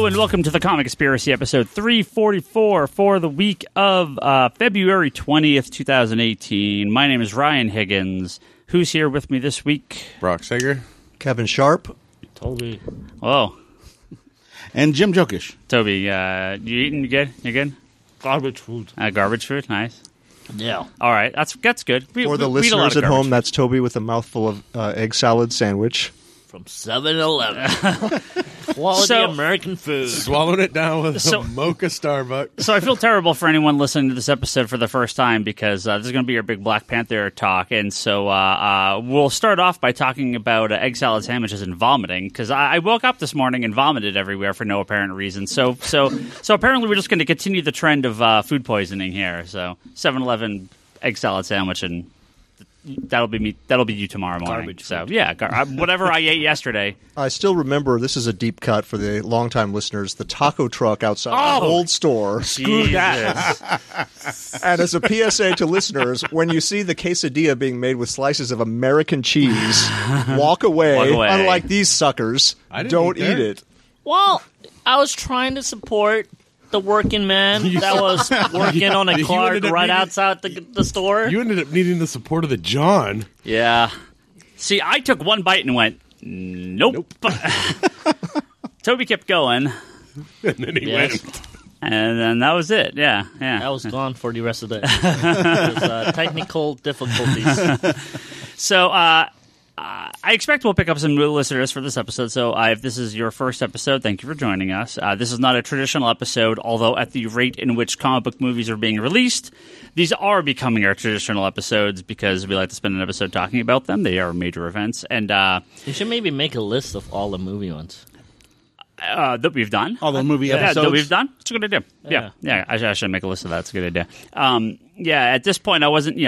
and welcome to the Comic Conspiracy, episode 344 for the week of February 20th, 2018. My name is Ryan Higgins. Who's here with me this week? Brock Sager. Kevin Sharp. Toby. Oh. And Jim Jokisch. Toby, you eating? You good? You good? Garbage food. Garbage food? Nice. Yeah. All right. That's good. For the listeners at home, that's Toby with a mouthful of egg salad sandwich. From 7-Eleven. Quality American food. Swallowing it down with a mocha Starbucks. So I feel terrible for anyone listening to this episode for the first time because this is going to be our big Black Panther talk. And so we'll start off by talking about egg salad sandwiches and vomiting because I woke up this morning and vomited everywhere for no apparent reason. So apparently we're just going to continue the trend of food poisoning here. So 7-Eleven egg salad sandwich and that'll be me. That'll be you tomorrow morning. Garbage so food. yeah, whatever I ate yesterday. I still remember, this is a deep cut for the longtime listeners, the taco truck outside the old store. Screw that. And as a PSA to listeners, when you see the quesadilla being made with slices of American cheese, walk away. Unlike these suckers, don't eat it. Well, I was trying to support the working man that was working on a cart right outside the store. You ended up needing the support of the John. Yeah. See, I took one bite and went, nope. Toby kept going. And then he went. And then that was it. Yeah. I was gone for the rest of the day. It was technical difficulties. So, I expect we'll pick up some new listeners for this episode, so if this is your first episode, thank you for joining us. This is not a traditional episode, although at the rate in which comic book movies are being released, these are becoming our traditional episodes because we like to spend an episode talking about them. They are major events. And you should maybe make a list of all the movie ones. That we've done. All the movie episodes? That we've done. It's a good idea. Yeah. I should make a list of that. It's a good idea. At this point, I wasn't,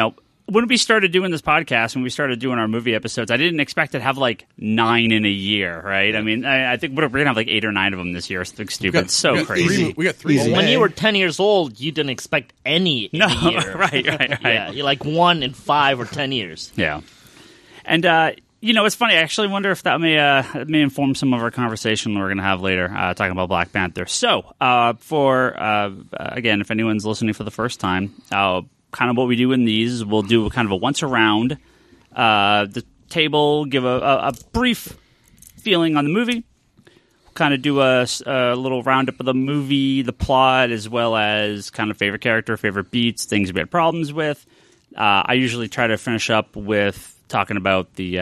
when we started doing this podcast, when we started doing our movie episodes, I didn't expect to have like 9 in a year, right? I mean, I think we're going to have like 8 or 9 of them this year. It's stupid. It's so crazy. We got 3. Well, when you were 10 years old, you didn't expect any in a year. Right. Yeah, you're like 1 in 5 or 10 years. Yeah. And, it's funny. I actually wonder if that may inform some of our conversation we're going to have later talking about Black Panther. So, again, if anyone's listening for the first time, kind of what we do in these is we'll do kind of a once around the table, give a brief feeling on the movie, kind of do a little roundup of the movie, the plot, as well as kind of favorite character, favorite beats, things we had problems with. I usually try to finish up with talking about the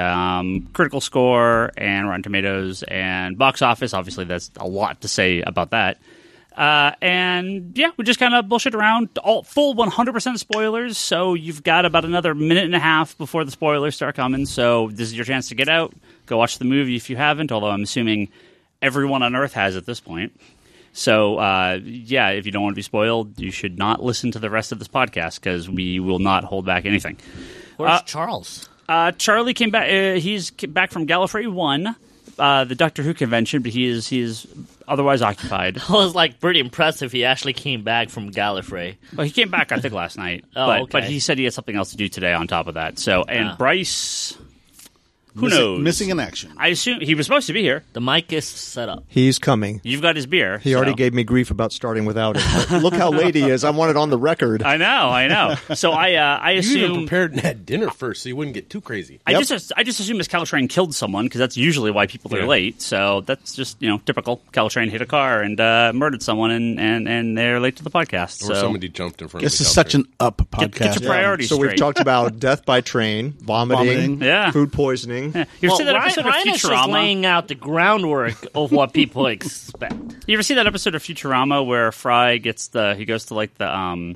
critical score and Rotten Tomatoes and box office. Obviously, that's a lot to say about that. We just kind of bullshit around. Full 100% spoilers, so you've got about another minute and a half before the spoilers start coming. So this is your chance to get out, go watch the movie if you haven't, although I'm assuming everyone on Earth has at this point. So, if you don't want to be spoiled, you should not listen to the rest of this podcast because we will not hold back anything. Where's Charles? Charlie came back. He's back from Gallifrey 1. The Doctor Who convention, but he is otherwise occupied. I was pretty impressed if he actually came back from Gallifrey. Well, he came back, I think, last night. But he said he had something else to do today on top of that. So, and Bryce, who knows? Missing in action. I assume he was supposed to be here. The mic is set up. He's coming. You've got his beer. He already gave me grief about starting without it. But look how late he is. I want it on the record. I know. So I assume You even prepared and had dinner first, so you wouldn't get too crazy. I just assume Miss Caltrain killed someone because that's usually why people are late. So that's just typical. Caltrain hit a car and murdered someone, and they're late to the podcast. Or so somebody jumped in front of This the is such an up podcast. Get your priorities So straight. we've talked about death by train, vomiting, food poisoning. Yeah. You ever see that episode of Ryan is just Futurama? laying out the groundwork of what people expect. You ever see that episode of Futurama where Fry goes to the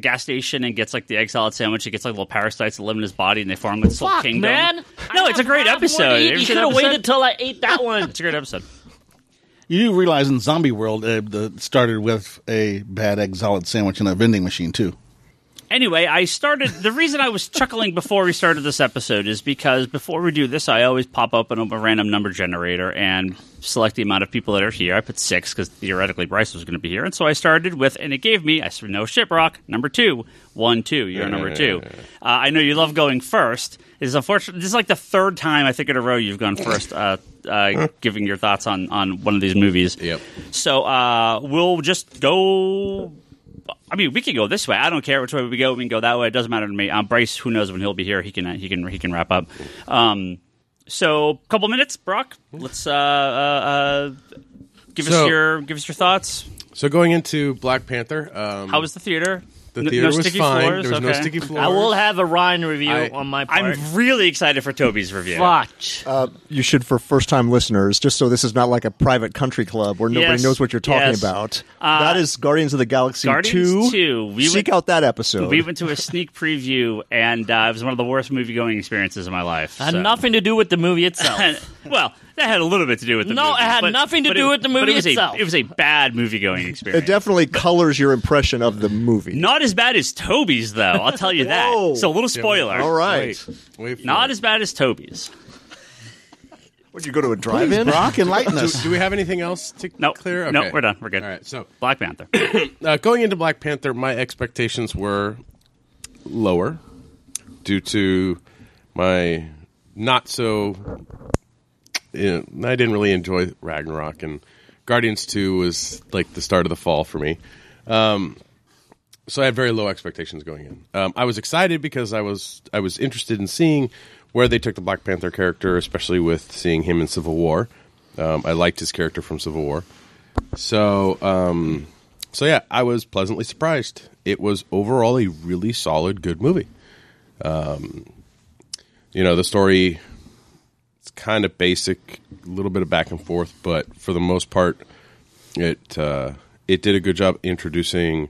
gas station and gets the egg salad sandwich? He gets little parasites that live in his body and they form this whole kingdom. Man. No, it's a great episode. You could have waited till I ate that one. It's a great episode. You do realize in Zombie World, started with a bad egg salad sandwich in a vending machine, too. Anyway, the reason I was chuckling before we started this episode is because before we do this, I always pop open a random number generator and select the amount of people that are here. I put 6 because theoretically Bryce was going to be here. And so I started with, and it gave me, I said, no shit, Brock, number 2. 1, 2. You're number 2. I know you love going first. It's unfortunate. This is the third time I think in a row you've gone first giving your thoughts on one of these movies. Yep. So we'll just go. I mean, we can go this way. I don't care which way we go. We can go that way. It doesn't matter to me. Bryce, who knows when he'll be here? He can wrap up. So, couple minutes, Brock. Let's give us your thoughts. So going into Black Panther, how was the theater? The theater was sticky fine. floors? There was no Okay. sticky floors. I will have a Ryan review on my part. I'm really excited for Toby's review. Watch. You should, for first-time listeners, just so this is not like a private country club where nobody Yes. knows what you're talking Yes. about. That is Guardians of the Galaxy Guardians 2. 2. Seek out that episode. We went to a sneak preview, and it was one of the worst movie-going experiences of my life. Had nothing to do with the movie itself. Well, that had a little bit to do with the movie. No, it had nothing to do with the movie itself. It was a bad movie-going experience. It definitely colors your impression of the movie. Not as bad as Toby's, though. I'll tell you that. Whoa. So a little spoiler. All right. Wait for Not it. as bad as Toby's. Would you go to a drive-in? Brock, enlighten us. Do we have anything else to Nope. clear? Nope, we're done. We're good. All right. So Black Panther. going into Black Panther, my expectations were lower due to my not so. I didn't really enjoy Ragnarok, and Guardians 2 was like the start of the fall for me. So I had very low expectations going in. I was excited because I was interested in seeing where they took the Black Panther character, especially with seeing him in Civil War. I liked his character from Civil War. So yeah, I was pleasantly surprised. It was overall a really solid, good movie. The story, it's kind of basic, a little bit of back and forth, but for the most part, it did a good job introducing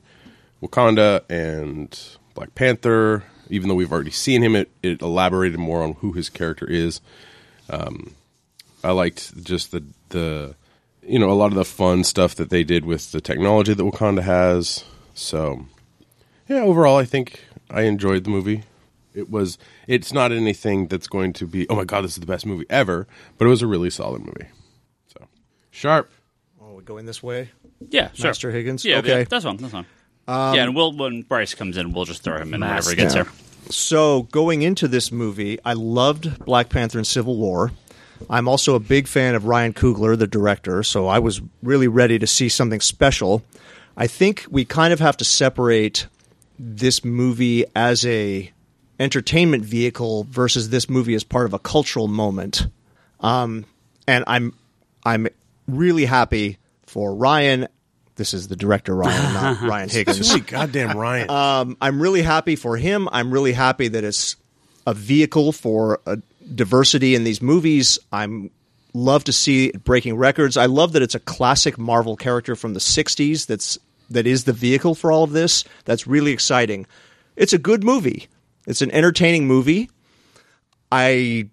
Wakanda and Black Panther. Even though we've already seen him, it elaborated more on who his character is. I liked just the a lot of the fun stuff that they did with the technology that Wakanda has. So, yeah, overall, I think I enjoyed the movie. It's not anything that's going to be, oh my God, this is the best movie ever, but it was a really solid movie. So, Sharp. Oh, we're going this way? Yeah, sure. Master Higgins? Yeah, Okay. yeah, that's fine. That's fine. Yeah, and when Bryce comes in, we'll just throw him in whenever he gets Yeah. here. So, going into this movie, I loved Black Panther and Civil War. I'm also a big fan of Ryan Coogler, the director, so I was really ready to see something special. I think we kind of have to separate this movie as a entertainment vehicle versus this movie as part of a cultural moment. And I'm really happy for Ryan. This is the director, Ryan, not Ryan Higgins. Sweet goddamn Ryan. I'm really happy for him. I'm really happy that it's a vehicle for a diversity in these movies. I'm love to see it breaking records. I love that it's a classic Marvel character from the 60s that is the vehicle for all of this. That's really exciting. It's a good movie. It's an entertaining movie. I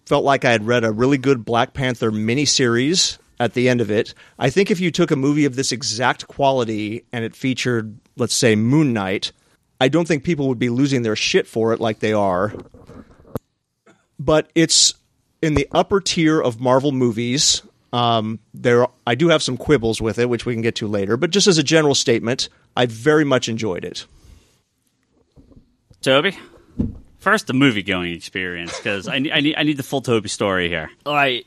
felt like I had read a really good Black Panther miniseries at the end of it. I think if you took a movie of this exact quality and it featured, let's say, Moon Knight, I don't think people would be losing their shit for it like they are. But it's in the upper tier of Marvel movies. I do have some quibbles with it, which we can get to later. But just as a general statement, I very much enjoyed it. Toby? First, the movie-going experience, because I need the full Toby story here. All right.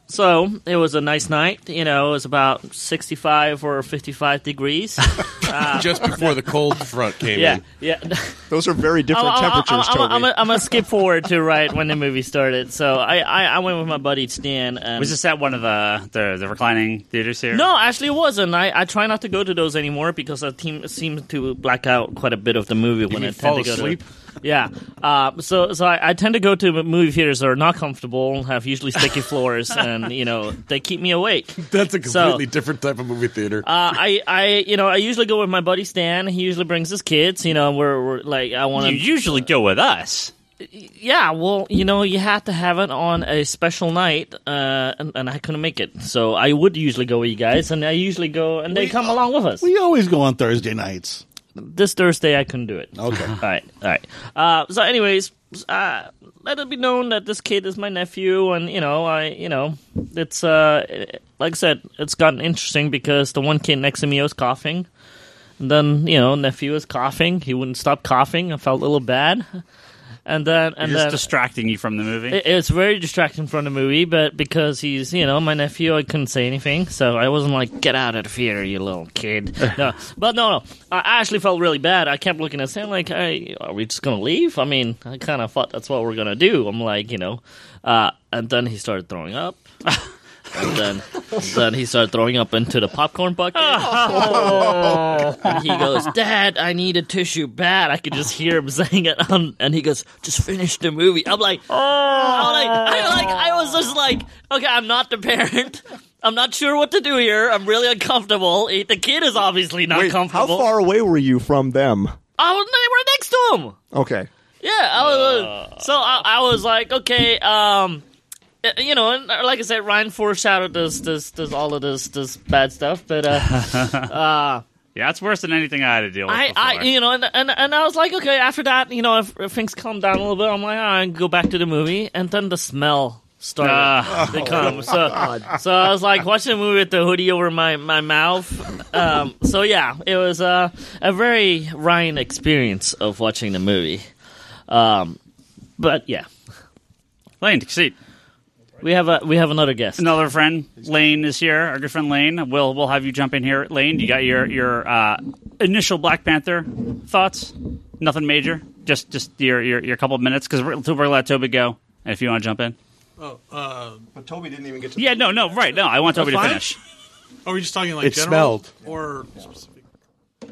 So it was a nice night. It was about 65 or 55 degrees. Just before the cold front came in. Yeah. Those are very different temperatures, Toby. I'm gonna skip forward to right when the movie started. So I went with my buddy Stan. And Was this at one of the reclining theaters here? No, actually it wasn't. I try not to go to those anymore because the team seems to black out quite a bit of the movie when I tend fall to go asleep? to. Yeah. So I tend to go to movie theaters that are not comfortable, have usually sticky floors, and they keep me awake. That's a completely different type of movie theater. I usually go with my buddy Stan. He usually brings his kids. We're like I want You to. usually go with us. Yeah, well, you have to have it on a special night, and I couldn't make it. So I would usually go with you guys, and I usually go, and they come along with us. We always go on Thursday nights. This Thursday I couldn't do it. Okay. All right. So anyways, let it be known that this kid is my nephew, and it's like I said, it's gotten interesting because the one kid next to me was coughing, and then nephew was coughing. He wouldn't stop coughing. I felt a little bad. And then Just distracting you from the movie. It's very distracting from the movie, but because he's, my nephew, I couldn't say anything, so I wasn't like, get out of the theater, you little kid. No. But no, I actually felt really bad. I kept looking at Sam like, hey, are we just going to leave? I mean, I kind of thought that's what we're going to do. I'm like, and then he started throwing up. And then he started throwing up into the popcorn bucket. And he goes, Dad, I need a tissue bad. I could just hear him saying it. And he goes, just finish the movie. I'm like, I was just like, okay, I'm not the parent. I'm not sure what to do here. I'm really uncomfortable. The kid is obviously not comfortable. How far away were you from them? I was right next to him. Okay. Yeah, I was like, okay, and like I said, Ryan foreshadowed this all of this bad stuff, but yeah, it's worse than anything I had to deal with before. And I was like, okay, after that, if things calm down a little bit, I'm like, all right, go back to the movie, and then the smell started to come. So I was like watching the movie with the hoodie over my mouth. So yeah, it was a very Ryan experience of watching the movie. But yeah, Lane, take a seat. We have another guest. Another friend, Lane, is here. Our good friend Lane. We'll have you jump in here. Lane, you got your initial Black Panther thoughts? Nothing major. Just your couple of minutes because we're going to let Toby go. And if you want to jump in. But Toby didn't even get to. Yeah, no, right. No, I want Toby to finish. Are we just talking like It general smelled. or specific?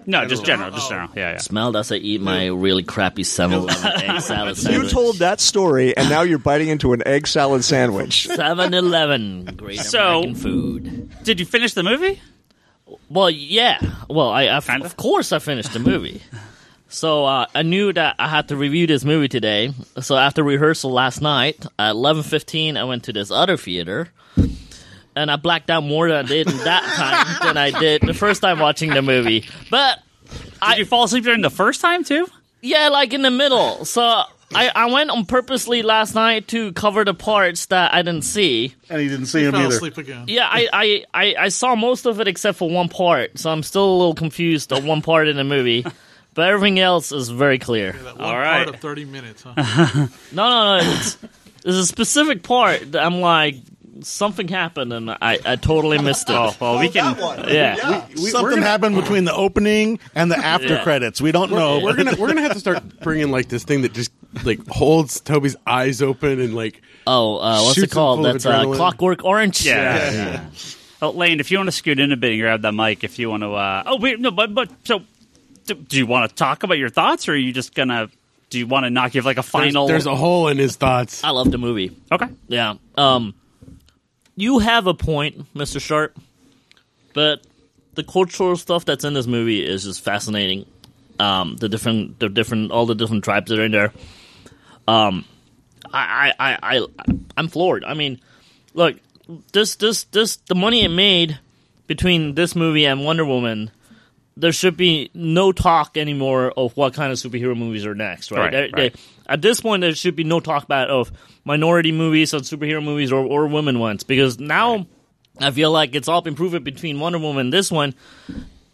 No, just general. Yeah. Smelled as I eat my really crappy 7-Eleven egg salad sandwich. You told that story, and now you're biting into an egg salad sandwich. 7-Eleven, great American food. Did you finish the movie? Well, yeah. Well, of course I finished the movie. So I knew that I had to review this movie today. So after rehearsal last night, at 11:15, I went to this other theater. And I blacked out more than I did in that time than I did the first time watching the movie. But Did you fall asleep during the first time, too? Yeah, like in the middle. So I went on purposely last night to cover the parts that I didn't see. And he didn't see him Fell either. asleep again. Yeah, I saw most of it except for one part. So I'm still a little confused on one part in the movie. But everything else is very clear. Yeah, that one All right. part of 30 minutes, huh? No. There's a specific part that I'm like, something happened and I totally missed it. Oh, well, we can. Yeah. Something happened between the opening and the after credits. We don't know. We're gonna have to start bringing like this thing that just like holds Toby's eyes open and like What's it shoots him called? full of That's adrenaline. Clockwork Orange. Yeah. Oh, Lane, if you want to scoot in a bit and grab that mic, if you want to. So, do you want to talk about your thoughts, or are you just gonna? Do you want to not give like a final? There's a hole in his thoughts. I love the movie. Okay. Yeah. You have a point, Mr. Sharp, but the cultural stuff that's in this movie is just fascinating. All the different tribes that are in there. I'm floored. I mean, look, the money it made between this movie and Wonder Woman, there should be no talk anymore of what kind of superhero movies are next, right? Right. At this point, there should be no talk of minority movies or superhero movies or women ones, because now I feel like it's all been proven between Wonder Woman and this one.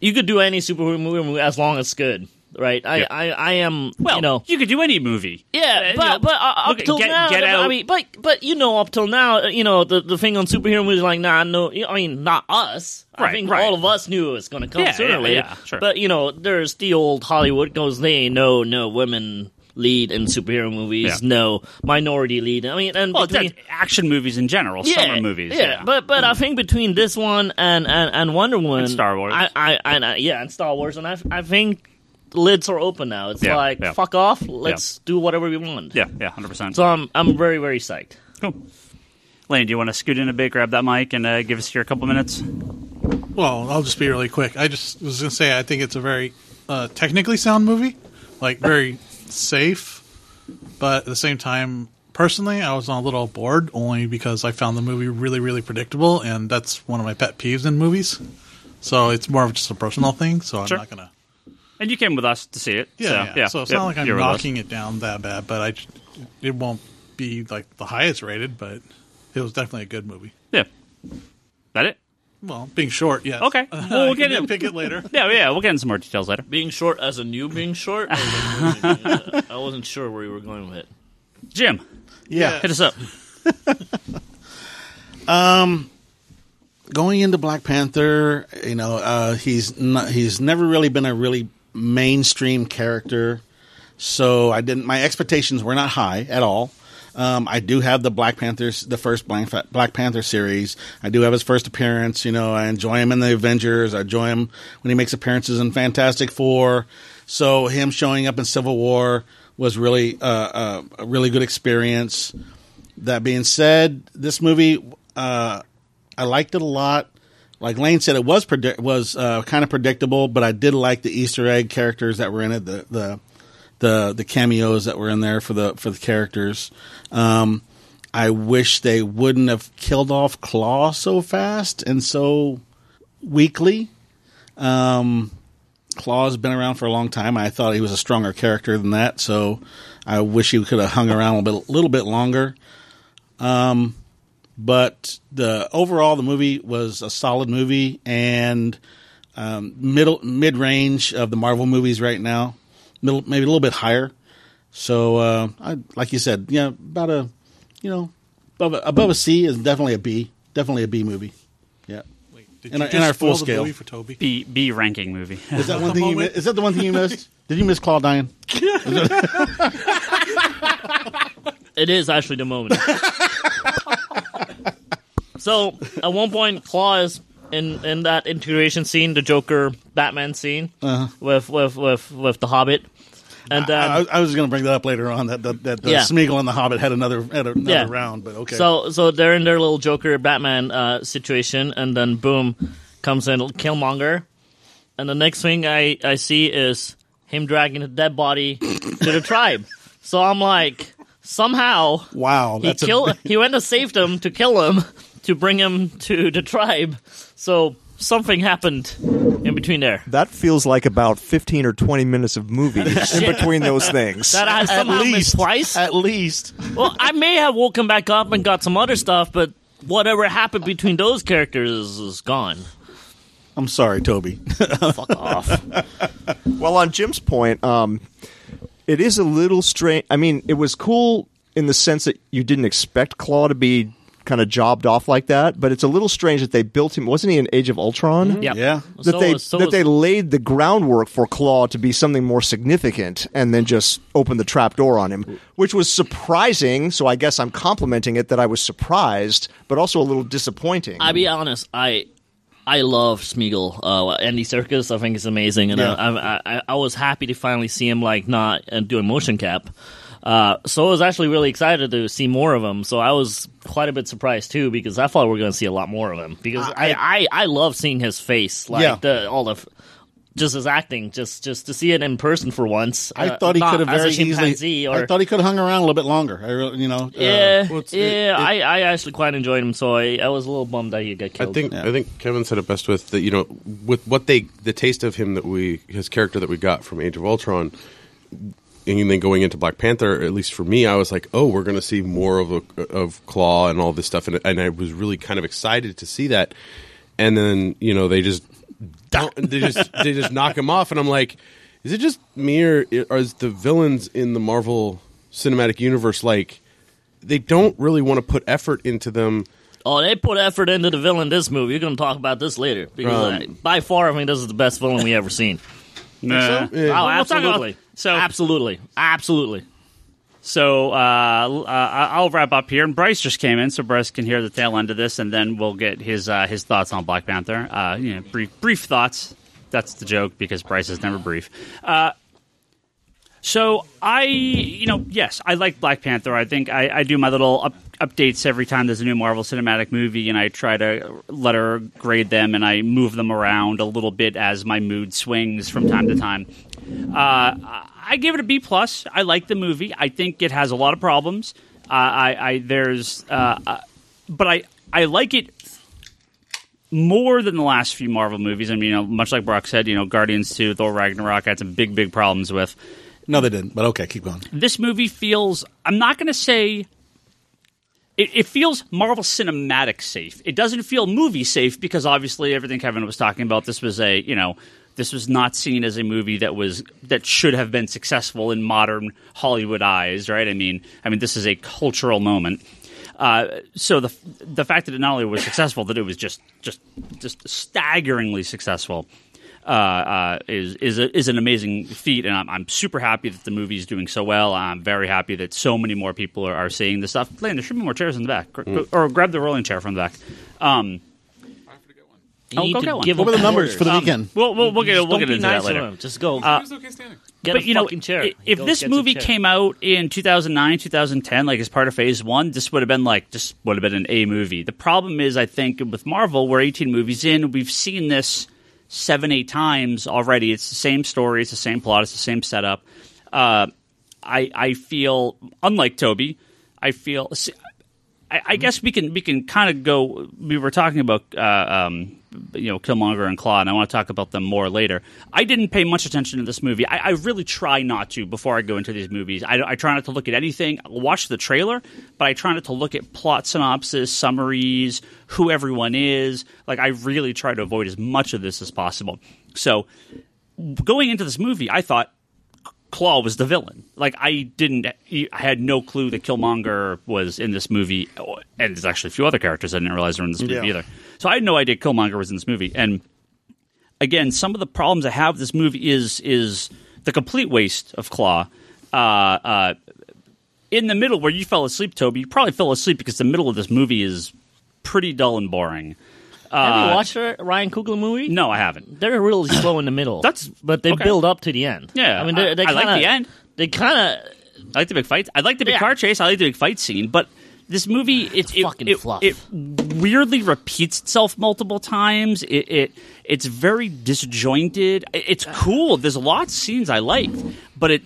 You could do any superhero movie as long as it's good, right? Yeah. I am, Well, you could do any movie. yeah, but up till now, Get Out. I mean, but up till now, the thing on superhero movies, like, not us. I think all of us knew it was going to come sooner or later. Yeah, sure. But there's the old Hollywood goes, they no women lead in superhero movies, no minority lead. I mean, and That's action movies in general, summer movies. Yeah. But I think between this one and Wonder Woman, And Star Wars. and Star Wars, and I think the lids are open now. It's fuck off. Let's do whatever we want. Yeah, 100%. So I'm very, very psyched. Cool. Lane, do you want to scoot in a bit, grab that mic, and give us your couple minutes? Well, I'll just be really quick. I just was going to say I think it's a very technically sound movie, like very safe, but at the same time, personally, I was a little bored only because I found the movie really, really predictable, and that's one of my pet peeves in movies. So it's more of just a personal thing, so I'm not going to... And you came with us to see it. So it's not like I'm knocking it down that bad, but it won't be like the highest rated, but it was definitely a good movie. Yeah. That it? Well, being short, yes. Okay. We'll get it. Pick it later. Yeah, we'll get into some more details later. Being short as in you being short? I wasn't sure where you were going with it. Jim, Yeah. hit us up. Going into Black Panther, he's never really been a really mainstream character, so my expectations were not high at all. I do have the first Black Panther series. I do have his first appearance. I enjoy him in the Avengers. I enjoy him when he makes appearances in Fantastic Four. So him showing up in Civil War was really a really good experience. That being said, this movie I liked it a lot. Like Lane said, it was kind of predictable, but I did like the Easter egg characters that were in it. The cameos that were in there for the characters. I wish they wouldn't have killed off Claw so fast and so weakly. Claw's been around for a long time. I thought he was a stronger character than that, so I wish he could have hung around a little bit longer. But overall, the movie was a solid movie and mid-range of the Marvel movies right now. Maybe a little bit higher. So, like you said, about above a C is definitely a B. Definitely a B movie. Yeah. Wait, did in you our just full spoil the scale movie for Toby? B ranking movie. Is that one thing? Is that the one thing you missed? Did you miss Claw dying? It is actually the moment. So, at one point, Claw is in that integration scene, the Joker Batman scene with the Hobbit. And I was going to bring that up later on. That Smeagol and the Hobbit had another round, but okay. So they're in their little Joker Batman situation, and then boom, comes in Killmonger, and the next thing I see is him dragging a dead body to the tribe. So I'm like, somehow, wow, he went to save them to kill him to bring him to the tribe. So something happened in between there. That feels like about 15 or 20 minutes of movie in between those things. That I somehow missed twice. At least. Well, I may have woken back up and got some other stuff, but whatever happened between those characters is gone. I'm sorry, Toby. Fuck off. Well, on Jim's point, it is a little strange. I mean, it was cool in the sense that you didn't expect Claw to be kind of jobbed off like that, but it's a little strange that they built him. Wasn't he in Age of Ultron? Mm-hmm. Yep. Yeah. That they laid the groundwork for Claw to be something more significant and then just opened the trapdoor on him, which was surprising. So I guess I'm complimenting it that I was surprised, but also a little disappointing. I'll be honest, I love Smeagol. Andy Serkis, I think is amazing, and I was happy to finally see him not doing motion cap. So I was actually really excited to see more of him. So I was quite a bit surprised too, because I thought we were going to see a lot more of him. Because I love seeing his face, just his acting, just to see it in person for once. I thought he could have very easily. I thought he could have hung around a little bit longer. I actually quite enjoyed him. So I was a little bummed that he got killed. I think Kevin said it best with that. With what the taste of him his character that we got from Age of Ultron. And then going into Black Panther, at least for me, I was like, "Oh, we're going to see more of Claw and all this stuff," and I was really kind of excited to see that. And then they just knock him off, and I'm like, "Is it just me, or is the villains in the Marvel Cinematic Universe they don't really want to put effort into them?" Oh, they put effort into the villain in this movie. You're going to talk about this later because by far, I think this is the best villain we ever seen. Nah. Oh, absolutely. Absolutely. So I'll wrap up here, and Bryce just came in, so Bryce can hear the tail end of this, and then we'll get his thoughts on Black Panther. Brief thoughts. That's the joke because Bryce is never brief. So yes, I like Black Panther. I think I do my little updates every time there's a new Marvel Cinematic movie, and I try to letter grade them, and I move them around a little bit as my mood swings from time to time. I give it a B+. I like the movie. I think it has a lot of problems. But I like it more than the last few Marvel movies. I mean, much like Brock said, Guardians 2, Thor Ragnarok had some big problems with. No, they didn't. But okay, keep going. This movie feels. I'm not going to say it feels Marvel Cinematic safe. It doesn't feel movie safe because obviously everything Kevin was talking about, this was this was not seen as a movie that should have been successful in modern Hollywood eyes, right? I mean, this is a cultural moment. So the fact that it not only was successful, that it was just staggeringly successful, is an amazing feat, and I'm super happy that the movie is doing so well. I'm very happy that so many more people are seeing this stuff. Lane, there should be more chairs in the back, or grab the rolling chair from the back. You need go to get one. give What were the him numbers for the weekend? We'll get Don't into be nice that later. to him. Just go. He was okay standing. Get a fucking chair. If Go this get movie a chair. came out in 2009, 2010, like as part of Phase 1, this would have been an A movie. The problem is, I think, with Marvel, we're 18 movies in, we've seen this 7-8 times already. It's the same story, it's the same plot, it's the same setup. I feel, unlike Toby, I guess we can kind of go. We were talking about Killmonger and Claw, and I want to talk about them more later. I didn't pay much attention to this movie. I really try not to before I go into these movies. I try not to look at anything. I'll watch the trailer, but I try not to look at plot synopsis, summaries, who everyone is. Like, I really try to avoid as much of this as possible. So going into this movie, I thought Claw was the villain. Like, I had no clue that Killmonger was in this movie, and there's actually a few other characters I didn't realize were in this movie either. So I had no idea Killmonger was in this movie. And again, some of the problems I have with this movie is the complete waste of Claw. In the middle, where you fell asleep, Toby, you probably fell asleep because the middle of this movie is pretty dull and boring. Have you watched the Ryan Coogler movie? No, I haven't. They're really slow in the middle. But they build up to the end. Yeah, I mean, I like the end. They kind of. I like the big fights. I like the big car chase. I like the big fight scene. But this movie, it fluff. It weirdly repeats itself multiple times. It's very disjointed. It's cool. There's a lot of scenes I like, but it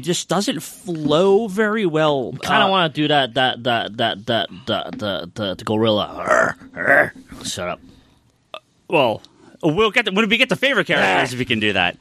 just doesn't flow very well. Kind of want to do that the gorilla. Shut up. Well, we'll get when we get to favorite characters if we can do that.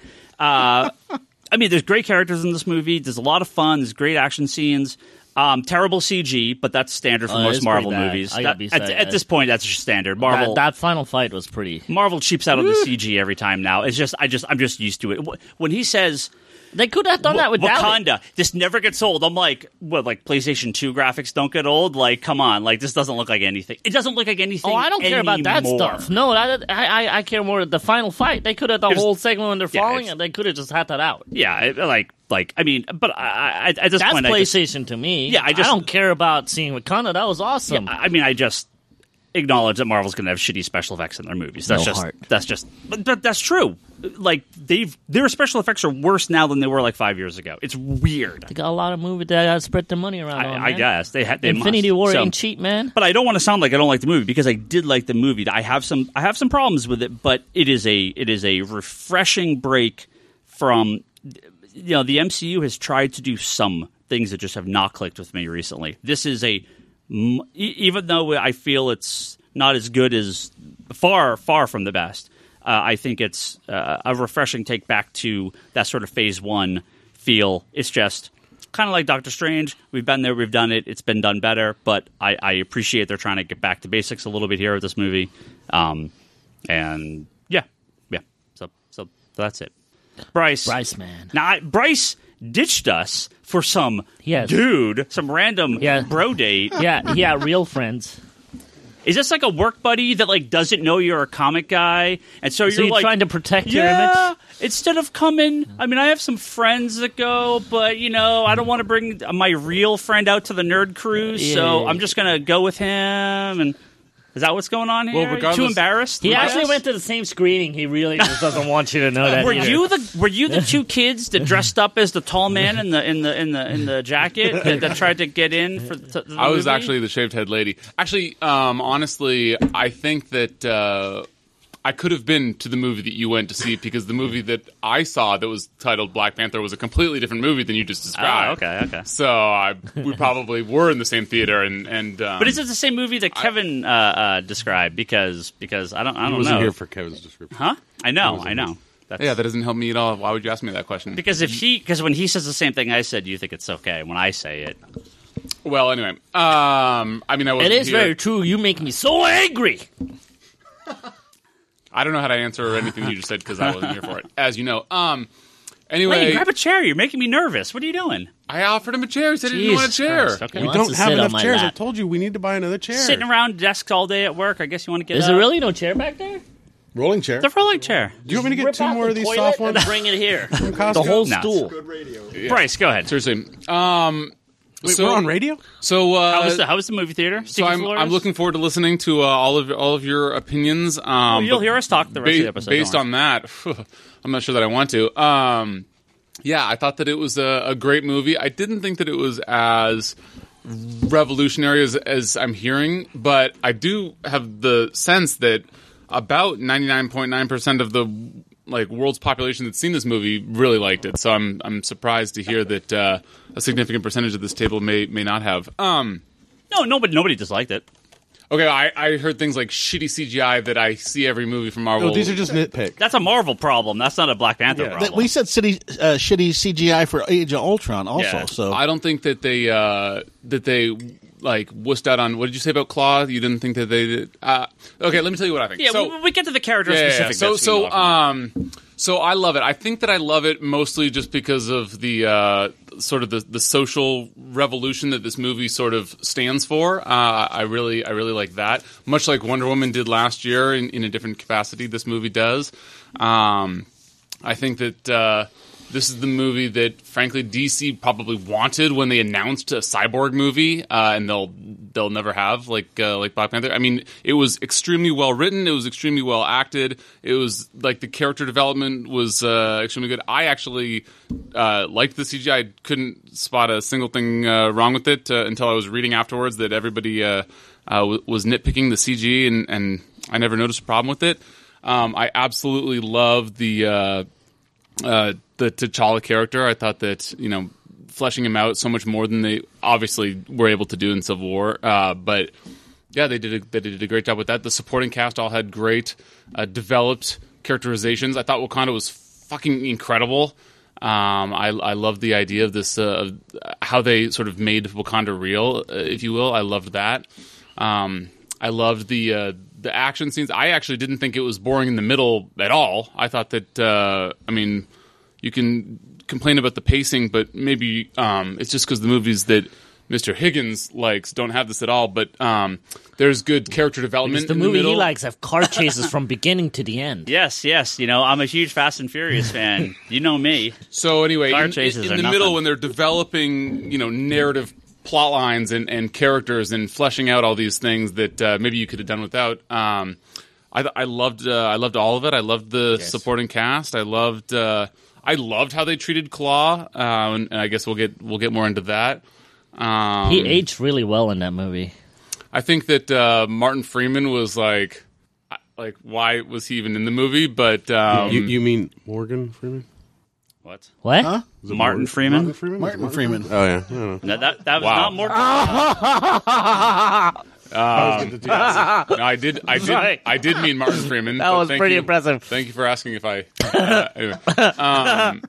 There's great characters in this movie. There's a lot of fun. There's great action scenes. Terrible CG, but that's standard for most Marvel movies. At this point, that's just standard. Marvel. That final fight was pretty. Marvel cheaps out on the CG every time now. It's just I'm just used to it. When he says, they could have done that with Wakanda, this never gets old. I'm like, what? Like PlayStation 2 graphics don't get old? Like, come on! Like, this doesn't look like anything. It doesn't look like anything. Oh, I don't care about that stuff. No, I care more the final fight. They could have the whole segment when they're falling, and they could have just had that out. Yeah, but at this that's point, that's PlayStation to me. Yeah, I don't care about seeing Wakanda. That was awesome. Yeah, I just acknowledge that Marvel's going to have shitty special effects in their movies. But that's true. Like, their special effects are worse now than they were like 5 years ago. It's weird. They got a lot of movies that got to spread their money around. I guess they Infinity must. War ain't cheap, man. But I don't want to sound like I don't like the movie because I did like the movie. I have some problems with it, but it is a refreshing break from. The MCU has tried to do some things that just have not clicked with me recently. This is even though I feel it's not as good as far from the best. I think it's a refreshing take back to that sort of Phase 1 feel. It's just kind of like Doctor Strange. We've been there, we've done it. It's been done better, but I appreciate they're trying to get back to basics a little bit here with this movie. And yeah. So that's it. Bryce, man. Now, Bryce ditched us for some dude, some random bro date. Yeah, real friends. Is this like a work buddy that doesn't know you're a comic guy, and so you're like trying to protect your image? Instead of coming, I have some friends that go, but I don't want to bring my real friend out to the nerd cruise, so I'm just gonna go with him. And is that what's going on here? Well, too embarrassed? He actually went to the same screening. He really just doesn't want you to know that. Were you the two kids that dressed up as the tall man in the jacket that tried to get in for the I was movie? actually the shaved head lady. Actually, honestly, I think that I could have been to the movie that you went to see because the movie that I saw that was titled Black Panther was a completely different movie than you just described. Oh, okay. So we probably were in the same theater, and but is it the same movie that Kevin described? Because I don't know. I wasn't here for Kevin's description. Huh? I know. That doesn't help me at all. Why would you ask me that question? Because when he says the same thing I said, you think it's okay. When I say it, Well, anyway, I mean, I wasn't It is here. very true. You make me so angry. I don't know how to answer anything you just said because I wasn't here for it, as you know. Anyway, Wait, grab a chair. You're making me nervous. What are you doing? I offered him a chair. He said he didn't want a Jesus chair. Christ, okay. He We wants don't to have sit on enough my chairs. I lap. told you we need to buy another chair. Sitting around desks all day at work. I guess you want to get Is up. there really no chair back there? Rolling chair. The rolling chair. Do you want me to get Rip two out more the of these toilet soft and ones? bring it here. from Costco? The whole No. stool. Bryce, go ahead. Seriously. Wait, we're on radio? So, How was the movie theater? so Sticky floors? I'm looking forward to listening to all of your opinions. You'll but hear us talk the rest of the episode. Based don't on that, I'm not sure that I want to. Yeah, I thought that it was a great movie. I didn't think that it was as revolutionary as I'm hearing, but I do have the sense that about 99.9% of the world's population that's seen this movie really liked it. So I'm surprised to hear that a significant percentage of this table may not have. worry. No, nobody disliked it. Okay, I heard things like shitty CGI that I see every movie from Marvel. No, these are just nitpicks. That's a Marvel problem. That's not a Black Panther problem. We said shitty CGI for Age of Ultron also. Yeah. So I don't think that they wussed out on. What did you say about Claw? You didn't think that they did? Okay, let me tell you what I think. Yeah, So, we get to the character yeah. specific. bits we can talk about. So I love it. I think that I love it mostly just because of the sort of the social revolution that this movie sort of stands for. I really like that. Much like Wonder Woman did last year in a different capacity, this movie does. I think that this is the movie that, frankly, DC probably wanted when they announced a Cyborg movie, and they'll never have like Black Panther. I mean, it was extremely well written. It was extremely well acted. It was like the character development was extremely good. I actually liked the CGI. I couldn't spot a single thing wrong with it until I was reading afterwards that everybody was nitpicking the CG, and I never noticed a problem with it. I absolutely love the T'Challa character. I thought that, fleshing him out so much more than they obviously were able to do in Civil War. But yeah, they did a great job with that. The supporting cast all had great developed characterizations. I thought Wakanda was fucking incredible. I love the idea of this, of how they sort of made Wakanda real, if you will. I loved that. I loved the action scenes. I actually didn't think it was boring in the middle at all. I thought that, you can complain about the pacing, but maybe it's just because the movies that Mr. Higgins likes don't have this at all. But there's good character development. The in movie the middle. he likes have car chases from beginning to the end. Yes. I'm a huge Fast and Furious fan. You know me. So anyway, Car in chases the are middle nothing. when they're developing, narrative plot lines and characters and fleshing out all these things that maybe you could have done without. I loved all of it. I loved the supporting cast. I loved how they treated Claw, and I guess we'll get more into that. He aged really well in that movie. I think that Martin Freeman was like, why was he even in the movie? But You mean Morgan Freeman? What? What? Huh? Is it Martin Freeman? Martin Freeman. Oh, yeah. I don't know. No, that was Wow. not more. no, I did Sorry. mean Martin Freeman. That but was thank pretty you. impressive. Thank you for asking if I. Anyway.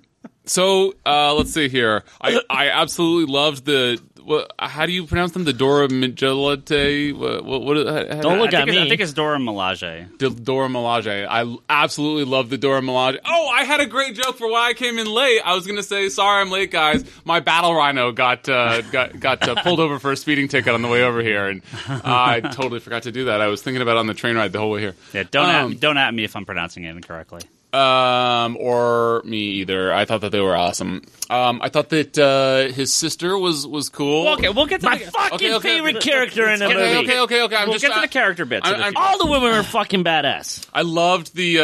So let's see here. I absolutely loved the. How do you pronounce them? The Dora Milaje? Don't look at me. I think it's Dora Milaje. Dora Milaje. I absolutely love the Dora Milaje. Oh, I had a great joke for why I came in late. I was going to say, sorry I'm late, guys. My battle rhino got pulled over for a speeding ticket on the way over here, and I totally forgot to do that. I was thinking about it on the train ride the whole way here. Yeah, don't at me if I'm pronouncing it incorrectly. Or me either. I thought that they were awesome. I thought that his sister was cool. Okay, we'll get to My the, fucking favorite character in the movie. Okay. I'm we'll just get to the character bits. All the women are fucking badass. I loved the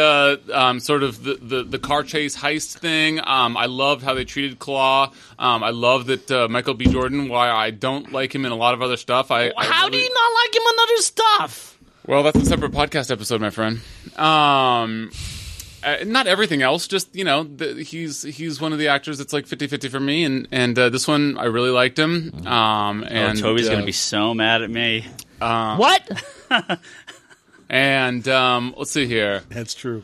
sort of the car chase heist thing. I loved how they treated Claw. I love that Michael B. Jordan. Why I don't like him in a lot of other stuff. How do you not like him in other stuff? Well, that's a separate podcast episode, my friend. Not everything else, just, he's one of the actors that's like 50-50 for me, and this one, I really liked him. And Toby's going to be so mad at me. What? And let's see here. That's true.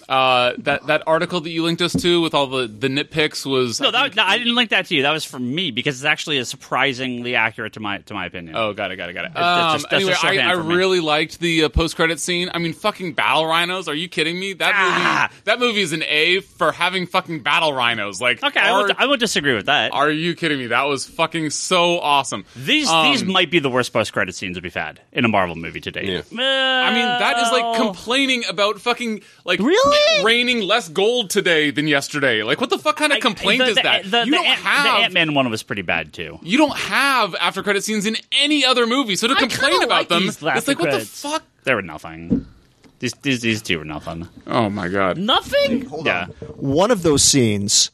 That article that you linked us to with all the nitpicks was No, I didn't link that to you. That was from me because it's actually surprisingly accurate to my opinion. Oh, got it. That's Anyway, just shorthand I for me. really liked the post-credit scene. I mean, fucking battle rhinos. Are you kidding me? That movie is an A for having fucking battle rhinos. Like, Okay, I would disagree with that. Are you kidding me? That was fucking so awesome. These might be the worst post-credit scenes we've had in a Marvel movie to date. Yeah. I mean, that is like complaining about fucking like Really? it raining less gold today than yesterday. Like, what the fuck kind of complaint is that? The You don't have the Ant-Man one was pretty bad too. you don't have after credit scenes in any other movie, so to complain kinda about like them, these it's like what the after-credits. fuck? They were nothing. These two were nothing. Oh my god! Nothing. Yeah. One of those scenes.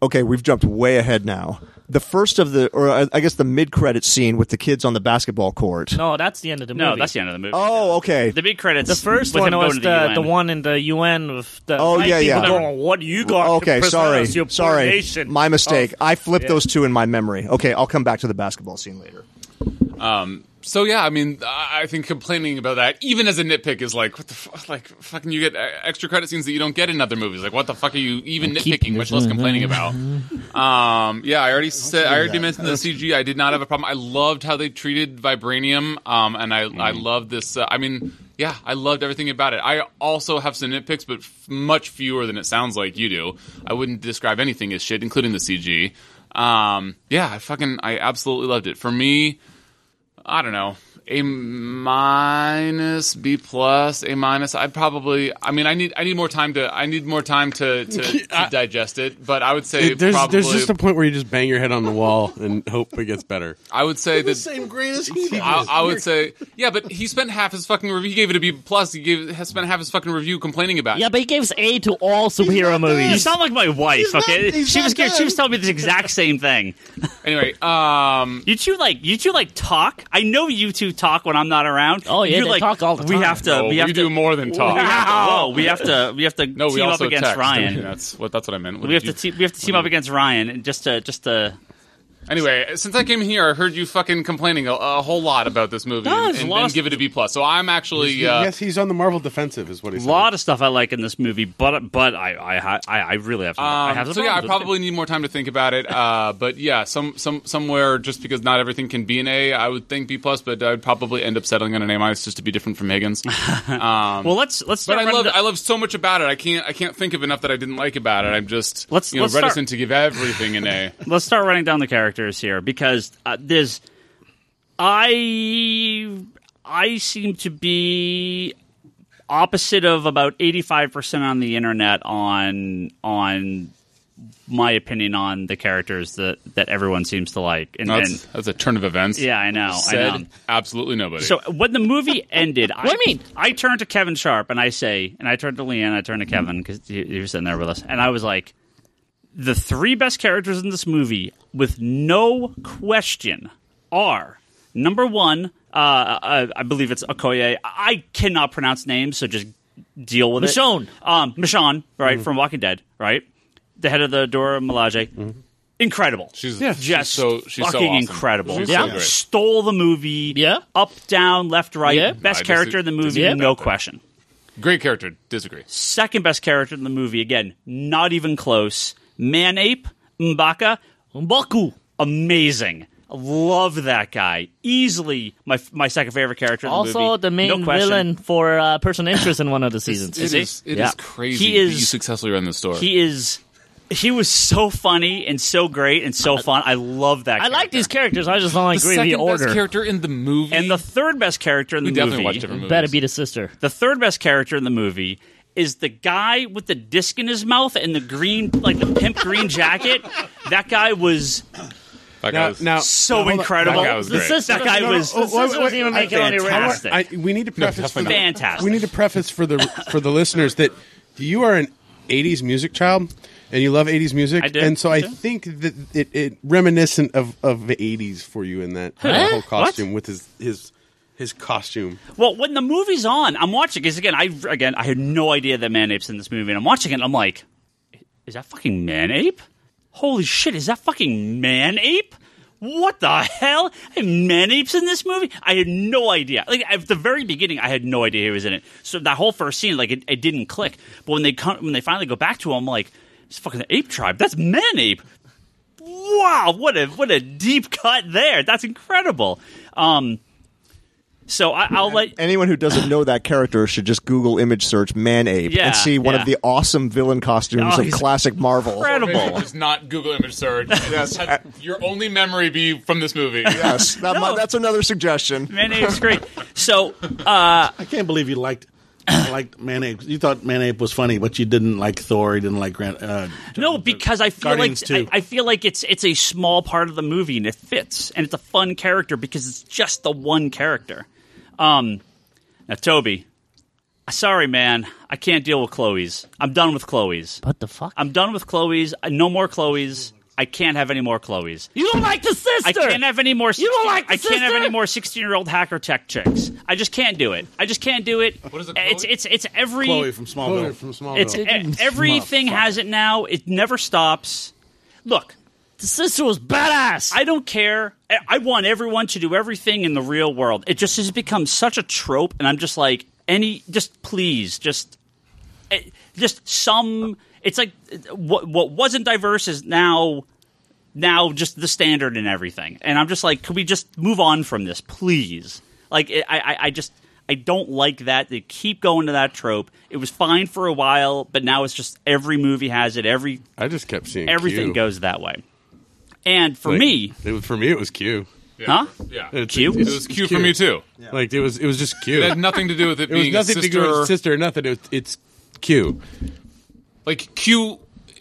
Okay, we've jumped way ahead now. The first of the, or I guess the mid-credit scene with the kids on the basketball court. No, that's the end of the movie. No, that's the end of the movie. Oh, okay. The big credits. The first with one him was going to the UN. one in the UN with the Oh, white yeah, people yeah. going, what do you got? Okay, to present sorry. us, you poor Sorry. nation?" My mistake. Oh, I flipped those two in my memory. Okay, I'll come back to the basketball scene later. So yeah, I mean, I think complaining about that, even as a nitpick, is like, what the fuck? Like, fucking, you get extra credit scenes that you don't get in other movies. Like, what the fuck are you even nitpicking, much less complaining about? Yeah, I already mentioned the CG. I did not have a problem. I loved how they treated vibranium, and I loved this. I mean, yeah, I loved everything about it. I also have some nitpicks, but much fewer than it sounds like you do. I wouldn't describe anything as shit, including the CG. Yeah, I absolutely loved it. For me, I don't know, A-, B+, A-. I'd probably. I mean, I need more time to digest it. But I would say There's probably. just a point where you just bang your head on the wall and hope it gets better. I would say The that. same grade as he did. I would say, yeah, but he spent half his fucking review. He gave it a B+. Has spent half his fucking review complaining about it. Yeah, but he gives A to all superhero movies. You sound like my wife. Okay, he's she was not she was telling me the exact same thing. Anyway, You two like talk. I know you two talk when I'm not around. Oh, yeah, you they like, talk all the We time. have to. no, we have we to do more than talk. We have to No, we team up also against text. Ryan. That's what I meant. We have to team up against Ryan and just to. Anyway, since I came here, I heard you fucking complaining a whole lot about this movie No, and there's a lot of give it a B+. So I'm actually Yes, he's on the Marvel defensive, is what he A said. lot of stuff I like in this movie, but I really have some. I have some so yeah, I problems with probably need more time to think about it. But yeah, somewhere just because not everything can be an A, I would think B+, but I'd probably end up settling on an A- just to be different from Higgins. Well, let's But start. I love so much about it. I can't think of enough that I didn't like about it. I'm just Let's reticent start- to give everything an A. Let's start running down the characters here because there's I seem to be opposite of about 85% on the internet on my opinion on the characters that everyone seems to like. And That's a turn of events. yeah, I know. Absolutely nobody. So when the movie ended, What do you mean? I turned to Kevin Sharp and I turned to Leanne, I turned to Kevin because he was sitting there with us, and I was like, the three best characters in this movie, with no question, are number one, I believe it's Okoye. I cannot pronounce names, so just deal with Michonne. it. Michonne, right, from Walking Dead, right? The head of the Dora Milaje. Incredible. she's Just so fucking awesome. incredible. She's Yeah. so great. Stole the movie. Yeah. Up, down, left, right. Yeah. Best I character in the movie, yeah. no question. Great character. Disagree. Second best character in the movie, again, not even close. Man-Ape, M'Baka, Mbaku. amazing. Love that guy. Easily my second favorite character in the movie. Also, the main no question. villain for person interest in one of the seasons. It is Yeah. crazy He is- that you successfully run the store. He was so funny and so great and so fun. I love that I character. like these characters. I just don't the agree with second the order. best character in the movie. And the third best character in the we definitely watch movie, different movies. Better be the sister. the third best character in the movie is the guy with the disc in his mouth and the green, like the pimp green jacket. That guy was That guy was- so hold on. incredible. That guy was The great. sister, That guy was the sister doesn't even make it on the radar. fantastic. We need to preface for the, Fantastic. We need to preface for the listeners that you are an 80s music child and you love 80s music. I do. And so I I do. think that it reminiscent of the 80s for you in that whole costume with his costume. Well, when the movie's on, I'm watching because again, I had no idea that Man-Ape's in this movie, and I'm watching it, and I'm like, is that fucking Man-Ape? Holy shit, is that fucking Man-Ape? what the hell? Man-Ape's in this movie? I had no idea. Like, at the very beginning, I had no idea he was in it. So that whole first scene, like, it didn't click. But when they finally go back to him, I'm like, it's fucking the ape tribe. That's Man-Ape. Wow, what a deep cut there. That's incredible. So I'll let anyone who doesn't know that character should just Google image search Man-Ape and see one of the awesome villain costumes of classic Marvel. Incredible. Just not Google image search. Yes. Have your only memory be from this movie. Yes, that's another suggestion. Man-Ape's great. So I can't believe you liked Man-Ape. You thought Man-Ape was funny, but you didn't like Thor. You didn't like no, because I feel Guardians like 2. I feel like it's a small part of the movie and it fits, and it's a fun character because it's just the one character. Now, Toby, sorry, man, I can't deal with Chloe's. I'm done with Chloe's. What the fuck? I'm done with Chloe's. No more Chloe's. I can't have any more Chloe's. You don't like the sister. I can't have any more. You don't like the I can't have sister? any more 16-year-old hacker tech chicks. I just can't do it. I just can't do it. What is it, It's every. Chloe from Smallville. It's everything has it now. It never stops. Look. The sister was badass. I don't care. I want everyone to do everything in the real world. It just has become such a trope, and I'm just like, please, some. It's like what wasn't diverse is now just the standard in everything, and I'm just like, can we just move on from this, please? Like, I don't like that. They keep going to that trope. It was fine for a while, but now it's just every movie has it. I just kept seeing everything Q. goes that way. And for Like, me, it was Q. huh? Yeah. Q? It was Q for me, too. Yeah. Like, it was just Q. It had nothing to do with it It was being nothing a to do with sister. sister or nothing. It's Q. Like, Q...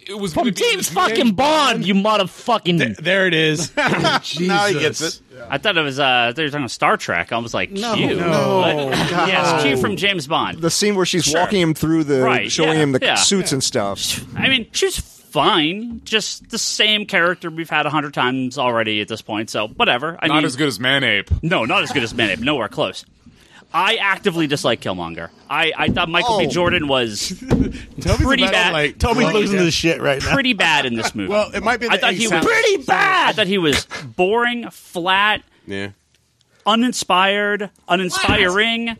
It was From gonna be James this- fucking Bond, you motherfucking. There it is. Now he gets it. I thought it was. I thought you were talking about Star Trek. I was like, Q. No. Yeah, it's Q from James Bond. The scene where she's Sure. walking him through Right, showing yeah, him the yeah. suits and stuff. I mean, she's fine. Just the same character we've had 100 times already at this point. So whatever. I Not mean, as good as Man-Ape. No, not as good as Man-Ape. Nowhere close. I actively dislike Killmonger. I thought Michael B. Jordan was pretty bad. Toby's losing his shit right now. Pretty bad in this movie. Well, it might be. I thought he was Pretty bad. I thought he was boring, flat, Yeah. uninspiring.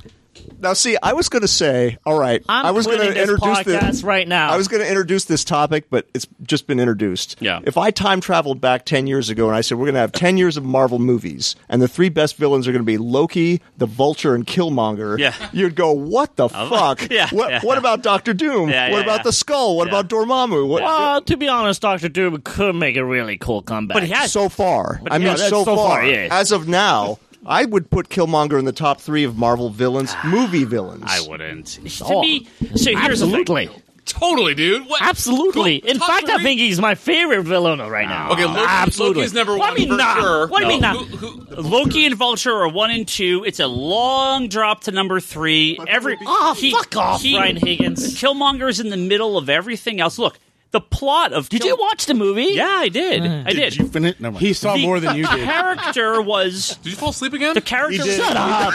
Now, see, I was going to say, all right, I was going quitting to this introduce podcast right now. I was going to introduce this topic, but it's just been introduced. Yeah. If I time traveled back 10 years ago and I said we're going to have 10 years of Marvel movies, and the three best villains are going to be Loki, the Vulture, and Killmonger, Yeah. you'd go, what the fuck? Yeah, What about Doctor Doom? Yeah, what yeah, about yeah. the Skull? What Yeah. about Dormammu? What, Well, to be honest, Dr. Doom could make a really cool comeback. But he has. so far. I mean, yeah, that's so so far. far, yeah. As of now, I would put Killmonger in the top 3 of Marvel villains, movie villains. I wouldn't. To Oh, me, so here's the thing. absolutely. Totally, dude. What? Absolutely. Who- In top fact, I three? think he's my favorite villain right now. Okay, Loki's number one What do you mean for not? sure. What do you mean not? Loki and Vulture are 1 and 2. It's a long drop to number 3. Fuck off, Ryan Higgins. Killmonger's in the middle of everything else. Look, the plot of Did you watch the movie? Yeah, I did. I did. Did you finish? Never mind. He saw more than you The did. character was Did you fall asleep again? the character. Shut up.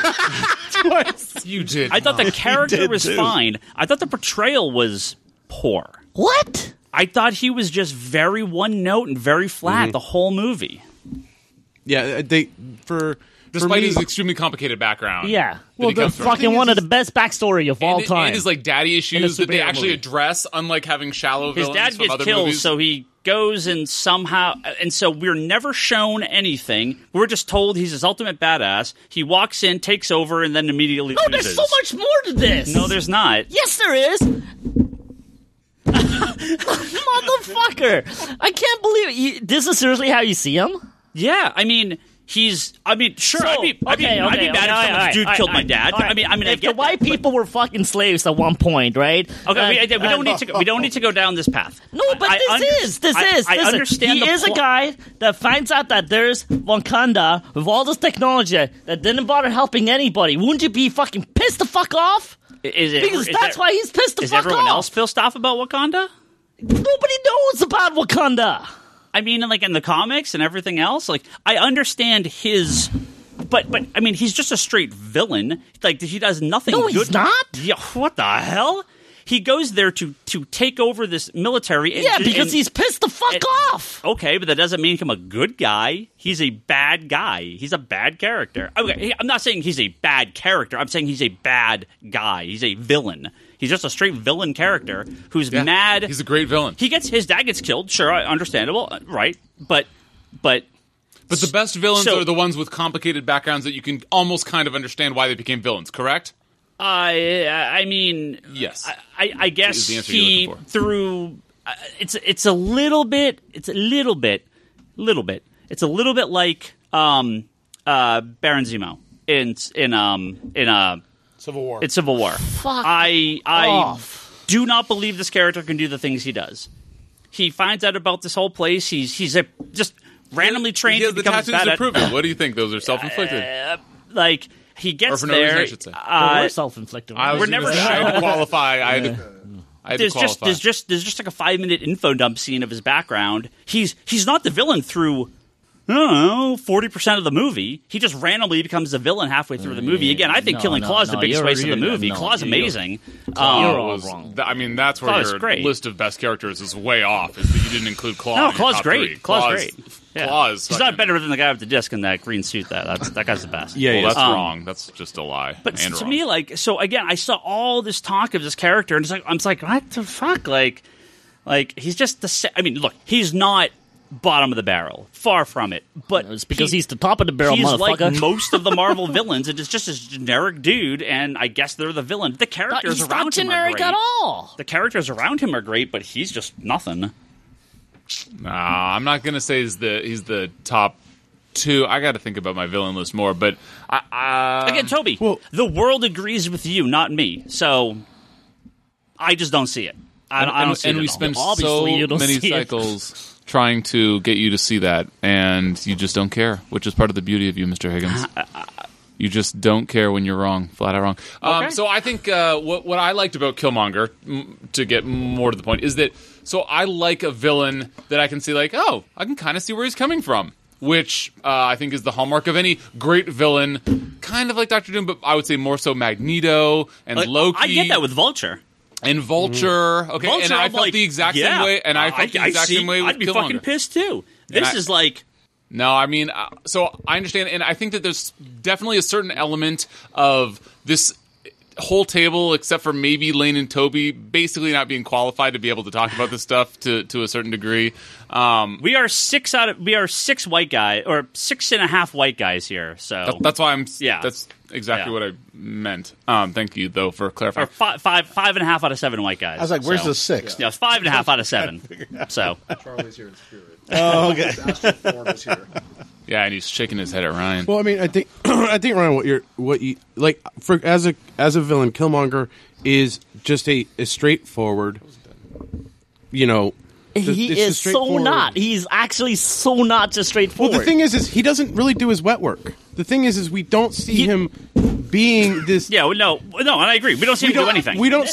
You did. I thought the character did was too. fine. I thought the portrayal was poor. What? I thought he was just very one note and very flat the whole movie. Yeah, Despite his extremely complicated background. Yeah. that Well, he the comes from. fucking one of the best backstory of all time. And his like daddy issues that they superhero actually movie. address, unlike having shallow His villains dad from gets other killed, movies. so he goes and somehow, and so we're never shown anything. We're just told he's his ultimate badass. He walks in, takes over, and then immediately No, loses. there's so much more to this. No, there's not. Yes, there is. Motherfucker. I can't believe it. This is seriously how you see him? Yeah, I mean, sure. So, I'd be mad if someone's dude killed my dad. I mean, I if get the white that, but- people were fucking slaves at one point, right? Okay, we don't need to. We don't need to go down this path. No, but I this is. I understand. He is a guy that finds out that there's Wakanda with all this technology that didn't bother helping anybody. Wouldn't you be fucking pissed the fuck off? Because that's why he's pissed the Is fuck everyone off. else pissed off about Wakanda? Nobody knows about Wakanda. I mean, like in the comics and everything else. Like, I understand his, but I mean, he's just a straight villain. Like, he does nothing. No, good. he's not. Yeah, what the hell? he goes there to take over this military. Because he's pissed the fuck off. Okay, but that doesn't make him a good guy. He's a bad guy. He's a bad character. Okay, I'm not saying he's a bad character. I'm saying he's a bad guy. He's a villain. He's just a straight villain character who's mad. He's a great villain. His dad gets killed. Sure, understandable, right? But the best villains are the ones with complicated backgrounds that you can almost kind of understand why they became villains. Correct? I mean, yes. I guess is the answer he you're looking for. through. It's a little bit. It's a little bit like Baron Zemo in Civil War. It's Civil War. Fuck I off. do not believe this character can do the things he does. He finds out about this whole place. He's just randomly trained He has to the become tattoos bad to at. prove it. What do you think? Those are self-inflicted. Like he Or gets for no there. reason, I should say. We're self-inflicted. I was We're gonna never say, I had to qualify. I had to there's qualify. just like a 5-minute info dump scene of his background. He's not the villain through, I don't know, 40% of the movie. He just randomly becomes the villain halfway through the movie. Again, I think Killing Claw is the biggest waste of the movie. Claw's amazing. You're all was- wrong. I mean, that's where Claw's your great. list of best characters is way off. Is that you didn't include Claw? No, in your Claw's top great. three. Claw's great. Yeah. Claw's He's not better than the guy with the disc in that green suit. That guy's the best. Yeah, Well, yeah. that's wrong. That's just a lie. But and to wrong. me, like, so again, I saw all this talk of this character, and I'm like, what the fuck? Like he's just the. I mean, look, he's not bottom of the barrel, far from it. But It's because he's the top of the barrel, he's motherfucker. like most of the Marvel villains, and it's just this generic dude, and I guess they're the villain. The characters He's around not him are generic great. at all. The characters around him are great, but he's just nothing. Nah, I'm not gonna say he's the top two. I got to think about my villain list more. But Again, Toby, the world agrees with you, not me. So I just don't see it. I don't see it and at we all. spend Obviously, you so don't many see it. cycles trying to get you to see that, and you just don't care, which is part of the beauty of you, Mr. Higgins. You just don't care when you're wrong, flat out wrong. Okay. So I think what I liked about Killmonger, to get more to the point, is that so I like a villain that I can see like, oh, I can kind of see where he's coming from, which I think is the hallmark of any great villain, kind of like Dr. Doom, but I would say more so Magneto and Loki. I get that with Vulture. And Vulture, okay, Vulture, and I I'm felt like, the exact yeah, same way, and I felt the exact same way with I'd be Killmonger. fucking pissed too. This is like, No, I mean, so I understand, and I think that there's definitely a certain element of this whole table, except for maybe Lane and Toby, basically not being qualified to be able to talk about this stuff to a certain degree. we are 6 white guys, or 6.5 white guys here. So That's why I'm. Yeah. That's exactly Yeah. what I meant. Thank you, though, for clarifying. or 5.5 out of 7 white guys. I was like, where's So, the six? Yeah, 5.5 out of 7. So Charlie's here in spirit. Oh, okay. Astral form is here. Yeah, and he's shaking his head at Ryan. Well, I mean, I think Ryan, what you like for as a villain, Killmonger is just a straightforward. You know, He it's the is so straightforward- not. He's actually so not just Well, straightforward. the thing is he doesn't really do his wet work. The thing is we don't see him being this. yeah, no, and I agree. We don't see him do anything. We don't.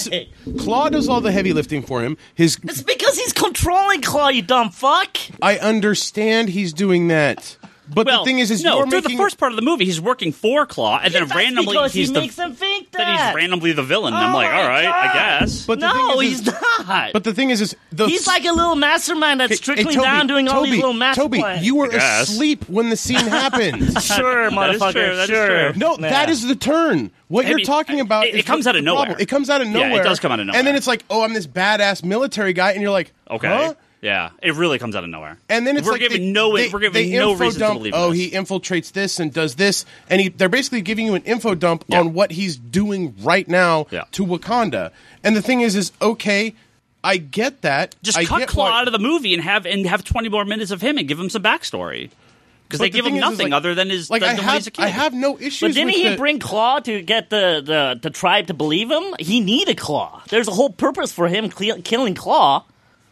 Claw does all the heavy lifting for him. It's because he's controlling Claw, you dumb fuck. I understand he's doing that, but well, the thing is no, you're through making the first part of the movie, he's working for Claw, and then That's randomly because he's he the makes them think then that. he's randomly the villain. And I'm like, my all right, I God. guess. But the No, thing he's is, not. But the thing is He's like a little mastermind that's trickling down doing all these little master Toby, plans. you were guess. asleep when the scene happened. Sure, That is motherfucker. true, that is sure. true. No, Yeah. that is the turn. What I you're mean, talking about it is comes out of the nowhere. problem. It comes out of Yeah, it nowhere. does come out of nowhere. And then it's like, oh, I'm this badass military guy, and you're like, Okay, huh? yeah, it really comes out of nowhere. And then it's we're like giving they, no they, we're giving they no info reason dump, to believe. oh, this. he infiltrates this and does this, and they're basically giving you an info dump Yeah. on what he's doing right now Yeah. to Wakanda. And the thing is okay, I get that. Just I cut get Claw why- out of the movie and have 20 more minutes of him and give him some backstory. Because they But the give him thing is nothing like- other than his like than I when have he's a kid. I have no issues. But didn't with he the- bring Claw to get the tribe to believe him? He needed Claw. There's a whole purpose for him killing Claw.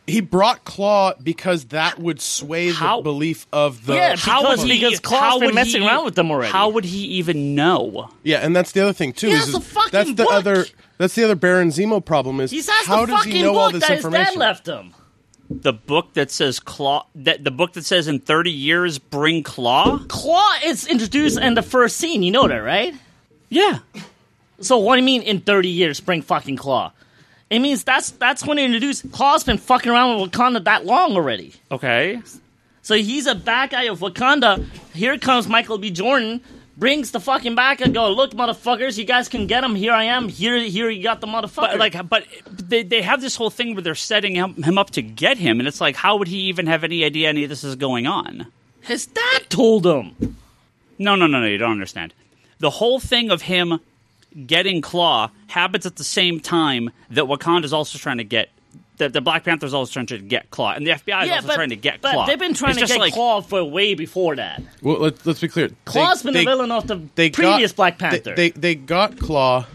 He brought Claw because that would sway How- the belief of the. Yeah, How because, would he- because Claw's how been would messing he- around with them already. How would he even know? Yeah, and that's the other thing too. He is has the fucking that's the book. other. That's the other Baron Zemo problem is He has how the does fucking he know all book this that his information? dad left him. The book that says Claw, the book that says in 30 years bring Claw. Claw is introduced in the first scene. You know that, right? Yeah, So what do you mean in 30 years bring fucking Claw? It means that's when they introduced Claw's been fucking around with Wakanda that long already. Okay. So he's a bad guy of Wakanda. Here comes Michael B. Jordan, brings the fucking back and go, look, motherfuckers, you guys can get him. Here I am. Here you got the motherfucker. But they have this whole thing where they're setting him up to get him, and it's like, how would he even have any idea any of this is going on? His dad told him. No, you don't understand. The whole thing of him getting Claw happens at the same time that Wakanda's also trying to get. The Black Panther's also trying to get Claw, and the FBI is also trying to get Claw. But they've been trying to get Claw for way before that. Well, let's be clear. Claw's been the villain of the previous Black Panther. They got Claw.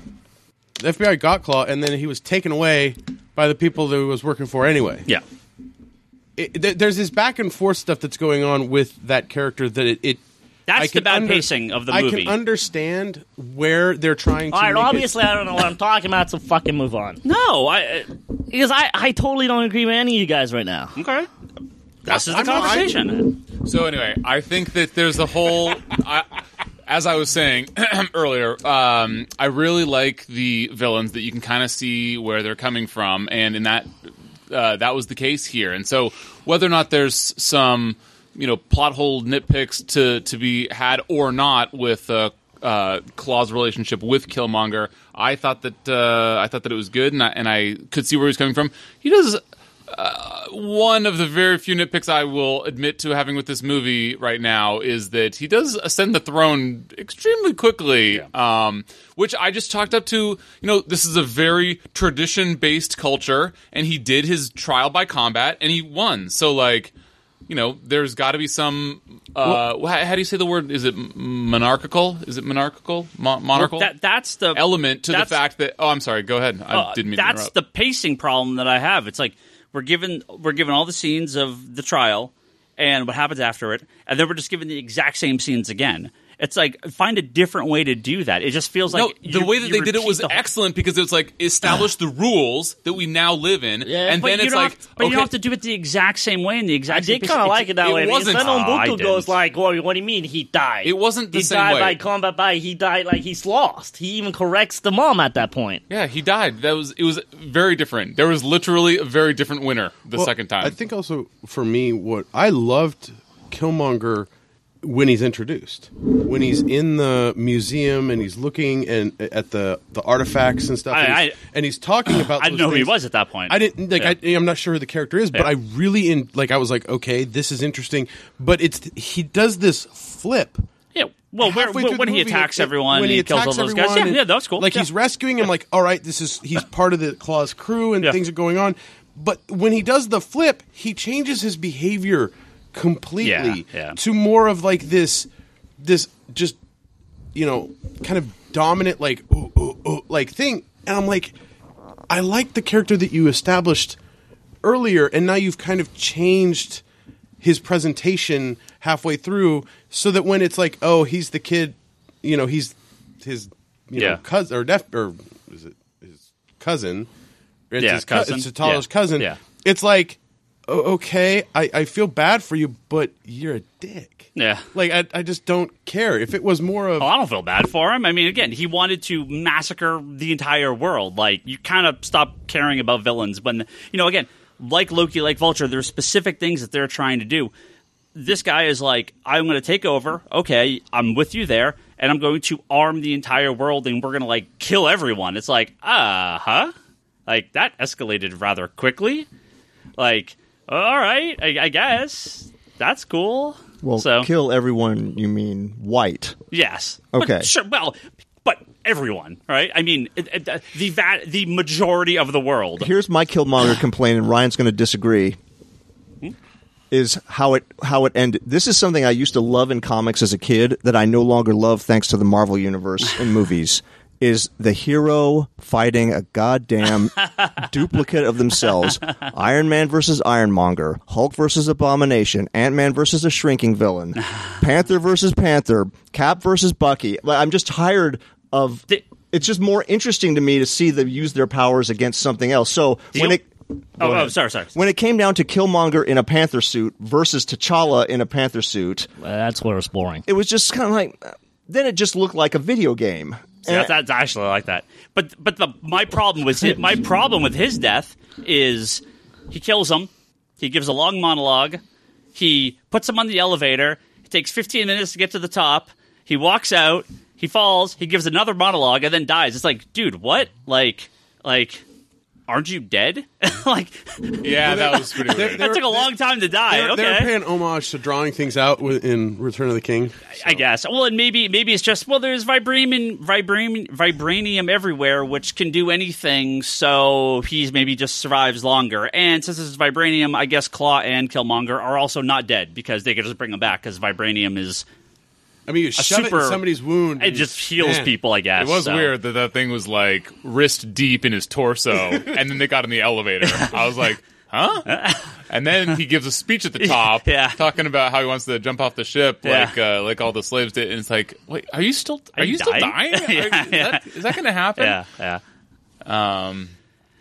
The FBI got Claw, and then he was taken away by the people that he was working for anyway. Yeah. There's this back and forth stuff that's going on with that character that That's the bad pacing of the movie. I can understand where they're trying to. All right, obviously I don't know what I'm talking about, so fucking move on. No, because I totally don't agree with any of you guys right now. Okay. This is the conversation. So anyway, I think that there's a whole. As I was saying earlier, I really like the villains that you can kind of see where they're coming from, and in that was the case here. And so whether or not there's some plot hole nitpicks to be had or not with Claw's relationship with Killmonger, I thought that it was good, and I could see where he's coming from. He does one of the very few nitpicks I will admit to having with this movie right now is that he does ascend the throne extremely quickly, which I just chalked up to, this is a very tradition-based culture, and he did his trial by combat, and he won. So, there's got to be some. How do you say the word? Is it monarchical? Is it monarchical? Monarchical? Well, that's the element to the fact that. Oh, I'm sorry. Go ahead. I didn't mean to interrupt. That's the pacing problem that I have. It's like we're given all the scenes of the trial and what happens after it, and then we're just given the exact same scenes again. It's like, find a different way to do that. It just feels like the way that they did it was excellent because it was like establish the rules that we now live in, and then it's like, but you don't have to do it the exact same way in the exact. I did kind of like it that way. It wasn't. Then Mbuku goes like, "Well, what do you mean he died? It wasn't the same way. He died by combat. He died like he's lost. He even corrects the mom at that point. Yeah, he died. It was very different. There was literally a very different winner the second time. I think also for me, what I loved Killmonger. When he's introduced, when he's in the museum and he's looking at the artifacts and stuff, and he's talking about. I didn't know who he was at that point. I didn't I'm not sure who the character is, but I really I was like, okay, this is interesting. But he does this flip. Yeah, well, when he attacks everyone, when he kills all those guys. Yeah, that's cool. Like he's rescuing him. Like, all right, he's part of the Claw's crew, and things are going on. But when he does the flip, he changes his behavior completely to more of like this just kind of dominant like like thing, and I'm like, I like the character that you established earlier, and now you've kind of changed his presentation halfway through, so that when it's like, oh, he's the kid, he's his cousin or is it his cousin? It's his cousin. It's T'Challa's cousin. Yeah. It's like, okay, I feel bad for you, but you're a dick. Yeah. Like, I just don't care. If it was more of... I don't feel bad for him. I mean, again, he wanted to massacre the entire world. Like, you kind of stop caring about villains when, again, like Loki, like Vulture, there's specific things that they're trying to do. This guy is like, I'm going to take over. Okay, I'm with you there, and I'm going to arm the entire world, and we're going to, kill everyone. It's like, Like, that escalated rather quickly. Like... All right, I guess that's cool. Well, kill everyone. You mean white? Yes. Okay. But, sure. Well, but everyone, right? I mean, the majority of the world. Here's my Killmonger complaint, and Ryan's going to disagree. Is how it ended. This is something I used to love in comics as a kid that I no longer love thanks to the Marvel Universe in movies. Is the hero fighting a goddamn duplicate of themselves. Iron Man versus Ironmonger, Hulk versus Abomination, Ant-Man versus a shrinking villain, Panther versus Panther, Cap versus Bucky. I'm just tired of... It's just more interesting to me to see them use their powers against something else. So when it... sorry. When it came down to Killmonger in a Panther suit versus T'Challa in a Panther suit... That's where it's boring. It was just kind of like... Then it just looked like a video game. See, that's actually like that. But my problem with his death is he kills him. He gives a long monologue. He puts him on the elevator. It takes 15 minutes to get to the top. He walks out. He falls. He gives another monologue and then dies. It's like, dude, what? Like, aren't you dead? Yeah, that was pretty weird. That took a long time to die. They're paying homage to drawing things out in Return of the King. So. I guess. Well, and maybe it's just, there's vibranium everywhere, which can do anything, so he's maybe just survives longer. And since this is vibranium, I guess Claw and Killmonger are also not dead, because they could just bring him back, because vibranium is... I mean, you shove it in somebody's wound. It just heals people, I guess. It was weird that thing was like wrist deep in his torso, and then they got in the elevator. I was like, huh? And then he gives a speech at the top, talking about how he wants to jump off the ship, like all the slaves did. And it's like, wait, are you still dying? Is that going to happen? Yeah.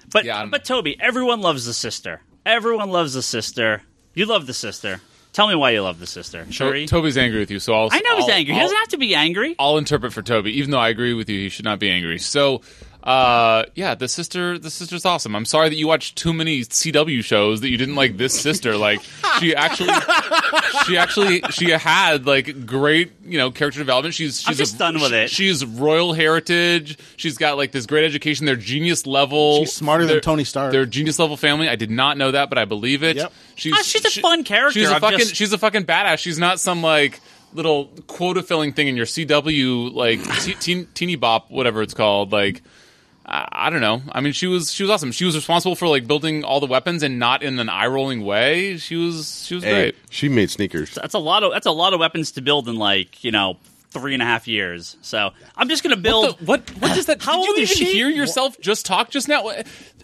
But Toby, everyone loves the sister. Everyone loves the sister. You love the sister. Tell me why you love the sister. Shuri? Toby's angry with you, so I know he's angry. He doesn't have to be angry. I'll interpret for Toby, even though I agree with you. He should not be angry. So, the sister's awesome. I'm sorry that you watched too many CW shows that you didn't like this sister. Like, she had like great, character development. I'm just done with it. She's royal heritage. She's got like this great education. They're genius level. She's smarter than Tony Stark. They're genius level family. I did not know that, but I believe it. Yep. She's a fun character. She's a fucking badass. She's not some like little quota filling thing in your CW like teeny bop, whatever it's called. Like, I don't know. I mean, she was awesome. She was responsible for like building all the weapons and not in an eye rolling way. She was great. She made sneakers. That's a lot of weapons to build in 3.5 years. So I'm just going to build. What does that? How did old you is even she? hear yourself just talk just now?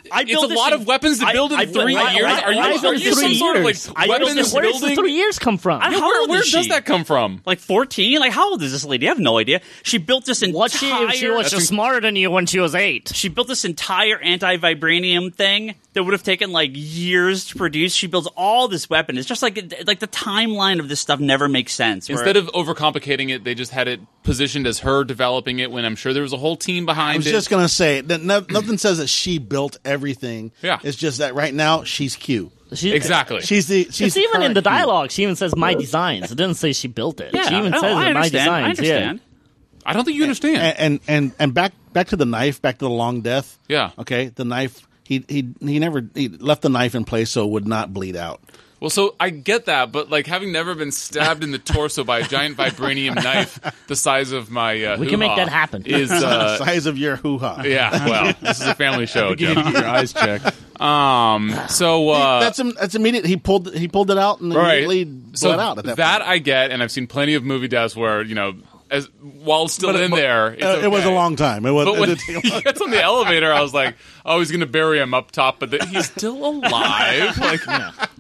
It's a built lot of weapons to build in 3 years. Are you some sort of like weapons Where does the building? 3 years come from? Where does that come from? Like 14? Like, how old is this lady? I have no idea. She built this entire... She was just smarter than you when she was 8. She built this entire anti-vibranium thing that would have taken like years to produce. She builds all this weapon. It's just like the timeline of this stuff never makes sense. Instead of overcomplicating it, they just had it positioned as her developing it when I'm sure there was a whole team behind it. I was just going to say that nothing says that she built everything. Yeah. It's just that right now she's Q. Exactly. She's even in the dialogue. She even says my designs. It doesn't say she built it. Yeah, she even says my designs. I understand. I don't think you understand. And back to the knife, back to the long death. Yeah. Okay. The knife. He left the knife in place so it would not bleed out. Well, so I get that, but like having never been stabbed in the torso by a giant vibranium knife the size of my we can make that happen. Is the size of your hoo-ha. Yeah, well, this is a family show, Jim. Get your eyes checked. So that's immediate. He pulled it out and immediately bled out at that point. I get, and I've seen plenty of movie deaths where while still in there, it's okay. It was a long time. But when he gets on the elevator, I was like, "Oh, he's going to bury him up top," but he's still alive. Like,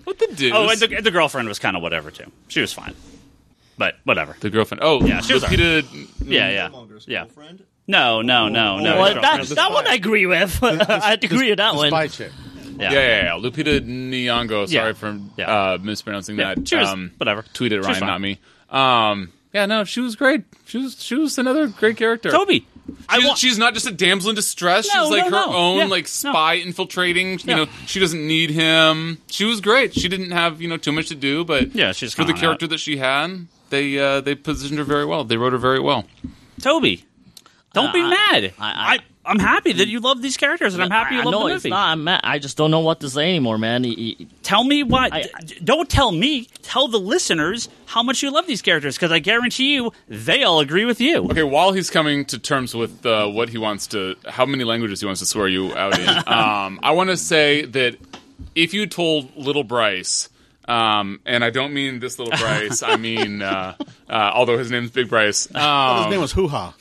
what the deuce? Oh, and the girlfriend was kind of whatever too. She was fine, but whatever. The girlfriend. Oh, yeah, she was repeated. Yeah. No. Well, that one I agree with. I agree with that one. Spy chick. Yeah. Lupita Nyong'o. Sorry for mispronouncing that. She was, whatever. Tweeted Ryan, not me. Yeah, no, she was great. She was another great character. Toby. She's not just a damsel in distress. She's like her own spy infiltrating. You know, she doesn't need him. She was great. She didn't have too much to do, but she's for the character that she had, they positioned her very well. They wrote her very well. Toby, don't be mad. I'm happy that you love these characters, and I'm happy you love the movie. It's not. I'm mad. I just don't know what to say anymore, man. Tell me what. Don't tell me. Tell the listeners how much you love these characters, because I guarantee you they all agree with you. Okay, while he's coming to terms with what he wants to, how many languages he wants to swear you out in, I want to say that if you told little Bryce. And I don't mean this little Bryce. I mean, although his name's Big Bryce. His name was Hoo-Ha.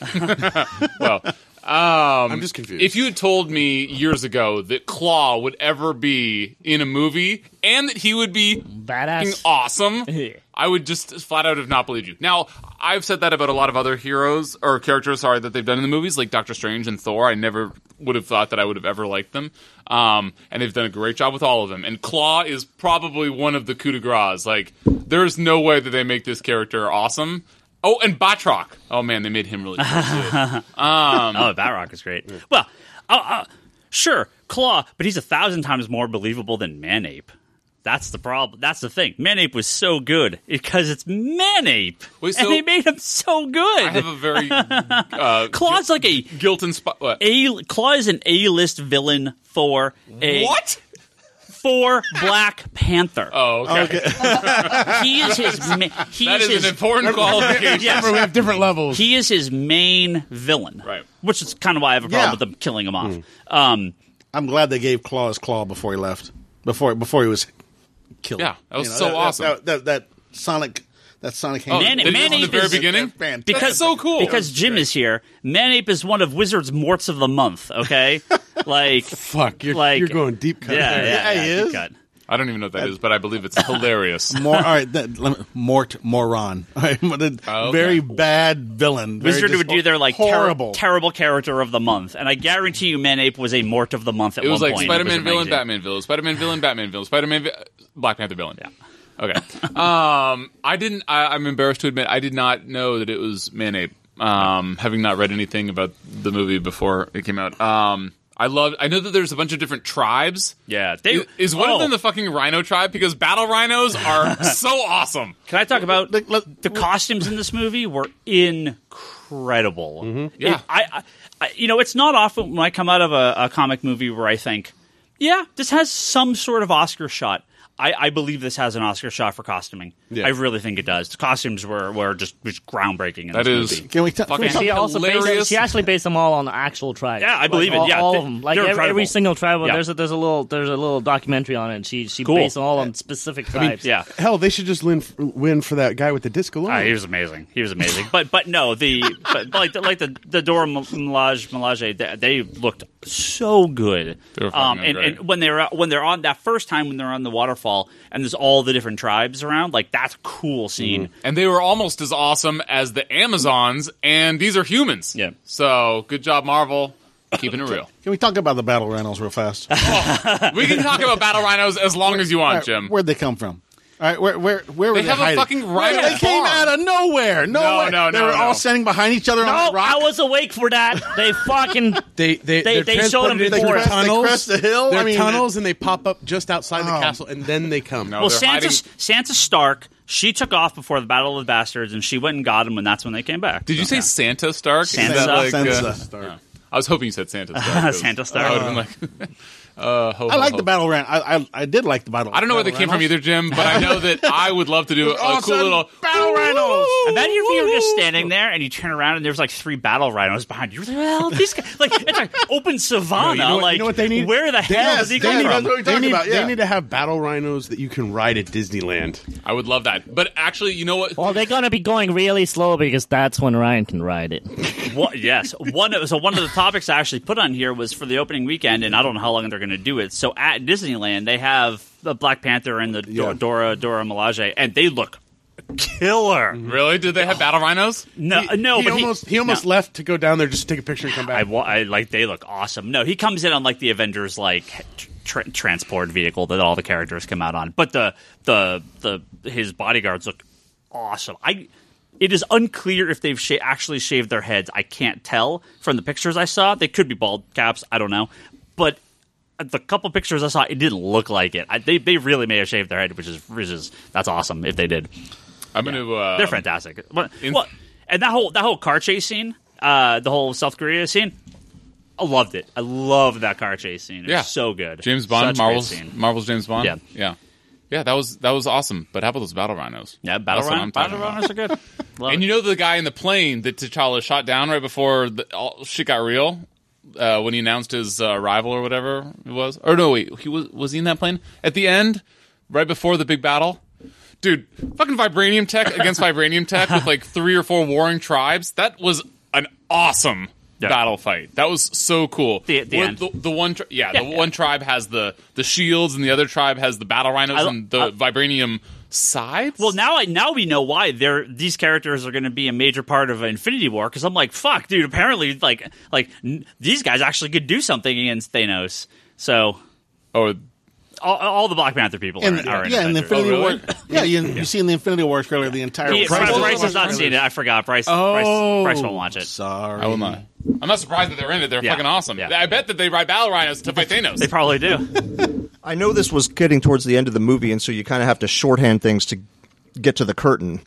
Well, I'm just confused. If you had told me years ago that Claw would ever be in a movie and that he would be badass, awesome, I would just flat out have not believed you. Now, I've said that about a lot of other heroes or characters, that they've done in the movies, like Doctor Strange and Thor. I never would have thought that I would have ever liked them. And they've done a great job with all of them. And Claw is probably one of the coup de grace. Like, there's no way that they make this character awesome Oh, and Batroc. Oh man, they made him really cool too. Batroc is great. Well, sure, Claw, but he's 1,000 times more believable than Manape. That's the problem. That's the thing. Manape was so good because it's Manape, Wait, and so they made him so good. I have a very Claw's like a guilt and spot. What? Claw is an A-list villain for What? For Black Panther. Oh, okay. He is his. That is an important qualification. Yes. We have different levels. He is his main villain, Right. Which is kind of why I have a problem Yeah. with them killing him off. I'm glad they gave Claw his claw before he left. Before he was killed. Yeah, that was so awesome. That Sonic hand. Man- Did it from the Manape very is- beginning? Fantastic. That's so cool. Because Jim is here. Manape is one of Wizards' Morts of the Month. Okay, like Fuck, you're going deep cut. yeah, there. yeah, he deep is. cut. I don't even know what that is, but I believe it's hilarious. All right, Moron. All right, okay. Very bad villain. Very Wizard just would do their like horrible. terrible character of the month, and I guarantee you, Manape was a Mort of the Month at It was one like point. Spider-Man It was villain, amazing. Batman villain, Spider-Man villain, Batman villain, Spider-Man, Black Panther villain. Yeah. Okay. I didn't. I'm embarrassed to admit I did not know that it was Manape. Having not read anything about the movie before it came out. I know that there's a bunch of different tribes. Yeah, Is one of them the fucking Rhino tribe? Because battle rhinos are so awesome. Can I talk about the costumes in this movie? Were incredible. Yeah. I it's not often when I come out of a comic movie where I think, yeah, this has some sort of Oscar shot. I believe this has an Oscar shot for costuming. Yeah. I really think it does. The costumes were just groundbreaking in That this is movie. Can we talk? fucking She also hilarious. she actually based them all on the actual tribes. Yeah, I believe it. Yeah, all of them. Like they're every incredible. single tribe. Yeah. There's a little documentary on it. And she Cool. based them all on specific tribes. Yeah. Hell, they should just win for that guy with the disc alone. He was amazing. But no, the Dora Milaje, they looked so good. They were fucking great. And when they're on that first time when they're on the waterfall and there's all the different tribes around, like that's a cool scene. And they were almost as awesome as the Amazons, and these are humans. Yeah. So good job, Marvel, keeping it real. Can we talk about the battle rhinos real fast? We can talk about battle rhinos as long as you want, Jim. Where'd they come from? All right, where were They they have a hiding? fucking rhino They came farm. out of nowhere. No, They were all standing behind each other on No, that rock. I was awake for that. They fucking They showed him into before. crest the hill. They're I mean, tunnels, and they pop up just outside the castle, and then they come. No, Well, they're hiding. Sansa Stark, she took off before the Battle of the Bastards, and she went and got him, and that's when they came back. Did you say Santa Stark? Is Sansa. that like, Sansa. I was hoping you said Santa Stark. 'cause Santa Stark. I would have been like, I like the battle rhino. I did like the battle. I don't know where they came from either, Jim, but I know that I would love to do a All of cool sudden, little battle rhinos. Imagine if you were just standing there and you turn around and there's like 3 battle rhinos behind you. You're like, well, these guys, like it's like open savanna. You know what they need? Where the hell does he come Danny, from? that's what we're talking about. Yeah. They need to have battle rhinos that you can ride at Disneyland. I would love that. But actually, you know what? Well, they're gonna be going really slow because that's when Ryan can ride it. Yes, one of the topics I actually put on here was for the opening weekend, and I don't know how long they're going to do it. So at Disneyland, they have the Black Panther and the Dora Milaje, and they look killer. Really? Did they have battle rhinos? No, He almost left to go down there just to take a picture and come back. I like they look awesome. No, he comes in on like the Avengers like transport vehicle that all the characters come out on, but his bodyguards look awesome. It is unclear if they've actually shaved their heads. I can't tell from the pictures I saw. They could be bald caps. I don't know. But the couple pictures I saw, it didn't look like it. They really may have shaved their head, which is that's awesome if they did. I'm going to. They're fantastic. And that whole car chase scene, the whole South Korea scene, I loved it. I loved that car chase scene. It was so good. James Bond, Such a great scene. Marvel's James Bond. Yeah. Yeah, that was awesome. But how about those battle rhinos? Yeah, battle That's what I'm talking rhinos are good. And you know the guy in the plane that T'Challa shot down right before all shit got real when he announced his arrival or whatever it was? Or no, wait, was he in that plane at the end, right before the big battle? Dude, fucking vibranium tech against vibranium tech with like 3 or 4 warring tribes. That was an awesome battle fight. That was so cool. The end. The one, one tribe has the shields, and the other tribe has the battle rhinos and the vibranium sides. Well, now we know why these characters are going to be a major part of Infinity War. Because I'm like, fuck, dude. Apparently, like these guys actually could do something against Thanos. So, All the Black Panther people are in in the Avengers. Infinity Oh, War. really? Yeah, you see in the Infinity War trailer the entire. Bryce has not seen it. I forgot. Bryce won't watch it. Sorry, I will not. I'm not surprised that they're in it. They're fucking awesome. Yeah. I bet that they ride battle rhinos to fight Thanos. They probably do. I know this was getting towards the end of the movie, and so you kind of have to shorthand things to get to the curtain.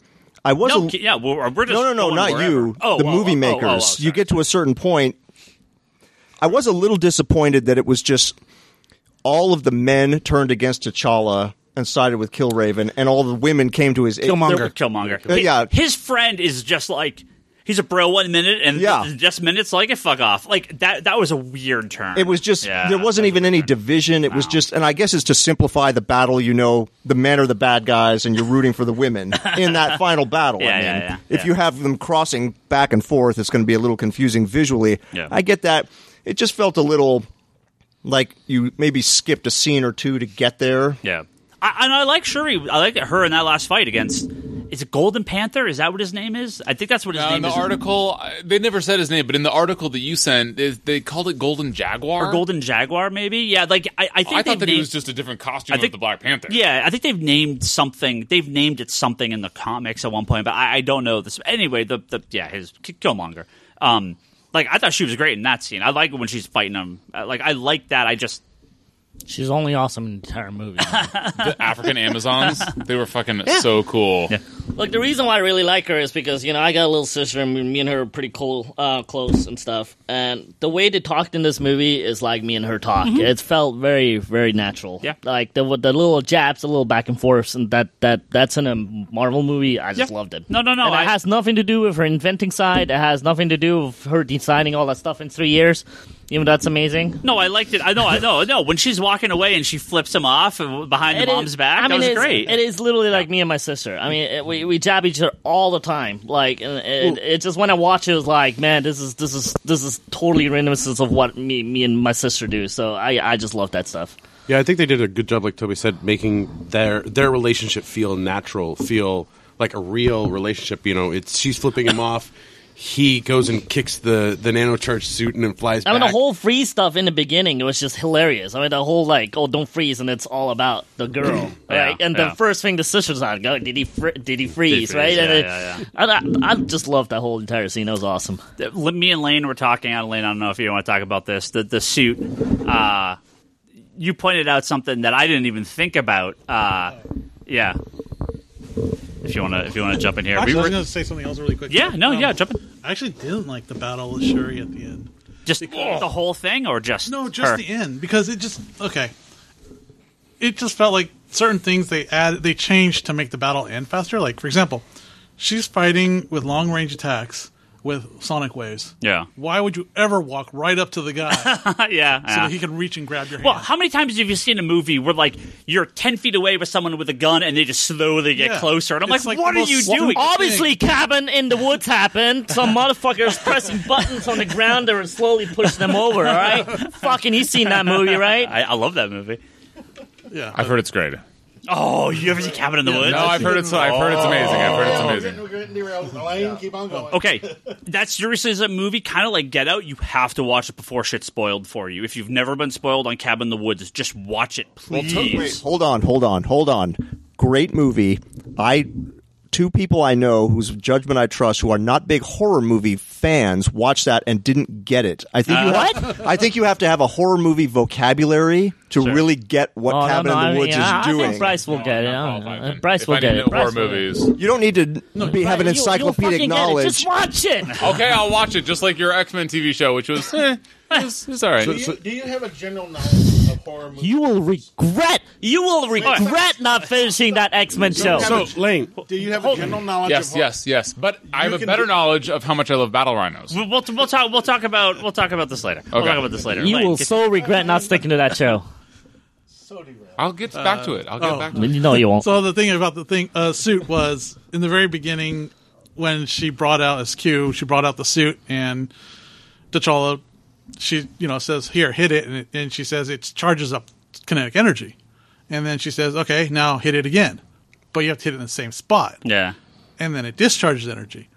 I wasn't. No, yeah, we're just No, going not wherever. you. The movie makers. You get to a certain point. I was a little disappointed that it was just all of the men turned against T'Challa and sided with Killraven, and all the women came to his aid. Killmonger. Yeah. His friend is just like, he's a bro 1 minute, and just minutes like it, fuck off. Like, that was a weird turn. It was just, there wasn't even any division. It was just, and I guess it's to simplify the battle, the men are the bad guys, and you're rooting for the women in that final battle. If you have them crossing back and forth, it's going to be a little confusing visually. Yeah. I get that. It just felt a little like you maybe skipped a scene or two to get there. Yeah. I like Shuri. I like her in that last fight against. Is it Golden Panther? Is that what his name is? I think that's what his name is. In the article, they never said his name, but in the article that you sent, they called it Golden Jaguar. Or Golden Jaguar, maybe? Yeah, like, I think I thought that it was just a different costume of the Black Panther. Yeah, I think they've named something. They've named it something in the comics at one point, but I don't know this. Anyway, his Killmonger. Like, I thought she was great in that scene. I like it when she's fighting him. Like, I like that. She's only awesome in the entire movie. The African Amazons, they were fucking so cool. Yeah. Look, the reason why I really like her is because, I got a little sister, and me and her are pretty close and stuff. And the way they talked in this movie is like me and her talk. Mm-hmm. It felt very, very natural. Yeah. Like the little jabs, the little back and forths, and that's in a Marvel movie. I just loved it. No. And it has nothing to do with her inventing side. It has nothing to do with her designing all that stuff in 3 years. Even that's amazing. No, I liked it. I know. When she's walking away and she flips him off behind the mom's back, that was great. It is literally like me and my sister. I mean, we jab each other all the time. Like, and it just when I watch it, it was like, man, this is totally reminiscent of what me and my sister do. So I just love that stuff. Yeah, I think they did a good job, like Toby said, making their relationship feel natural, feel like a real relationship. She's flipping him off. He goes and kicks the nanocharged suit and then flies back. I mean, the whole freeze stuff in the beginning, it was just hilarious. I mean, the whole, don't freeze, and it's all about the girl, right? And the first thing the sisters on, did he freeze, right? Yeah. I just loved that whole entire scene. That was awesome. Me and Lane were talking. Lane, I don't know if you want to talk about this. The suit. You pointed out something that I didn't even think about. Yeah. If you want to jump in here, Actually, I was going to say something else really quick. Yeah, jump in. I actually didn't like the battle with Shuri at the end. Just the whole thing, or just her? The end, because it just It just felt like certain things they changed to make the battle end faster. Like, for example, she's fighting with long range attacks with sonic waves. Yeah. Why would you ever walk right up to the guy? So that he can reach and grab your hand? Well, how many times have you seen a movie where, like, you're 10 feet away with someone with a gun and they just slowly get closer? And I'm like, what are you doing? Obviously, cabin in the woods happened. Some motherfuckers pressing buttons on the ground that were slowly pushing them over, all right? Fucking, you've seen that movie, right? I love that movie. Yeah. I've heard it's great. Oh, you ever see Cabin in the Woods? No, I've heard it's amazing. Keep on going. Okay, that's seriously as a movie, kind of like Get Out. You have to watch it before shit's spoiled for you. If you've never been spoiled on Cabin in the Woods, just watch it, please. Wait, hold on. Great movie. Two people I know whose judgment I trust, who are not big horror movie fans, watched that and didn't get it. I think you have to have a horror movie vocabulary to really get what Cabin in the Woods is doing. I think Bryce will get it. Bryce will get it. Horror movies. You don't need to have an encyclopedic knowledge. Just watch it. Okay, I'll watch it, just like your X-Men TV show, which was it's all right. Do you have a general knowledge of horror movies? You will regret not finishing that X-Men show. So, Lane, do you have a general knowledge of horror? Yes. But I have a better knowledge of how much I love battle rhinos. We'll talk about this later. We'll talk about this later. You will so regret not sticking to that show. I'll get back to it. No, you won't. So the thing about the suit was, in the very beginning, when she brought out as Q, she brought out the suit, and T'Challa, she says, "Here, hit it," and she says it charges up kinetic energy, and then she says, "Okay, now hit it again," but you have to hit it in the same spot. Yeah, and then it discharges energy.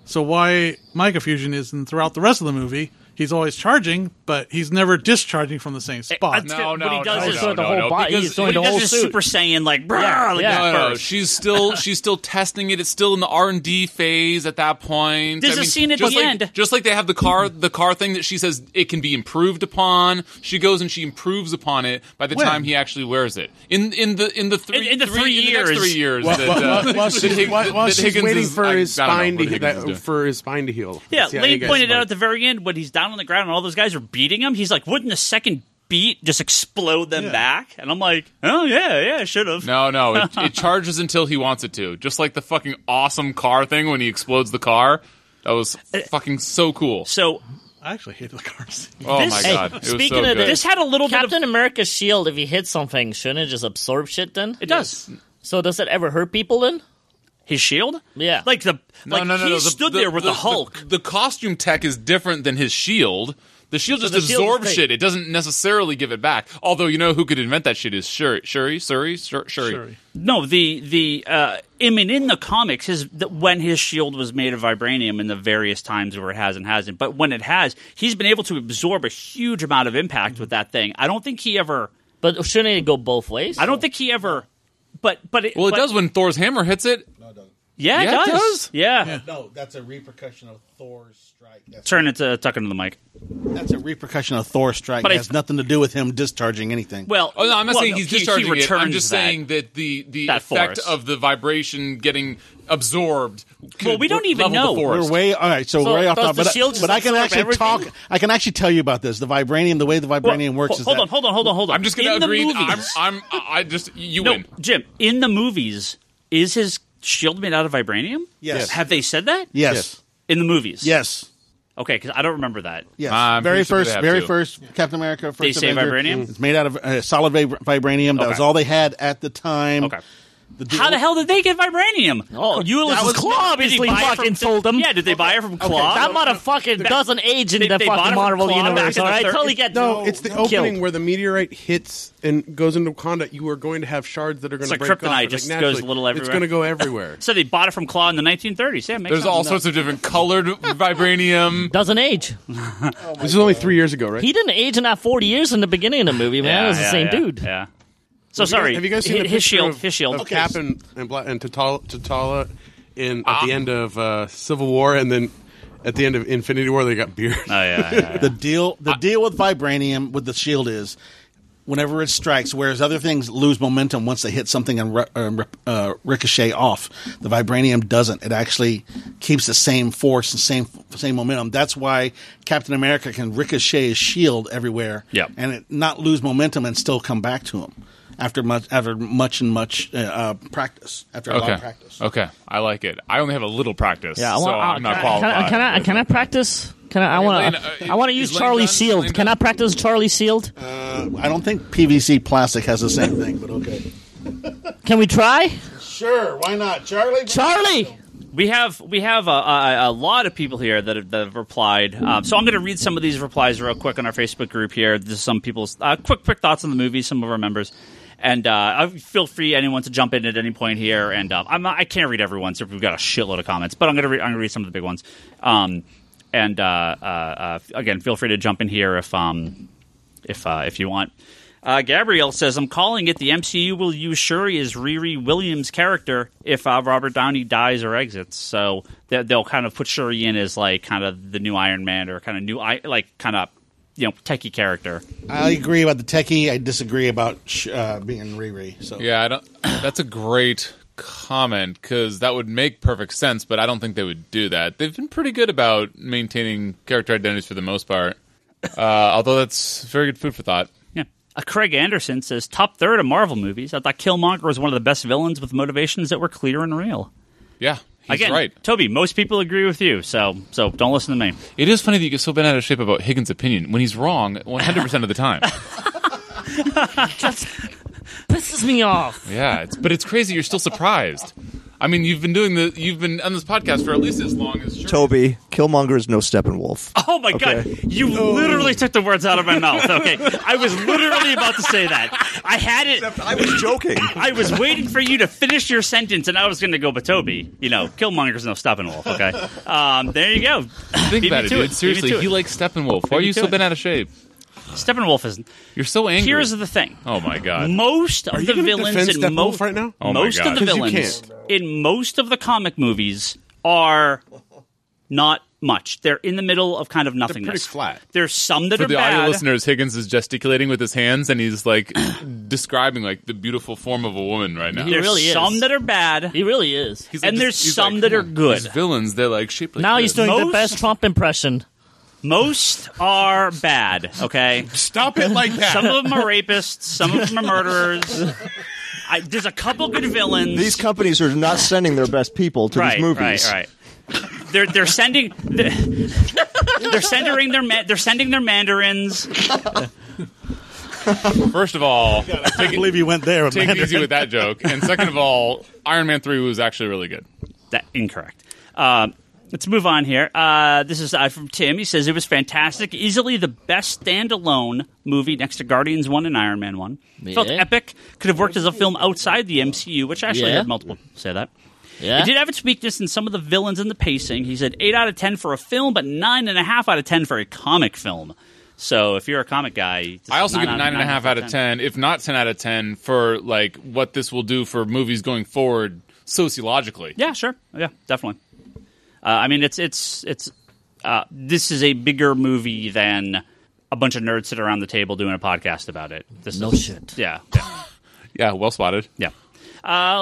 So why my confusion is, and throughout the rest of the movie, he's always charging, but he's never discharging from the same spot. No, what he does is no, doing the no, whole no, body. because He's doing the He whole does suit. Super Saiyan like, brah, like Yeah. No, first. she's still testing it. It's still in the R&D phase at that point. There's a scene at the end. Just like they have the car thing that she says it can be improved upon. She goes and she improves upon it by the time he actually wears it. In the next 3 years. While she's Higgins waiting is- for I his don't know spine what to Higgins is doing. for his spine to heal. Yeah, See how Lane you guys pointed out spine. at the very end when he's down on the ground and all those guys are beating him. He's like, wouldn't a second beat just explode them back? And I'm like, oh yeah, should have. No, it charges until he wants it to. Just like the fucking awesome car thing when he explodes the car. That was fucking so cool. So I actually hate the cars. Oh This- my Hey, god, it was speaking so of good. this had a little Captain bit of. America's shield, if he hits something, shouldn't it just absorb shit then? It does. So does it ever hurt people then? His shield? Yeah. Like he No. stood there with the Hulk. The costume tech is different than his shield. The shield just the shield absorbs is fake. shit. It doesn't necessarily give it back. Although you know who could invent that shit is Shuri. No, in the comics, when his shield was made of vibranium in the various times where it has and hasn't, but when it has, he's been able to absorb a huge amount of impact with that thing. I don't think he ever. But shouldn't it go both ways? I don't think he ever. But it does when Thor's hammer hits it. Yeah, Yeah, it it does. does. Yeah. No, that's a repercussion of Thor's strike. Turn it to tuck into the mic. That's a repercussion of Thor's strike. But It has nothing to do with him discharging anything. Well, Oh no, I'm not saying he's discharging he it. I'm returns just that. saying that the that effect force. of the vibration getting absorbed. Well, we don't even level know. the force. We're way all right. So So we're way off does topic. the shield just But I can absorb actually everything? talk. I can actually tell you about this. The vibranium, the way the vibranium works is Hold that. on. I'm just going In to the agree. movies- I just you No, win. Jim. In the movies, is his shield made out of vibranium? Yes. Have they said that? Yes. In the movies? Yes. Okay, because I don't remember that. Yes. I'm very pretty sure they have to. first Captain America. First They say Avenger. vibranium? It's made out of solid vibranium. That Okay. was all they had at the time. Okay. How the hell did they get vibranium? Oh, Ulysses Claw obviously fucking told them. Yeah, did they buy it from Claw? That motherfucker doesn't age in the they bought fucking it from Marvel Claw back universe, in the all right? 30s. Totally get No, it's the killed. opening where the meteorite hits and goes into Wakanda. You are going to have shards that are going It's to like break kryptonite, off. just naturally. goes a little It's everywhere. going to go everywhere. So they bought it from Claw in the 1930s. Yeah, makes There's sense. all sorts of different colored vibranium. Doesn't age. This was only 3 years ago, right? He didn't age in that 40 years in the beginning of the movie, man. It was the same dude. Yeah. So sorry. Have you guys seen the his picture shield? of, His shield. of Cap and T'Challa at the end of Civil War, and then at the end of Infinity War, they got beer. Oh yeah. The deal with vibranium with the shield is whenever it strikes, whereas other things lose momentum once they hit something and ricochet off, the vibranium doesn't. It actually keeps the same force and same momentum. That's why Captain America can ricochet his shield everywhere, Yep. and it not lose momentum and still come back to him after much practice. After a lot of practice. Okay, I like it. I only have a little practice, Yeah, so I'm not qualified. Can I practice? I want to use is Lane Charlie done? Shield. Lane Can done? I practice Charlie Shield? I don't think PVC plastic has the same thing, but okay. Can we try? Sure, why not, Charlie? Charlie! We have a lot of people here that have replied. So I'm going to read some of these replies real quick on our Facebook group here. There's some people's quick thoughts on the movie. Some of our members, and feel free anyone to jump in at any point here. And I can't read everyone, so we've got a shitload of comments. But I'm going to read some of the big ones. Again, feel free to jump in here if you want. Gabrielle says, I'm calling it the MCU will use Shuri as Riri Williams' character if Robert Downey dies or exits. So they'll kind of put Shuri in as like kind of the new Iron Man or kind of new techie character. I agree about the techie. I disagree about being Riri. So Yeah, I don't. That's a great comment because that would make perfect sense, but I don't think they would do that. They've been pretty good about maintaining character identities for the most part. Although that's very good food for thought. Yeah. Craig Anderson says, top third of Marvel movies. I thought Killmonger was one of the best villains with motivations that were clear and real. Yeah, he's Again, right. Toby, most people agree with you, so don't listen to me. It is funny that you get so bent out of shape about Higgins' opinion when he's wrong 100% of the time. Pisses me off. Yeah, but it's crazy. You're still surprised. I mean, you've been on this podcast for at least as long as Toby, Killmonger is no Steppenwolf. Oh my God! You literally took the words out of my mouth. Okay, I was literally about to say that. I had it. I was joking. I was waiting for you to finish your sentence, and I was going to go, but Toby, Killmonger's no Steppenwolf. Okay, there you go. Think about it, dude. Seriously, you like Steppenwolf. Why are you so bent out of shape? Steppenwolf is. You're so angry. Here's the thing. Oh my God! Most of the villains in Steppenwolf right now? Oh my most God. of the 'Cause you villains can't. in most of the comic movies are not much. They're in the middle of kind of nothingness. pretty flat. There's some that For are the bad. audio listeners, Higgins is gesticulating with his hands, and he's like describing like the beautiful form of a woman right now. He There's really is. some that are bad, He really is. He's like, and there's he's some like, that come are on. good. These villains, they're like shaped like Now this. he's doing the Most- best Trump impression. Most are bad. Okay. Stop it like that. Some of them are rapists. Some of them are murderers. There's a couple good villains. These companies are not sending their best people to these movies. Right. They're sending their mandarins. First of all, I can't believe you went there. take it Amanda. easy with that joke. And second of all, Iron Man 3 was actually really good. That incorrect. Let's move on here. This is from Tim. He says it was fantastic, easily the best standalone movie next to Guardians 1 and Iron Man 1. Felt epic. Could have worked as a film outside the MCU, which I actually heard multiple people say that. Yeah. It did have its weakness in some of the villains and the pacing. He said 8 out of 10 for a film, but 9.5 out of 10 for a comic film. So if you're a comic guy, I also give it 9.5 out of 10, if not 10 out of 10, for like what this will do for movies going forward sociologically. Yeah, sure. Yeah, definitely. I mean, it's this is a bigger movie than a bunch of nerds sit around the table doing a podcast about it. Shit. Yeah. Yeah, well spotted. Yeah.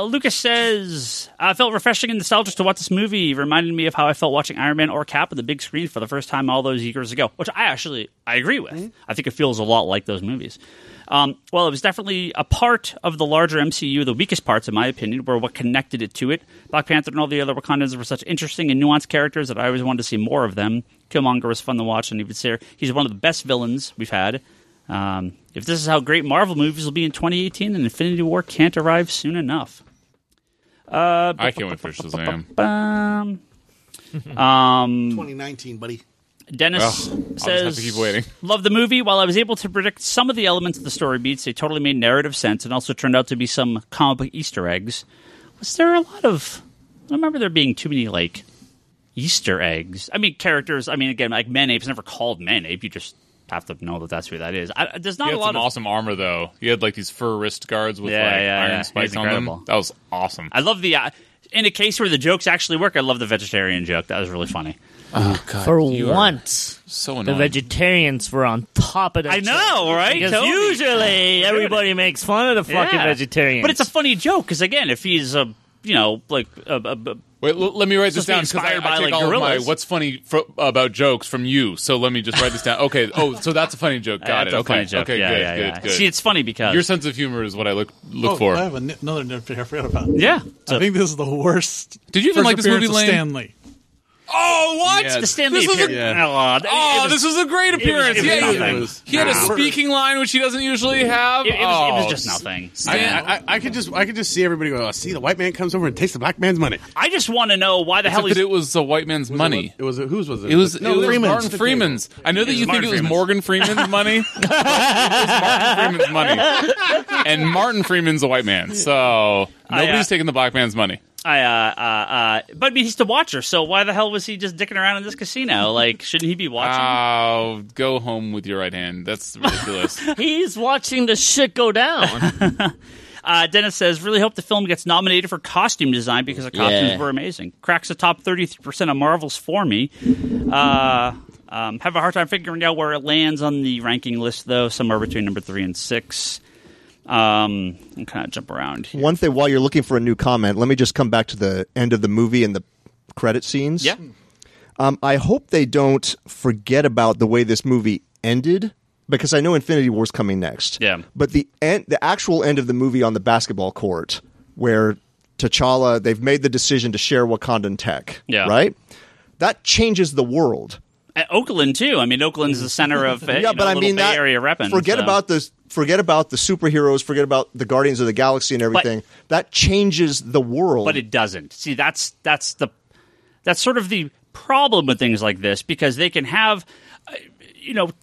Lucas says, I felt refreshing and nostalgic to watch this movie. Reminded me of how I felt watching Iron Man or Cap on the big screen for the first time all those years ago, which I agree with. I think it feels a lot like those movies. Well, it was definitely a part of the larger MCU. The weakest parts, in my opinion, were what connected it to it. Black Panther and all the other Wakandans were such interesting and nuanced characters that I always wanted to see more of them. Killmonger was fun to watch, and he's one of the best villains we've had. If this is how great Marvel movies will be in 2018, then Infinity War can't arrive soon enough. I can't wait for Shazam. 2019, buddy. Dennis I'll just have says, to keep waiting. Love the movie. While I was able to predict some of the elements of the story beats, they totally made narrative sense and also turned out to be some comic book Easter eggs. Was there a lot of... I don't remember there being too many, like, Easter eggs. I mean, characters... I mean, again, like, Manape's never called Manape. You just have to know that that's who that is. There's not He a had lot some of... awesome armor, though. He had, like, these fur wrist guards with, iron spikes He's on them. incredible. That was awesome. I love the... in a case where the jokes actually work, I love the vegetarian joke. That was really funny. Oh, God. For you are once, so the annoying. vegetarians were on top of the I know, right? Because Toby. usually everybody makes fun of the fucking vegetarians. But it's a funny joke, because, again, if he's a... like Wait, let me write this Supposed to be down, because I inspired by, take like, all of my gorillas. what's funny about jokes from you. So let me just write this down. Okay. Oh, so that's a funny joke. Got That's it. a Okay. funny joke. Okay. Yeah, Good. See, it's funny because Your sense of humor is what I look for. I have another nitpick I forgot about. yeah, I think this is the worst. Did you even first like this movie, appearance of Lane? Stan Lee. Oh, what? Yeah, the Stanley This was a- appearance. Oh, this was a great appearance. it was Yeah, nothing. he had a speaking line which he doesn't usually have. It was just nothing. I could just see everybody go, oh, see, the white man comes over and takes the black man's money. I just want to know why the hell Except that he's. it was a white man's money. It was whose was it? It was Freeman's. Martin Freeman's. I know that you think Martin it was Freeman's. Morgan Freeman's money. It was Martin Freeman's money, and Martin Freeman's a white man, so nobody's taking the black man's money. but I mean, he's the watcher, so why the hell was he just dicking around in this casino? Like, shouldn't he be watching? Oh, go home with your right hand. That's ridiculous. He's watching the shit go down. Dennis says, really hope the film gets nominated for costume design because the costumes were amazing. Cracks the top 33% of Marvels for me. Have a hard time figuring out where it lands on the ranking list, though, somewhere between number 3 and 6. I'll kind of jump around here. One thing, while you're looking for a new comment, let me just come back to the end of the movie and the credit scenes. Yeah. I hope they don't forget about the way this movie ended, because I know Infinity War's coming next. Yeah. But the actual end of the movie on the basketball court, where T'Challa, they've made the decision to share Wakandan tech. Yeah. Right? That changes the world. Oakland, too. I mean, Oakland's the center of Yeah, but I mean Bay that Area repping. forget so. about the superheroes, forget about the Guardians of the Galaxy and everything. That changes the world. But it doesn't. See, that's sort of the problem with things like this because they can have,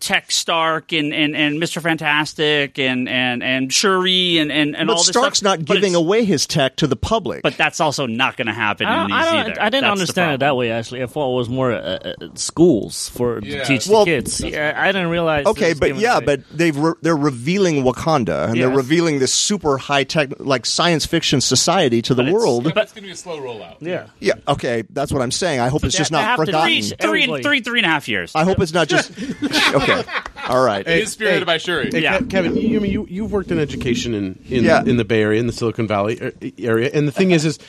Tech Stark and Mr. Fantastic and Shuri and But all this Stark's stuff. not giving away his tech to the public. But that's also not going to happen in these either. I didn't That's understand the it that way, actually. I thought it was more schools to teach the kids. Yeah, I didn't realize. Okay, but they're revealing Wakanda, and they're revealing this super high tech, like science fiction society to the world. But it's going to be a slow rollout. Yeah. Okay, that's what I'm saying. I hope it's just not forgotten. Three and a half years. I hope it's not just okay. All right. It is spearheaded by Shuri. Kevin, you've worked in education in the Bay Area, in the Silicon Valley area, and the thing is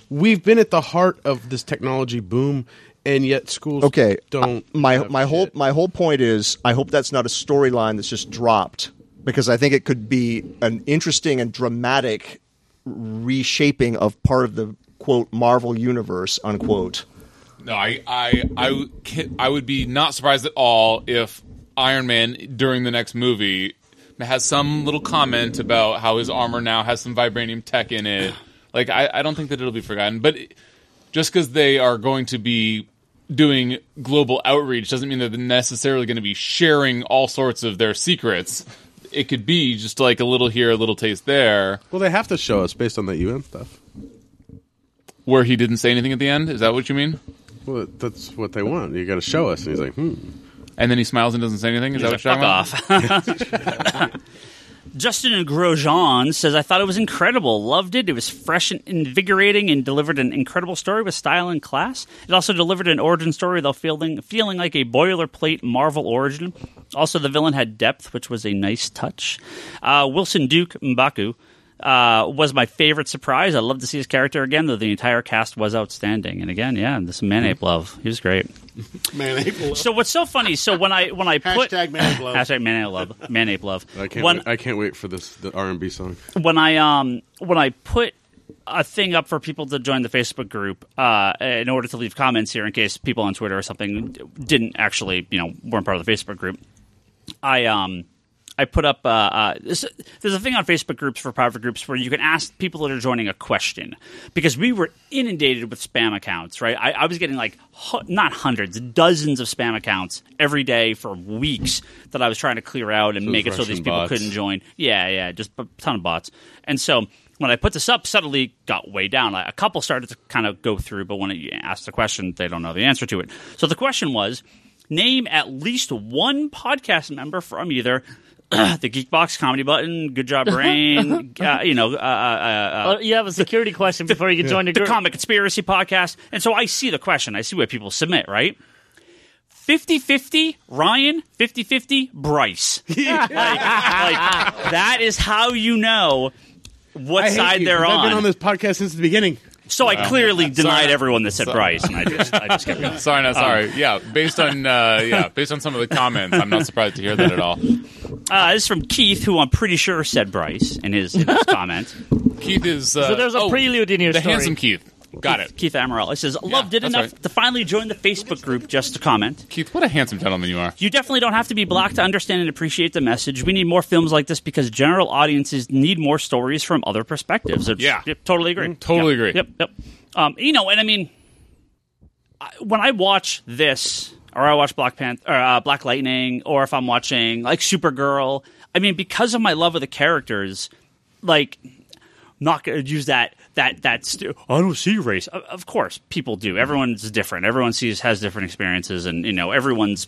we've been at the heart of this technology boom, and yet schools don't. My whole point is, I hope that's not a storyline that's just dropped, because I think it could be an interesting and dramatic reshaping of part of the quote Marvel universe unquote. No, I would be not surprised at all if Iron Man during the next movie has some little comment about how his armor now has some vibranium tech in it. Like, I don't think that it'll be forgotten. But just because they are going to be doing global outreach doesn't mean that they're necessarily going to be sharing all sorts of their secrets. It could be just like a little here, a little taste there. Well, they have to show us based on that UN stuff. Where he didn't say anything at the end? Is that what you mean? Well, that's what they want. You got to show us. And he's like, And then he smiles and doesn't say anything? Is that what you're talking about? Justin Grosjean says, I thought it was incredible. Loved it. It was fresh and invigorating and delivered an incredible story with style and class. It also delivered an origin story, though feeling like a boilerplate Marvel origin. Also, the villain had depth, which was a nice touch. Wilson Duke M'Baku was my favorite surprise. I'd love to see his character again, though the entire cast was outstanding. And again, this man-ape love. He was great. Man-ape love. So what's so funny? So when I put hashtag man-ape love. Hashtag man-ape love. I can't wait for the R&B song. When I put a thing up for people to join the Facebook group in order to leave comments here in case people on Twitter or something didn't actually weren't part of the Facebook group, I put up there's a thing on Facebook groups for private groups where you can ask people that are joining a question, because we were inundated with spam accounts, right? I was getting like not hundreds, dozens of spam accounts every day for weeks that I was trying to clear out and make it so these people couldn't join. Yeah, just a ton of bots. And so when I put this up, suddenly got way down. A couple started to kind of go through, but when you ask the question, they don't know the answer to it. So the question was, name at least one podcast member from either the Geekbox, Comedy Button, Good Job Brain, you have a security question before you can join the group. The Comic Conspiracy Podcast. And so I see the question. I see what people submit, right? 50-50 Ryan, 50-50 Bryce. like, that is how you know what side they're on. I've been on this podcast since the beginning. So I clearly denied everyone that said Bryce, and I just kept going. Sorry. Yeah, based on some of the comments, I'm not surprised to hear that at all. This is from Keith, who I'm pretty sure said Bryce in his comment. Keith is so there's a prelude in your the story. handsome Keith. Got it. Keith Amaral. He says, loved it enough to finally join the Facebook group just to comment. Keith, what a handsome gentleman you are. You definitely don't have to be black to understand and appreciate the message. We need more films like this because general audiences need more stories from other perspectives. Totally agree. Totally agree. Yep. And I mean, when I watch this, or I watch Black Panther, or Black Lightning, or if I'm watching like Supergirl, I mean, because of my love of the characters, like, not going to use that I don't see race. Of course, people do. Everyone's different. Everyone has different experiences, and everyone's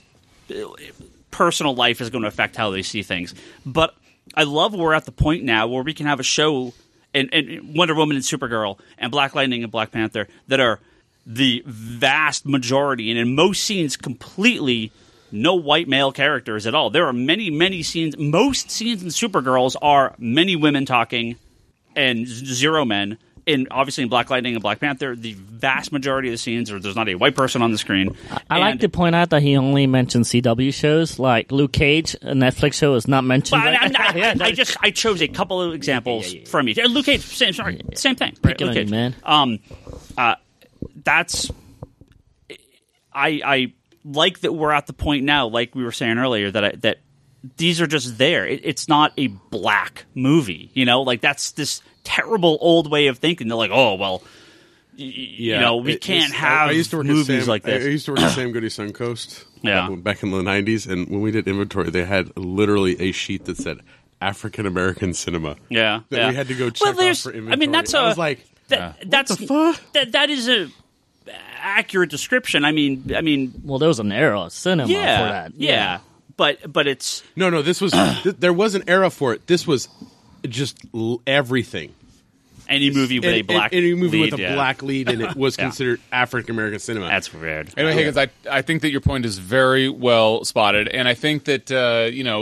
personal life is going to affect how they see things. But I love we're at the point now where we can have a show and Wonder Woman and Supergirl and Black Lightning and Black Panther that are the vast majority, and in most scenes, completely no white male characters at all. There are many, many scenes. Most scenes in Supergirls are many women talking and zero men. And obviously in Black Lightning and Black Panther, the vast majority of the scenes there's not a white person on the screen. I like to point out that he only mentioned CW shows, like Luke Cage, a Netflix show, is not mentioned. I chose a couple of examples from each. Luke Cage, same thing. Right? Luke Cage, man. I like that we're at the point now, like we were saying earlier, that these are just there. It's not a black movie, like that's this terrible old way of thinking. They're like, oh well, we can't have I used to work movies at Sam, like this. I used to work at Sam Goody Suncoast Yeah. back in the 90s, and when we did inventory, they had literally a sheet that said African American cinema. Yeah, That we had to go check off for inventory. I mean, that's I was like, that's that is a accurate description. I mean, Well, there was an era of cinema for that. yeah. But it's no, this was, there was an era for it. This was just everything. any movie with a black any movie lead, with a black lead in it was Yeah. considered African American cinema. That's weird. Anyway, Higgins, I think that your point is very well spotted, and I think that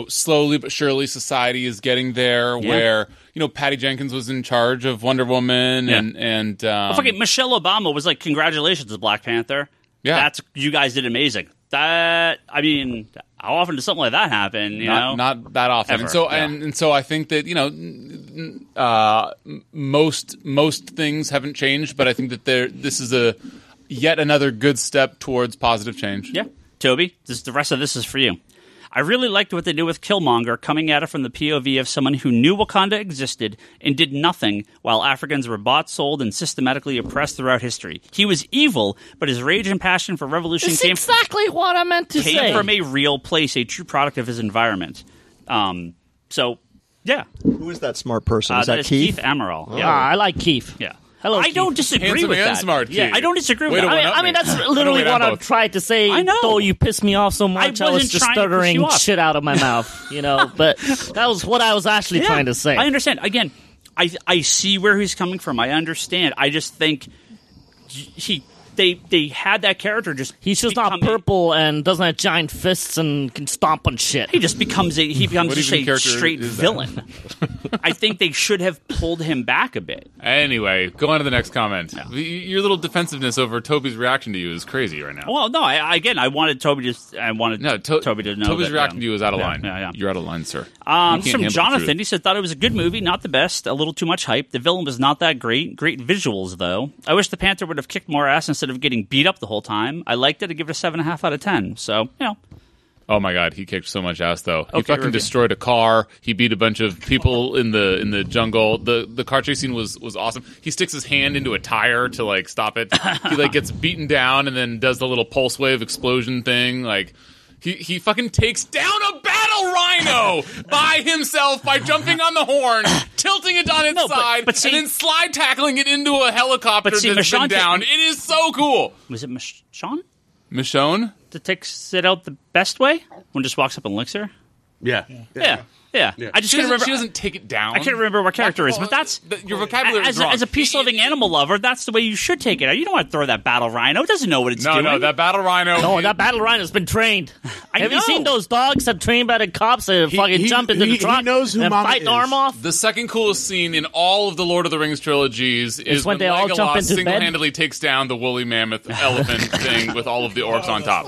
slowly but surely society is getting there where Patty Jenkins was in charge of Wonder Woman, and fucking Michelle Obama was like, "Congratulations, Black Panther." Yeah. You guys did amazing. How often does something like that happen? You know, not that often. Ever. And so Yeah. and so I think that most things haven't changed, but I think that this is yet another good step towards positive change. Yeah, Toby, the rest of this is for you. I really liked what they did with Killmonger, coming at it from the POV of someone who knew Wakanda existed and did nothing while Africans were bought, sold, and systematically oppressed throughout history. He was evil, but his rage and passion for revolution That's came exactly what I meant to say. from a real place, a true product of his environment. So, yeah. Who is that smart person? Is that that is Keith? Amaral. Yeah, I like Keith. Yeah. Hello, I Keith. don't disagree Handsome with and that. smart, Yeah, Keith. I don't disagree Way with to that. one-up I mean, me. that's literally I know what I'm both. trying to say. I know. Though you pissed me off so much, I was wasn't just trying to piss stuttering you off. shit out of my mouth, But that was what I was actually Yeah, trying to say. I understand. Again, I see where he's coming from. I understand. I just think they had that character just He's just not become purple and doesn't have giant fists and can stomp on shit. He just becomes What just even a character straight is that? villain. I think they should have pulled him back a bit. Anyway, go on to the next comment. Your little defensiveness over Toby's reaction to you is crazy right now. Well, no, I wanted Toby to. I wanted Toby to know. Toby's that, reaction to you is out of line. Yeah. You're out of line, sir. This You can't from handle the Jonathan. truth. He said, thought it was a good movie, not the best, a little too much hype. The villain was not that great. Great visuals, though. I wish the Panther would have kicked more ass instead of getting beat up the whole time. I liked it. I give it a 7.5 out of 10. So, Oh my god, he kicked so much ass though. He Okay, fucking review. destroyed a car. He beat a bunch of people in the jungle. The car chase scene was awesome. He sticks his hand into a tire to stop it. He gets beaten down and then does the little pulse wave explosion thing. He fucking takes down a battle rhino by himself by jumping on the horn, tilting it on its side, but see- and then slide tackling it into a helicopter But see, that's been Michonne- down. It is so cool. was it Michonne Michonne? that takes it out the best way? When just walks up and licks her? Yeah. Yeah. I just She can't remember. she doesn't take it down. I can't remember what character it is, but that's your vocabulary is wrong. as a peace-loving animal lover. That's the way you should take it. You don't want to throw that battle rhino. It doesn't know what it's doing. No, that battle rhino. No, that battle rhino's been trained. Have you know. seen those dogs that trained by the cops that fucking jump into the truck he knows who and Mama bite the arm is. off? The second coolest scene in all of the Lord of the Rings trilogies is when they all Legolas jump into bed. single-handedly takes down the woolly mammoth elephant thing with all of the orcs on top.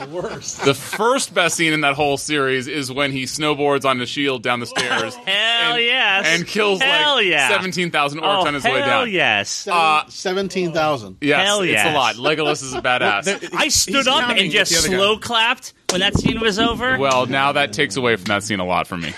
The first best scene in that whole series is when he snowboards on the shield down the stairs. Hell yes. And kills Hell yeah. 17,000 orcs on his way down. Hell yes. 17,000. Yes, Hell it's yes. a lot. Legolas is a badass. I stood up and just slow clapped when that scene was over. Well, now that takes away from that scene a lot for me.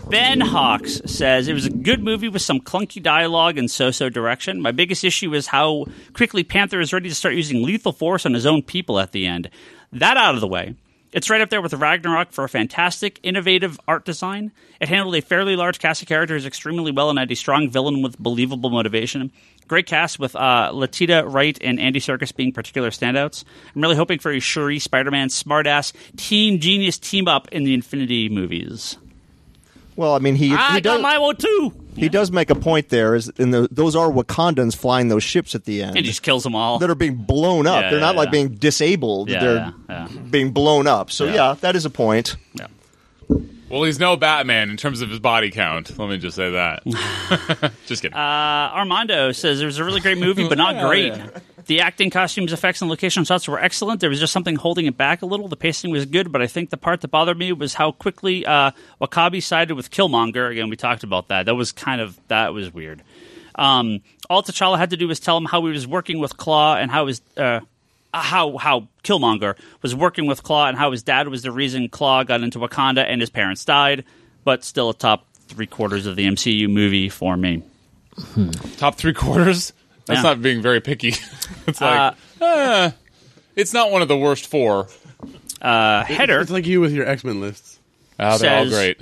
Ben Hawks says it was a good movie with some clunky dialogue and so-so direction. My biggest issue is how quickly Panther is ready to start using lethal force on his own people at the end. That out of the way. It's right up there with Ragnarok for a fantastic, innovative art design. It handled a fairly large cast of characters extremely well and had a strong villain with believable motivation. Great cast with Latita Wright and Andy Serkis being particular standouts. I'm really hoping for a Shuri, Spider-Man, smartass, teen genius team-up in the Infinity movies. Well, I mean, he I does, got my one too. he does make a point there. Those are Wakandans flying those ships at the end And he just kills them all. that are being blown up. Yeah, They're not yeah. being disabled. Yeah, They're yeah. being blown up. So, Yeah. that is a point. Yeah. Well, he's no Batman in terms of his body count. Let me just say that. Just kidding. Armando says it was a really great movie, but not great. The acting, costumes, effects, and location shots were excellent. There was just something holding it back a little. The pacing was good, but I think the part that bothered me was how quickly Wakabi sided with Killmonger. Again, we talked about that. That was weird. All T'Challa had to do was tell him how he was working with Claw and how his how Killmonger was working with Claw and how his dad was the reason Claw got into Wakanda and his parents died. But still, a top 3/4 of the MCU movie for me. Top 3/4? That's Yeah. not being very picky. It's like, it's not one of the worst 4. Header It's like you with your X-Men lists. Oh, they're all great.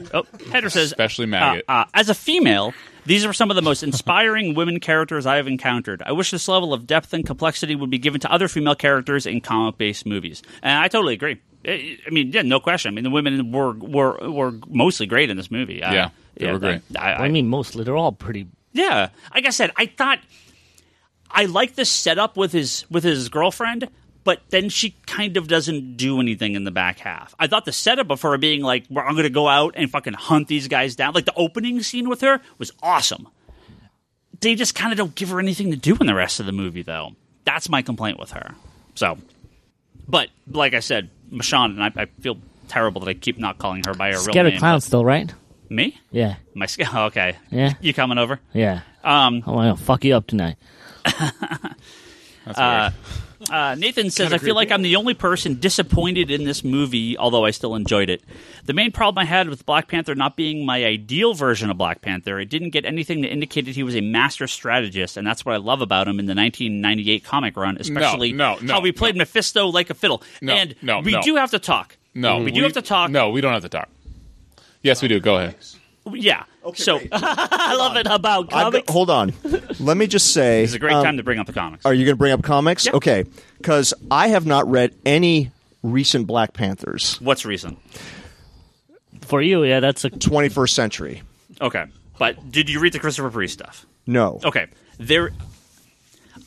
Header says, Especially Maggot. as a female, these are some of the most inspiring women characters I have encountered. I wish this level of depth and complexity would be given to other female characters in comic-based movies. And I totally agree. I mean, yeah, no question. I mean, the women were mostly great in this movie. They were great. I mean, mostly they're all pretty. Yeah, like I said, I thought I like the setup with his girlfriend, but then she kind of doesn't do anything in the back half. I thought the setup of her being like, "I'm going to go out and fucking hunt these guys down," like the opening scene with her was awesome. They just kind of don't give her anything to do in the rest of the movie, though. That's my complaint with her. So, but like I said, Michonne, and I feel terrible that I keep not calling her by her real Scary name. clown still, right? Me? Yeah. Okay. Yeah. You coming over? Yeah. I'm gonna fuck you up tonight. That's weird. Nathan says, I feel like I'm the only person disappointed in this movie, although I still enjoyed it. The main problem I had with Black Panther not being my ideal version of Black Panther, it didn't get anything that indicated he was a master strategist, and that's what I love about him in the 1998 comic run, especially how he played Mephisto like a fiddle. We do have to talk. No. We do have to talk. No, we don't have to talk. Yes, we do. Go ahead. Yeah. Okay, so wait. I love it about comics. Hold on. Let me just say, it's a great time to bring up the comics. are you going to bring up comics? Yep. Okay, because I have not read any recent Black Panthers. What's recent? For you, yeah, that's a 21st century. Okay. But did you read the Christopher Priest stuff? No. Okay.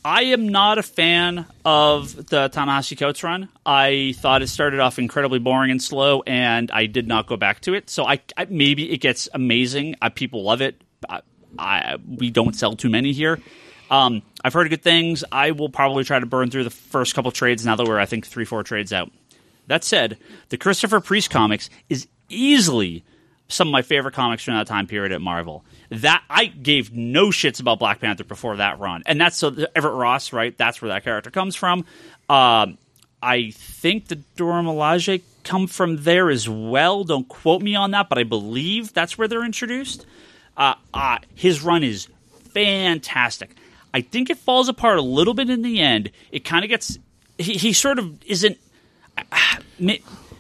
I am not a fan of the Ta-Nehisi Coates run. I thought it started off incredibly boring and slow, and I did not go back to it. So I maybe it gets amazing. People love it. We don't sell too many here. I've heard good things. I will probably try to burn through the first couple trades now that we're, I think, 3-4 trades out. That said, the Christopher Priest comics is easily some of my favorite comics from that time period at Marvel. That I gave no shits about Black Panther before that run, and that's Everett Ross, right? That's where that character comes from. I think the Dora Milaje come from there as well. Don't quote me on that, but I believe that's where they're introduced. His run is fantastic. I think it falls apart a little bit in the end. It kind of gets he sort of isn't.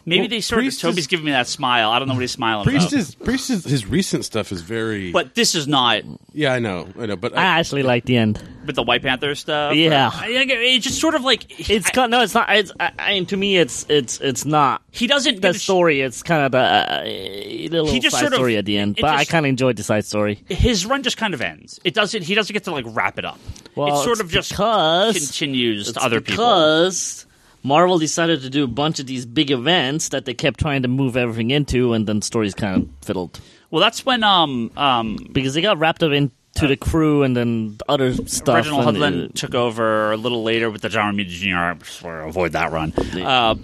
Maybe they sort of. Toby's giving me that smile. I don't know what he's smiling about. Priest is his recent stuff is very. But this is not. Yeah, I know. But I actually like the end. With the White Panther stuff. Yeah, it's just sort of like it's no, it's not. To me, it's not. He doesn't the story. It's kind of the little he just side sort of, story at the end. But I kind of enjoyed the side story. His run just kind of ends. It doesn't. He doesn't get to like wrap it up. Well, it sort of just continues to other people. Because Marvel decided to do a bunch of these big events that they kept trying to move everything into, and then stories kind of fiddled. Well, that's when because they got wrapped up into the crew and then other stuff. Reginald Hudlin took over a little later with the John Romita Jr. Avoid that run.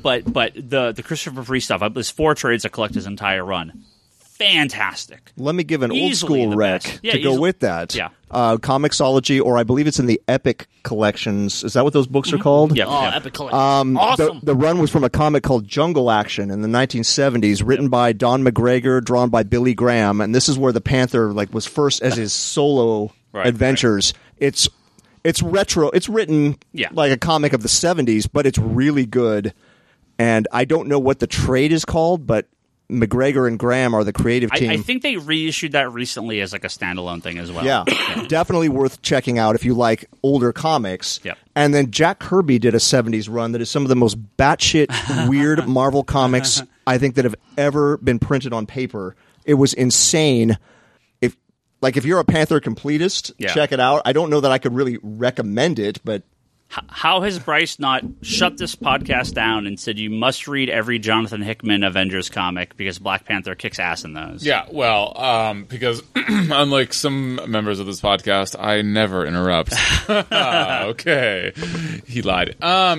But the Christopher Priest stuff, there's 4 trades that collect his entire run. Fantastic. Let me give an Easily old school the rec best. Yeah, to go with that. Yeah. Comixology, or I believe it's in the Epic collections. Is that what those books are called? Yeah. Epic Collection. Awesome. The run was from a comic called Jungle Action in the 1970s, written by Don McGregor, drawn by Billy Graham, and this is where the Panther was first as his solo adventures. Right. It's retro. It's written like a comic of the 70s, but it's really good. And I don't know what the trade is called, but McGregor and Graham are the creative team. I think they reissued that recently as like a standalone thing as well. Yeah. Definitely worth checking out if you like older comics. Yep. And then Jack Kirby did a 70s run that is some of the most batshit weird Marvel comics I think that have ever been printed on paper. It was insane. If you're a Panther completist, check it out. I don't know that I could really recommend it, but how has Bryce not shut this podcast down and said you must read every Jonathan Hickman Avengers comic because Black Panther kicks ass in those? Yeah, well, because unlike some members of this podcast, I never interrupt. Okay. He lied.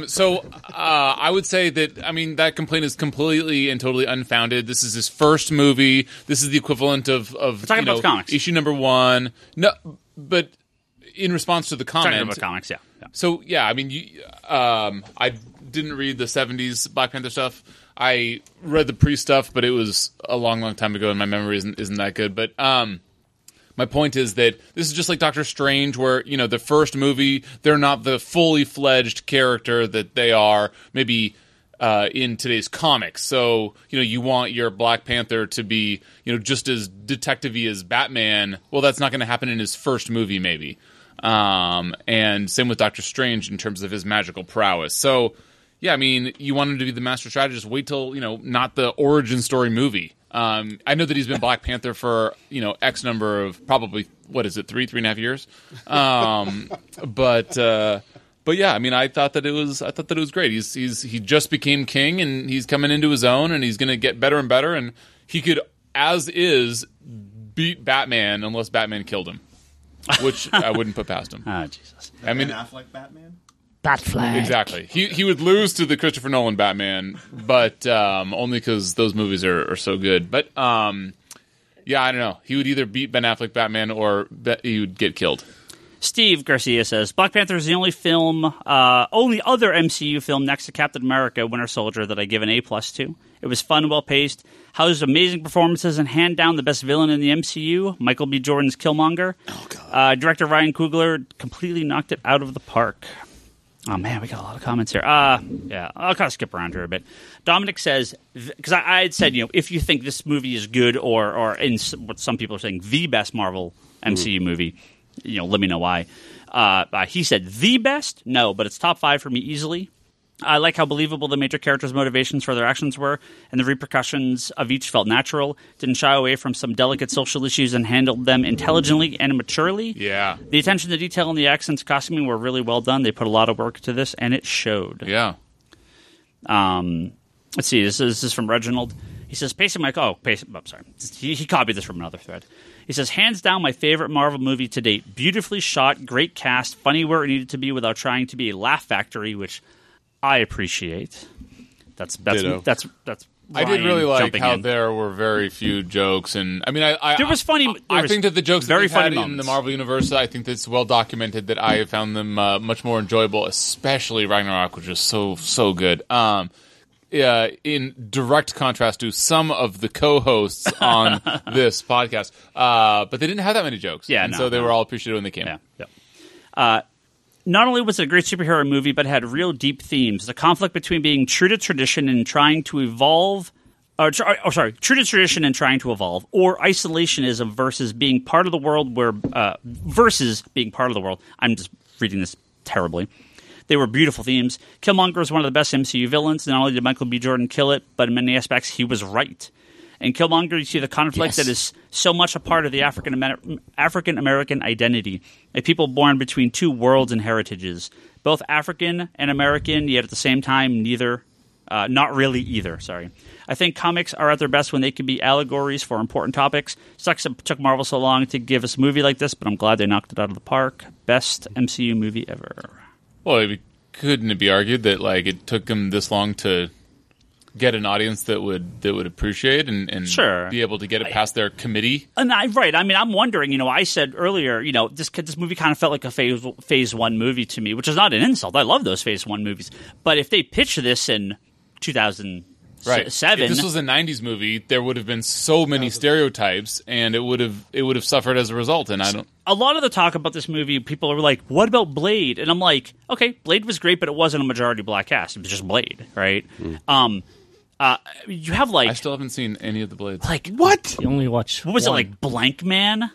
So I would say that, that complaint is completely and totally unfounded. This is his first movie. This is the equivalent of talking about comics. Issue number 1. No, but in response to the comment. Talking about comics, yeah. So, yeah, I didn't read the 70s Black Panther stuff. I read the Priest stuff, but it was a long, long time ago, and my memory isn't that good. But My point is that this is just like Doctor Strange, where, the first movie, they're not the fully fledged character that they are maybe in today's comics. So, you want your Black Panther to be, just as detective-y as Batman. Well, that's not going to happen in his first movie, maybe. And same with Doctor Strange in terms of his magical prowess. So, yeah, you want him to be the master strategist. Wait till, not the origin story movie. I know that he's been Black Panther for X number of probably 3.5 years. But yeah, I thought that it was great. He just became king and he's coming into his own and he's going to get better and better and he could as is beat Batman unless Batman killed him, which I wouldn't put past him. Oh Jesus! Ben Affleck Batman. Batfleck. Exactly. He would lose to the Christopher Nolan Batman, but only because those movies are so good. But yeah, I don't know. He would either beat Ben Affleck Batman or he would get killed. Steve Garcia says Black Panther is the only other MCU film next to Captain America: Winter Soldier that I give an A+ to. It was fun, well paced, housed amazing performances, and hand down the best villain in the MCU, Michael B. Jordan's Killmonger. Oh God! Director Ryan Coogler completely knocked it out of the park. Oh, man, we got a lot of comments here. Yeah, I'll kind of skip around here a bit. Dominic says, because I had said, if you think this movie is good or in what some people are saying, the best Marvel MCU movie, let me know why. He said, the best? No, but it's top 5 for me easily. I like how believable the major characters' motivations for their actions were, and the repercussions of each felt natural. Didn't shy away from some delicate social issues and handled them intelligently and maturely. Yeah. The attention to detail and the accents costuming were really well done. They put a lot of work to this, and it showed. Yeah. Let's see. This is from Reginald. He says, I'm sorry. He copied this from another thread. He says, hands down my favorite Marvel movie to date. Beautifully shot, great cast, funny where it needed to be without trying to be a laugh factory, which I appreciate. That's I did really like how there were very few jokes, and there was funny. I think that the jokes very that they've funny had in the Marvel universe, I think that's well documented. That I have found them much more enjoyable, especially Ragnarok, which is so good. In direct contrast to some of the co-hosts on this podcast, but they didn't have that many jokes. Yeah, so they were all appreciative when they came. Yeah. Not only was it a great superhero movie, but it had real deep themes. The conflict between being true to tradition and trying to evolve, true to tradition and trying to evolve, or isolationism versus being part of the world I'm just reading this terribly. They were beautiful themes. Killmonger is one of the best MCU villains. Not only did Michael B. Jordan kill it, but in many aspects he was right. In Killmonger, you see the conflict that is so much a part of the African-American identity, a people born between two worlds and heritages, both African and American, yet at the same time, not really either. Sorry. I think comics are at their best when they can be allegories for important topics. Sucks it took Marvel so long to give us a movie like this, but I'm glad they knocked it out of the park. Best MCU movie ever. Well, couldn't it be argued that it took them this long to get an audience that would appreciate and sure. be able to get it past their committee? And I'm wondering. I said earlier, this movie kind of felt like a phase 1 movie to me, which is not an insult. I love those phase 1 movies, but if they pitched this in 2007, if this was a '90s movie, there would have been so many stereotypes, and it would have suffered as a result. And I don't. A lot of the talk about this movie, people are like, "What about Blade?" And I'm like, "Okay, Blade was great, but it wasn't a majority black cast. It was just Blade, right?" You have I still haven't seen any of the Blades. What? You only watch. What was it Blank Man?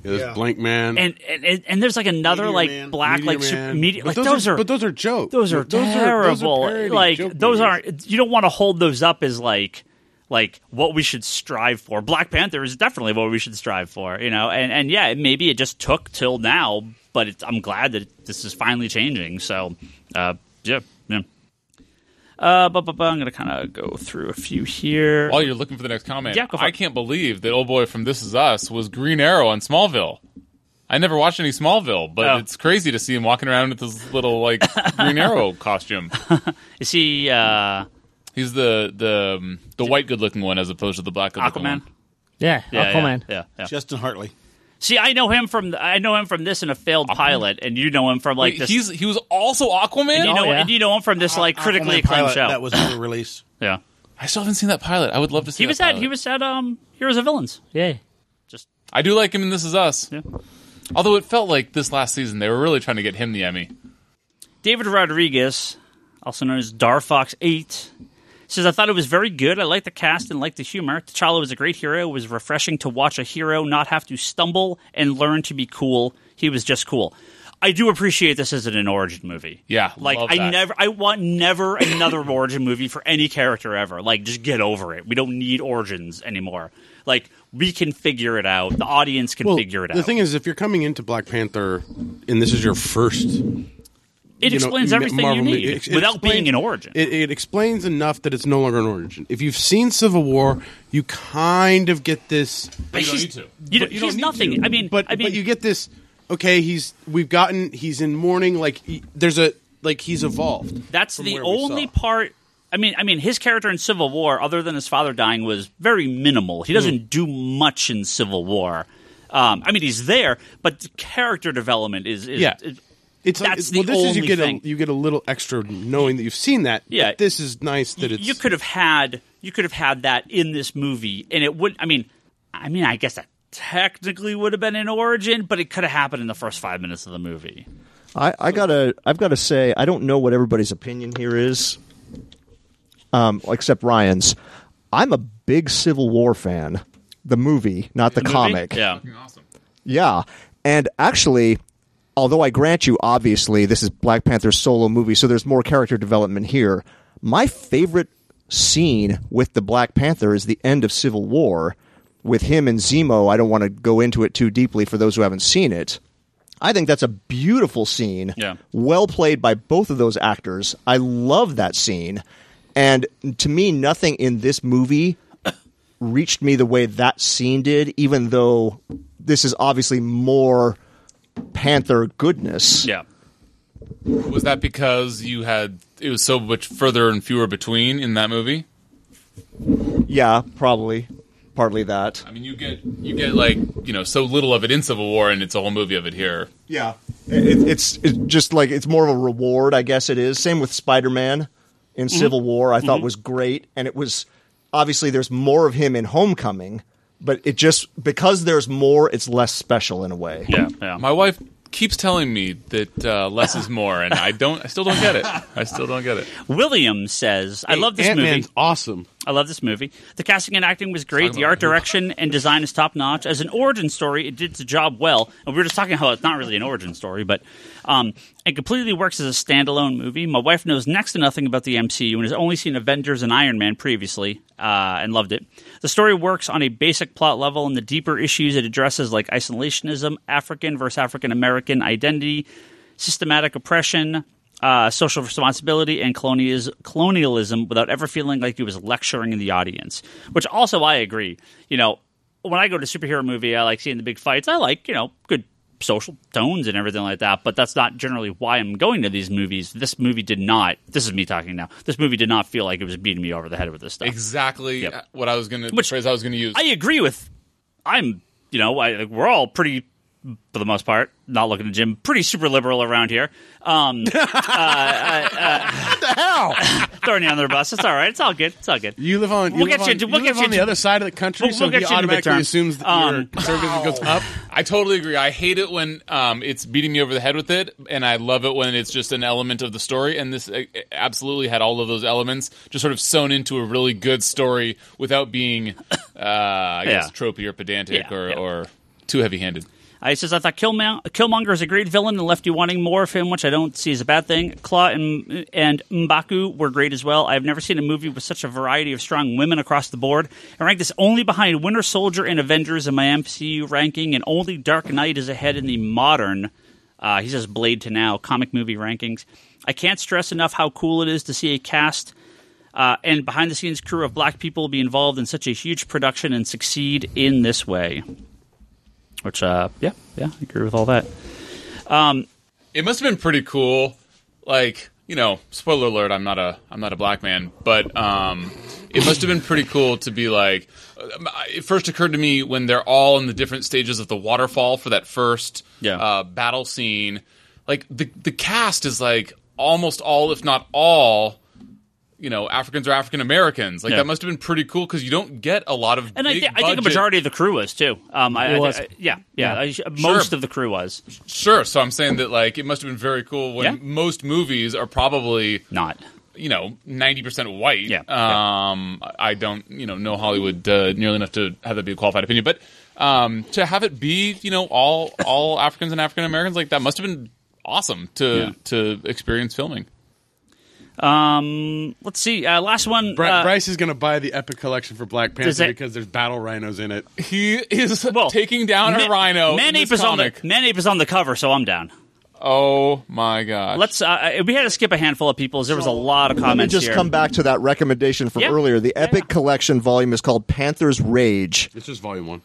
Yeah, there's Blank Man, and there's another Meteor Man. black Meteor super Man. media. But Those are those are jokes. Those are terrible. Those aren't. You don't want to hold those up as like what we should strive for. Black Panther is definitely what we should strive for. And yeah, maybe it just took till now, but I'm glad that this is finally changing. So yeah. But I'm going to kind of go through a few here. While you're looking for the next comment, Yeah, go for I it. can't believe that old boy from This Is Us was Green Arrow on Smallville. I never watched any Smallville, but it's crazy to see him walking around with this little Green Arrow costume. Is he He's the white good looking one as opposed to the black good looking Aquaman? one. Yeah, Aquaman. Yeah. Justin Hartley. See, I know him from this in a failed pilot, and you know him from Wait, this. he was also Aquaman? And you know him from this critically Aquaman acclaimed pilot show. that was never released. Yeah, I still haven't seen that pilot. I would love to see he was that at Heroes of Villains. Yeah. Just I do like him in This Is Us. yeah. Although it felt like this last season they were really trying to get him the Emmy. David Rodriguez, also known as Darfox8, says, I thought it was very good. I liked the cast and liked the humor. T'Challa was a great hero. It was refreshing to watch a hero not have to stumble and learn to be cool. He was just cool. I do appreciate this isn't an origin movie. Yeah, like love I that. want never another origin movie for any character ever. Like, just get over it. We don't need origins anymore. Like, we can figure it out. The audience can figure it out. The thing is, if you're coming into Black Panther and this is your first, it explains everything Marvel you need without being an origin. It explains enough that it's no longer an origin. If you've seen Civil War, you kind of get this. But you don't need to. He's nothing. To. I mean, but you get this. Okay, he's in mourning. Like he's evolved. That's the only part. I mean, his character in Civil War, other than his father dying, was very minimal. He doesn't do much in Civil War. I mean, he's there, but the character development is It's that's like, the this only is thing. You get a little extra knowing that you've seen that. Yeah, but this is nice that it's. You could have had that in this movie, and it would. I mean, I guess that technically would have been an origin, but it could have happened in the first 5 minutes of the movie. I've got to say, I don't know what everybody's opinion here is, except Ryan's. I'm a big Civil War fan. The movie, not the comic. Yeah, Awesome. Yeah, and actually, although I grant you, obviously, this is Black Panther's solo movie, so there's more character development here. My favorite scene with the Black Panther is the end of Civil War with him and Zemo. I don't want to go into it too deeply for those who haven't seen it. I think that's a beautiful scene. Yeah. Well played by both of those actors. I love that scene. And to me, nothing in this movie reached me the way that scene did, even though this is obviously more Panther goodness. yeah. Was that because it was so much further and fewer between in that movie? Yeah, probably. Partly that. I mean, you get like, so little of it in Civil War, and it's a whole movie of it here. Yeah. It's just like, it's more of a reward, I guess it is. Same with Spider-Man in Civil War, I thought was great. And it was, obviously there's more of him in Homecoming, but it just, because there's more, it's less special in a way. Yeah. My wife keeps telling me that less is more, and I still don't get it. William says, I love this Ant-Man's movie. awesome. I love this movie. The casting and acting was great. The art direction and design is top notch. As an origin story, it did its job well. And we were just talking how it's not really an origin story, but it completely works as a standalone movie. My wife knows next to nothing about the MCU and has only seen Avengers and Iron Man previously and loved it. The story works on a basic plot level, and the deeper issues it addresses, like isolationism, African versus African American identity, systematic oppression, social responsibility, and colonialism, without ever feeling like he was lecturing the audience. Which also I agree. When I go to a superhero movie, I like seeing the big fights. I like, good social tones and everything like that, but that's not generally why I'm going to these movies. This movie did not. This is me talking now. This movie did not feel like it was beating me over the head with this stuff. Exactly what I was going to, the phrase I was going to use. I agree with, we're all pretty, for the most part, not looking at Jim, pretty super liberal around here. What the hell? Throwing you on their bus. It's all right. It's all good. It's all good. You live on the other side of the country, so he automatically assumes that your conservatism goes up. I totally agree. I hate it when it's beating me over the head with it, and I love it when it's just an element of the story. And this absolutely had all of those elements just sort of sewn into a really good story without being, I guess, tropey or pedantic or too heavy-handed. He says, I thought Killmonger is a great villain and left you wanting more of him, which I don't see as a bad thing. Claw and M'Baku were great as well. I've never seen a movie with such a variety of strong women across the board. I rank this only behind Winter Soldier and Avengers in my MCU ranking, and only Dark Knight is ahead in the modern, he says Blade to now, comic movie rankings. I can't stress enough how cool it is to see a cast and behind-the-scenes crew of black people be involved in such a huge production and succeed in this way. Which, I agree with all that. It must have been pretty cool. Like, spoiler alert, I'm not a black man, but it must have been pretty cool to be like. It first occurred to me when they're all in the different stages of the waterfall for that first battle scene. Like the cast is like almost all, if not all, Africans or African Americans. Like that must have been pretty cool because you don't get a lot of. And I think budget. A majority of the crew was too. Most of the crew was. Sure. So I'm saying that like it must have been very cool when most movies are probably not. 90% white. Yeah. I don't, know Hollywood nearly enough to have that be a qualified opinion, but to have it be, all Africans and African Americans, like that must have been awesome to experience filming. Let's see. Last one. Bryce is going to buy the Epic Collection for Black Panther because there's battle rhinos in it. He is taking down a rhino. Manape is on the cover, so I'm down. Oh my god! Let's. We had to skip a handful of people. There was a lot of comments. Let me just come back to that recommendation from earlier. The Epic Collection volume is called Panther's Rage. It's just volume 1.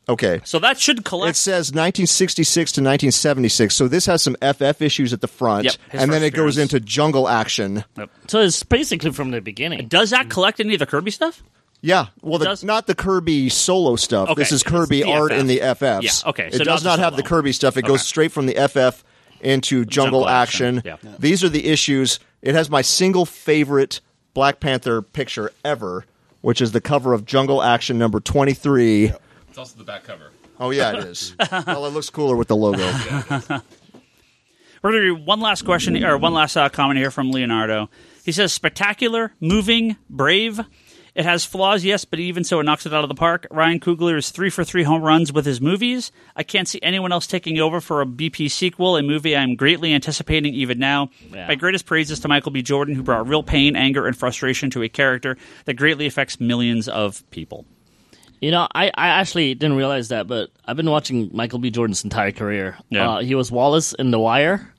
Okay, so that should collect. It says 1966 to 1976. So this has some FF issues at the front, and then it goes into Jungle Action. Yep. So it's basically from the beginning. Does that collect any of the Kirby stuff? Yeah, well, not the Kirby solo stuff. Okay. This is Kirby art in the FFs. Yeah, okay. So it does not have the Kirby stuff. It goes straight from the FF into Jungle Action. Yeah. These are the issues. It has my single favorite Black Panther picture ever, which is the cover of Jungle Action number 23. Yep. It's also the back cover. Oh, yeah, it is. Well, it looks cooler with the logo. We're going to do one last question, or one last comment here from Leonardo. He says, spectacular, moving, brave. It has flaws, yes, but even so, it knocks it out of the park. Ryan Coogler is 3 for 3 home runs with his movies. I can't see anyone else taking over for a BP sequel, a movie I'm greatly anticipating even now. Yeah. My greatest praises to Michael B. Jordan, who brought real pain, anger, and frustration to a character that greatly affects millions of people. I actually didn't realize that, but I've been watching Michael B. Jordan's entire career. Yeah. He was Wallace in The Wire,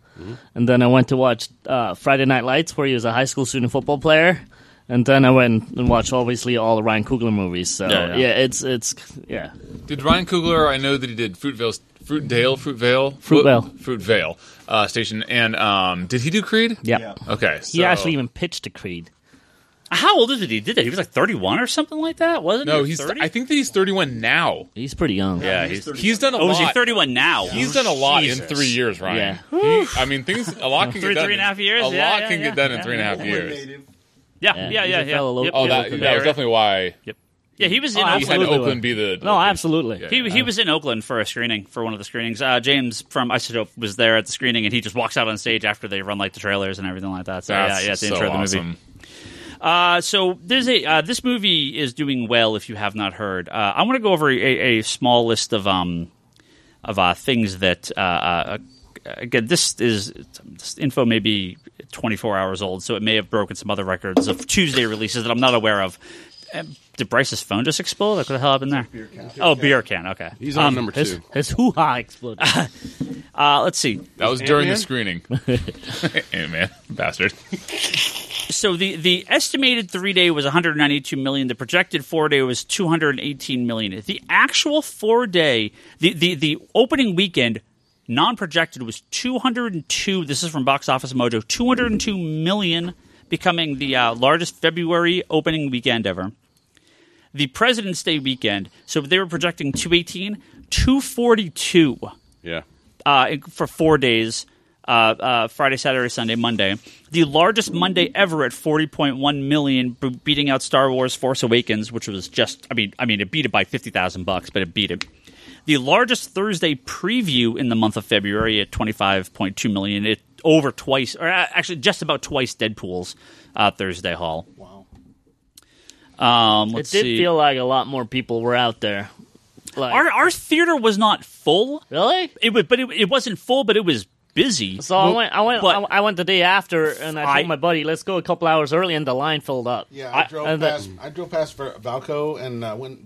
and then I went to watch Friday Night Lights, where he was a high school student football player. And then I went and watched, obviously, all the Ryan Coogler movies. So, it's. Did Ryan Coogler, I know that he did Fruitvale Station. And did he do Creed? Yeah. Okay. He actually even pitched to Creed. How old is he? Did that? He was like 31 or something like that, wasn't he? No, he's. 30? I think that he's 31 now. He's pretty young. Yeah, he's done a lot. Oh, is he 31 now? He's done a lot in 3 years, Ryan. Yeah. A lot can get done. 3.5 years. A lot can get done in 3.5 years. Yeah. That was definitely why. Yep. Yeah, he was in Oakland. Oakland. He had Oakland be the. No, absolutely. Yeah, he was in Oakland for a screening, for one of the screenings. James from Isotope was there at the screening, and he just walks out on stage after they run like the trailers and everything like that. So it's the intro of the movie. So there's this movie is doing well. If you have not heard, I want to go over a small list of things that again, this info may be 24 hours old, so it may have broken some other records of Tuesday releases that I'm not aware of. Did Bryce's phone just explode? Like, what the hell happened there? Beer can. Okay, he's on number 2. His hoo-ha exploded. Let's see. That was during the screening. Ant-Man, bastard. So the estimated 3-day was 192 million. The projected 4-day was 218 million. The actual 4-day, the opening weekend, non-projected, was 202. This is from Box Office Mojo. 202 million, becoming the largest February opening weekend ever. The President's Day weekend, so they were projecting 218, 242. Yeah. For 4 days. Friday, Saturday, Sunday, Monday. The largest Monday ever at 40.1 million, beating out Star Wars Force Awakens, which was just, it beat it by $50,000, but it beat it. The largest Thursday preview in the month of February at 25.2 million. It over twice, or actually just about twice Deadpool's Thursday haul. Wow. Let's see. It did feel like a lot more people were out there. Like, our theater was not full. Really? It wasn't full, but it was busy. So I went the day after, and I told my buddy, "Let's go a couple hours early," and the line filled up. Yeah, I drove past Valco and went in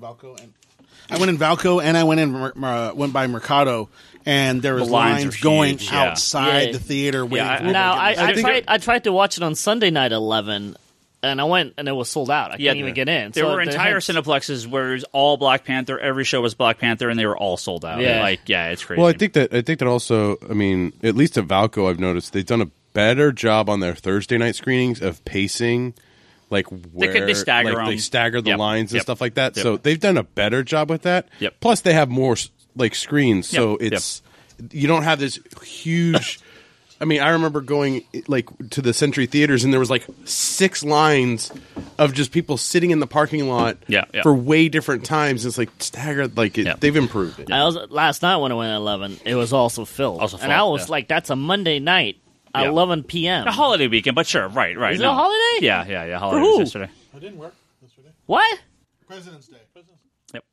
Valco, and I went by Mercado, and there was lines going outside the theater. I tried to watch it on Sunday night at 11. And I went, and it was sold out. I couldn't even get in. There were entire Cineplexes where it was all Black Panther. Every show was Black Panther, and they were all sold out. Yeah, it's crazy. Well, I think that also, at least at Valco, I've noticed they've done a better job on their Thursday night screenings of pacing, like where they stagger them. They stagger the lines and stuff like that. Yep. So they've done a better job with that. Yep. Plus, they have more screens, so it's you don't have this huge I mean, I remember going like to the Century Theaters, and there was like 6 lines of just people sitting in the parking lot for way different times. It's like staggered. Like they've improved it. Last night when I went at 11, it was also filled. And I was like, that's a Monday night at 11 p.m. A holiday weekend, but sure, right. Is it a holiday? Yeah. Holiday was yesterday. I didn't work yesterday. What? President's Day. Yep.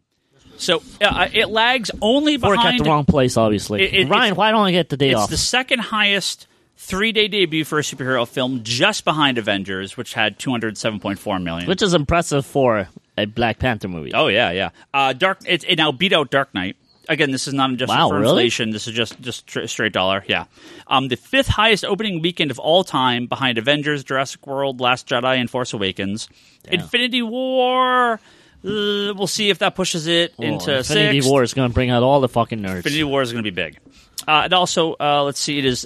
So it lags only Work behind. at the wrong place, obviously. Ryan, why don't I get the day off? It's the second highest 3-day debut for a superhero film, just behind Avengers, which had $207.4 million. Which is impressive for a Black Panther movie. Oh yeah. It now beat out Dark Knight. Again, this is not adjusted for inflation. This is just straight dollar. Yeah. The 5th highest opening weekend of all time, behind Avengers, Jurassic World, Last Jedi, and Force Awakens. Damn. Infinity War. We'll see if that pushes it into Infinity 6th. War is going to bring out all the fucking nerds. Infinity War is going to be big. And also, let's see, it has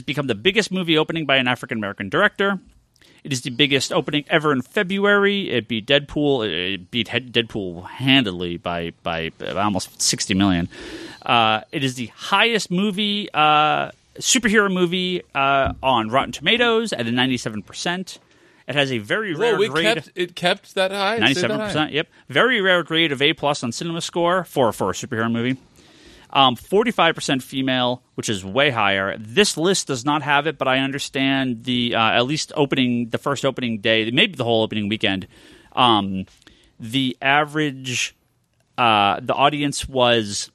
become the biggest movie opening by an African-American director. It is the biggest opening ever in February. It beat Deadpool. It beat Deadpool handily by almost $60 million. It is the highest movie, superhero movie on Rotten Tomatoes at a 97%. It has a very rare grade. It kept that high? 97%, yep. Very rare grade of A+ on Cinema Score for a superhero movie. 45% female, which is way higher. This list does not have it, but I understand the at least the first opening day, maybe the whole opening weekend, the average, the audience was,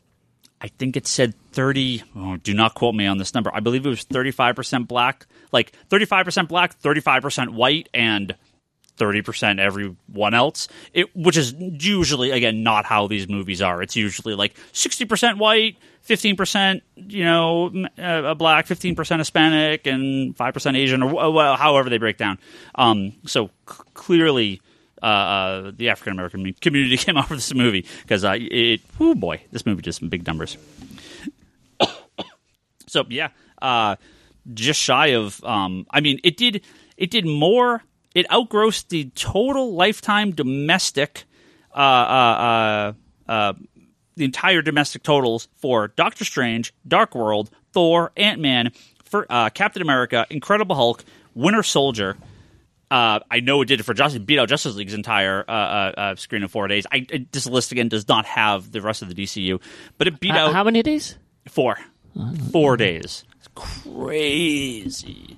I think it said 30, do not quote me on this number, I believe it was 35% black, like 35% black, 35% white, and 30% everyone else, which is usually, again, not how these movies are. It's usually like 60% white, 15%, black, 15% Hispanic, and 5% Asian, or however they break down. So clearly, the African American community came out for this movie because this movie did some big numbers. So just shy of. It did more. It outgrossed the total lifetime domestic, the entire domestic totals for Doctor Strange, Dark World, Thor, Ant-Man, for Captain America, Incredible Hulk, Winter Soldier. I know it did it for beat out Justice League's entire screen in 4 days. This list again does not have the rest of the DCU, but it beat out how many days? 4. 4 days. It's crazy.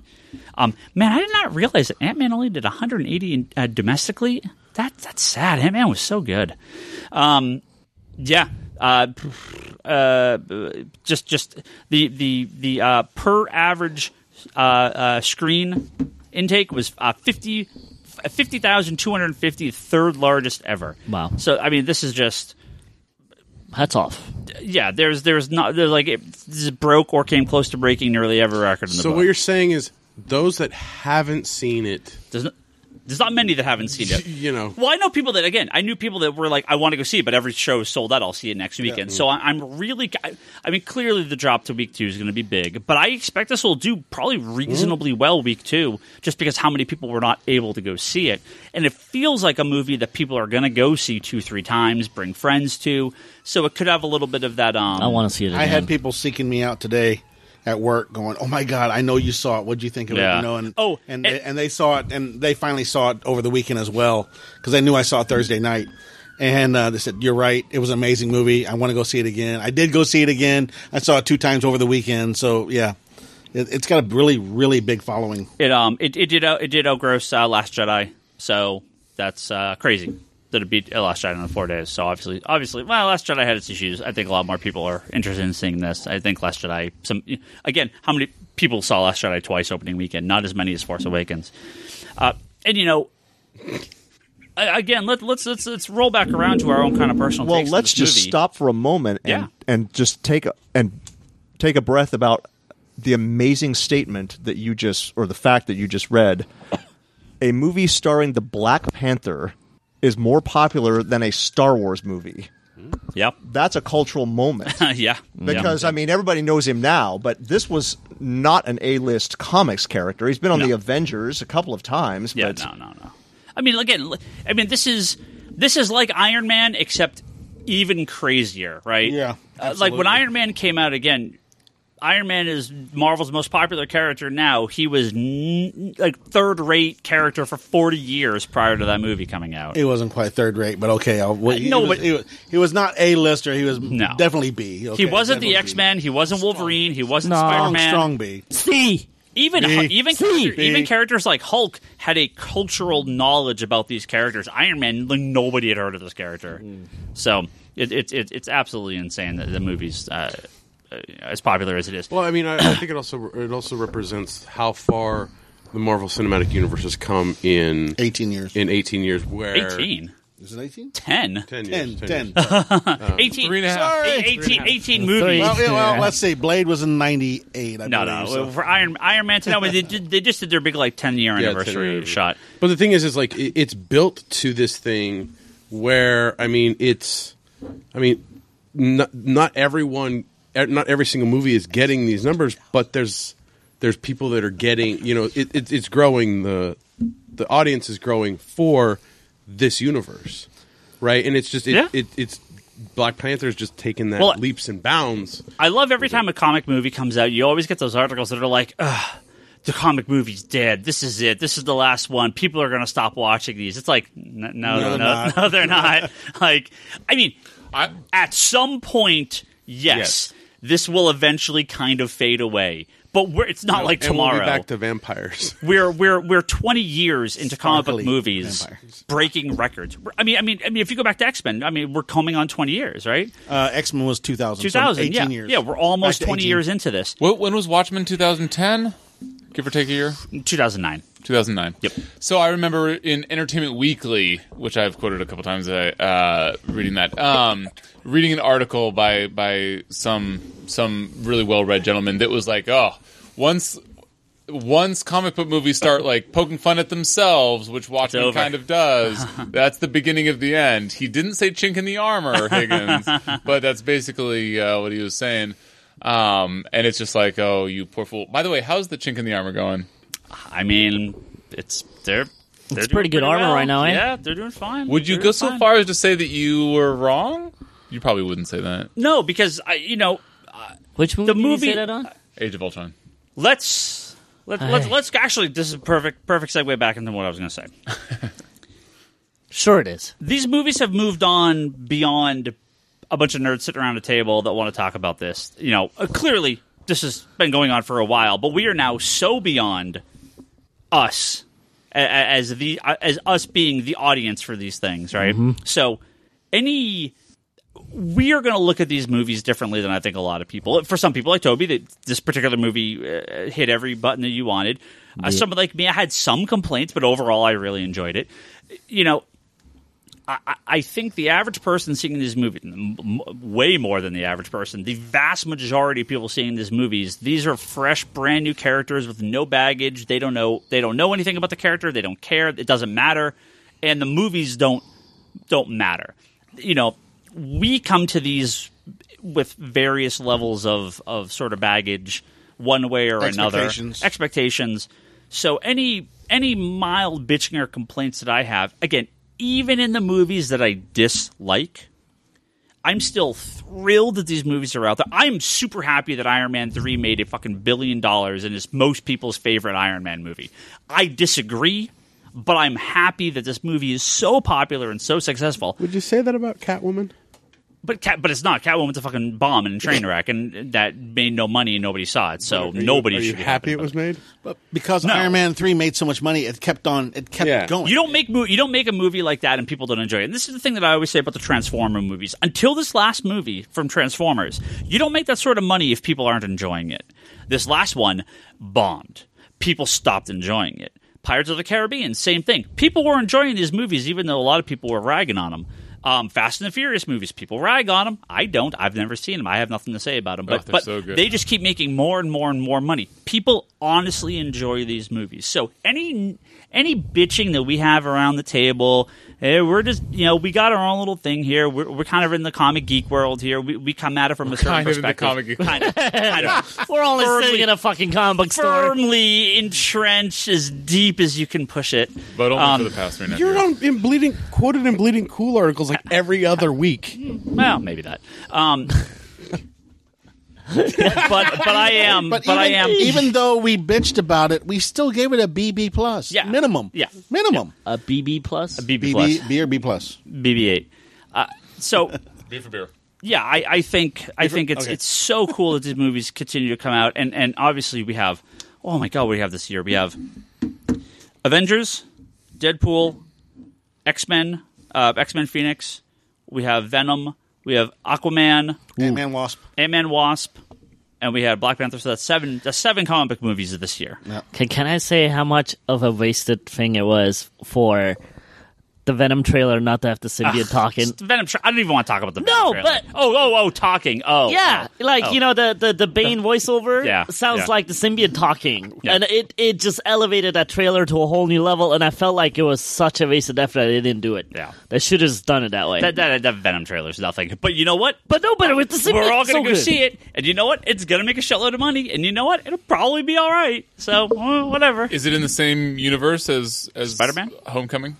Man, I did not realize that Ant-Man only did 180 domestically. That's sad. Ant-Man was so good. Just the per average screen intake was 50,250, third largest ever. Wow. So I mean, this is just hats off. Yeah, there's like this broke or came close to breaking nearly every record in the book. So what you're saying is those that haven't seen it. There's not many that haven't seen it. Well, I know people that, again, I knew people that were like, I want to go see it, but every show is sold out. I'll see it next weekend. Yeah. So I'm really, clearly the drop to week 2 is going to be big, but I expect this will do probably reasonably well week 2, just because how many people were not able to go see it. And it feels like a movie that people are going to go see 2-3 times, bring friends to. So it could have a little bit of that. I want to see it again. I had people seeking me out today at work going, oh my God, I know you saw it. What'd you think of it? And they saw it, and they finally saw it over the weekend as well, because they knew I saw it Thursday night. And they said, you're right. It was an amazing movie. I want to go see it again. I did go see it again. I saw it 2 times over the weekend. So yeah, it's got a really, really big following. It did outgross Last Jedi. So that's crazy that it beat Last Jedi in 4 days. So obviously, well, Last Jedi had its issues. I think a lot more people are interested in seeing this. I think Last Jedi. How many people saw Last Jedi twice opening weekend? Not as many as Force Awakens. Again, let's roll back around to our own kind of personal. Well, takes let's just stop for a moment and just take a breath about the amazing statement that you just, or the fact that you just read. A movie starring the Black Panther is more popular than a Star Wars movie. Yep. That's a cultural moment. Yeah. Because, everybody knows him now, but this was not an A-list comics character. He's been on the Avengers a couple of times. Yeah, but no. This is like Iron Man, except even crazier, right? Yeah, Like when Iron Man came out again, Iron Man is Marvel's most popular character now. He was like third-rate character for 40 years prior to that movie coming out. He wasn't quite third rate, but okay. He was not A-lister. He was definitely B. Okay, he wasn't the definitely X-Men. He wasn't Wolverine. He wasn't No. Spider-Man. Strong B. C. Even characters like Hulk had a cultural knowledge about these characters. Iron Man, like, nobody had heard of this character. So it's absolutely insane that the movie's as popular as it is. Well, I mean, I think it also represents how far the Marvel Cinematic Universe has come in 18 years. In 18 years, where 18. Is it 18? 10. 10 years. 10. 18. 3.5. 18 movies. Well, let's see. Blade was in 98, I No, believe. no. So. For Iron Man, they just did their big 10-year anniversary shot. But the thing is like it's built to this thing where not every single movie is getting these numbers, but there's people that are getting, it's growing, the audience is growing for this universe, right? And it's just it's Black Panther's just taking that leaps and bounds. I love every time a comic movie comes out, you always get those articles that are like, the comic movie's dead. This is it. This is the last one. People are going to stop watching these. It's like, no, they're not. Like, I mean, at some point, yes, this will eventually kind of fade away. But it's not like tomorrow. We'll be back to vampires. We're 20 years into comic book movies, breaking records. I mean, if you go back to X-Men, we're coming on 20 years, right? X-Men was 2000. 2000, 18 years. Yeah, we're almost 20 years into this. When was Watchmen? 2010, give or take a year. 2009. 2009. Yep. So I remember in Entertainment Weekly, which I've quoted a couple times, reading that, reading an article by some really well-read gentleman that was like, once comic book movies start like poking fun at themselves, which Watchmen kind of does, that's the beginning of the end. He didn't say chink in the armor, Higgins, but that's basically what he was saying. And it's just like, oh, you poor fool. By the way, how's the chink in the armor going? I mean, they're pretty good armor well. right now, eh? Yeah, they're doing fine. Would you go so far as to say that you were wrong? You probably wouldn't say that. No, because which movie? Did you say that on? Age of Ultron. Let's actually. This is a perfect segue back into what I was going to say. Sure, it is. These movies have moved on beyond a bunch of nerds sitting around a table that want to talk about this. Clearly, this has been going on for a while, but we are now so beyond us as us being the audience for these things, right? Mm-hmm. So we are going to look at these movies differently than I think a lot of people. For some people like Toby, this particular movie hit every button that you wanted. Someone like me, I had some complaints, but overall I really enjoyed it. I think the average person seeing these movies, way more than the average person, the vast majority of people seeing these movies, these are fresh, brand new characters with no baggage. They don't know anything about the character. They don't care. It doesn't matter. And the movies don't matter. We come to these with various levels of sort of baggage, one way or another. Expectations. So any mild bitching or complaints that I have, again, even in the movies that I dislike, I'm still thrilled that these movies are out there. I'm super happy that Iron Man 3 made a fucking $1 billion and is most people's favorite Iron Man movie. I disagree, but I'm happy that this movie is so popular and so successful. Would you say that about Catwoman? But it's not. Catwoman's a fucking bomb and a train wreck, and that made no money and nobody saw it. So nobody should be happy it was made. But because Iron Man 3 made so much money, it kept going. You don't make a movie like that and people don't enjoy it. And this is the thing that I always say about the Transformer movies. Until this last movie from Transformers, you don't make that sort of money if people aren't enjoying it. This last one bombed. People stopped enjoying it. Pirates of the Caribbean, same thing. People were enjoying these movies even though a lot of people were ragging on them. Fast and the Furious movies, people rag on them. I don't. I've never seen them. I have nothing to say about them. But so good. They just keep making more and more and more money. People honestly enjoy these movies. So any bitching that we have around the table, we're just, we got our own little thing here. We're kind of in the comic geek world here. We come at it from a certain perspective. Kind of. We're only sitting in a fucking comic book store. Firmly entrenched as deep as you can push it. But only for the past 3 and a half years. You're quoted in Bleeding Cool articles like every other week. Well, maybe that. but I am. But I am. Even though we bitched about it, we still gave it a BB plus. Yeah. Minimum. Yeah. Minimum. A BB plus. A BB plus. B or B plus. BB-8. So Beer for beer. yeah, I think it's so cool that these movies continue to come out, and obviously we have. Oh my God, what do we have this year? We have Avengers, Deadpool, X-Men, X-Men Phoenix. We have Venom. We have Aquaman, Ant-Man Wasp. and we had Black Panther. So that's seven. That's 7 comic book movies of this year. Yeah. Can I say how much of a wasted thing it was for the Venom trailer not to have the symbiote talking? Venom. I don't even want to talk about the Venom No, trailer. but- talking. Oh, Yeah, the Bane voiceover Yeah, sounds yeah. like the symbiote talking. Yeah. And it just elevated that trailer to a whole new level, and I felt like it was such a waste of effort that they didn't do it. Yeah. They should have just done it that way. That Venom trailer is nothing. But you know what? but with the symbiote, We're all so going to go good. see it, and you know what? It's going to make a shitload of money, and you know what? It'll probably be all right. So whatever. Is it in the same universe as Spider-Man? Homecoming?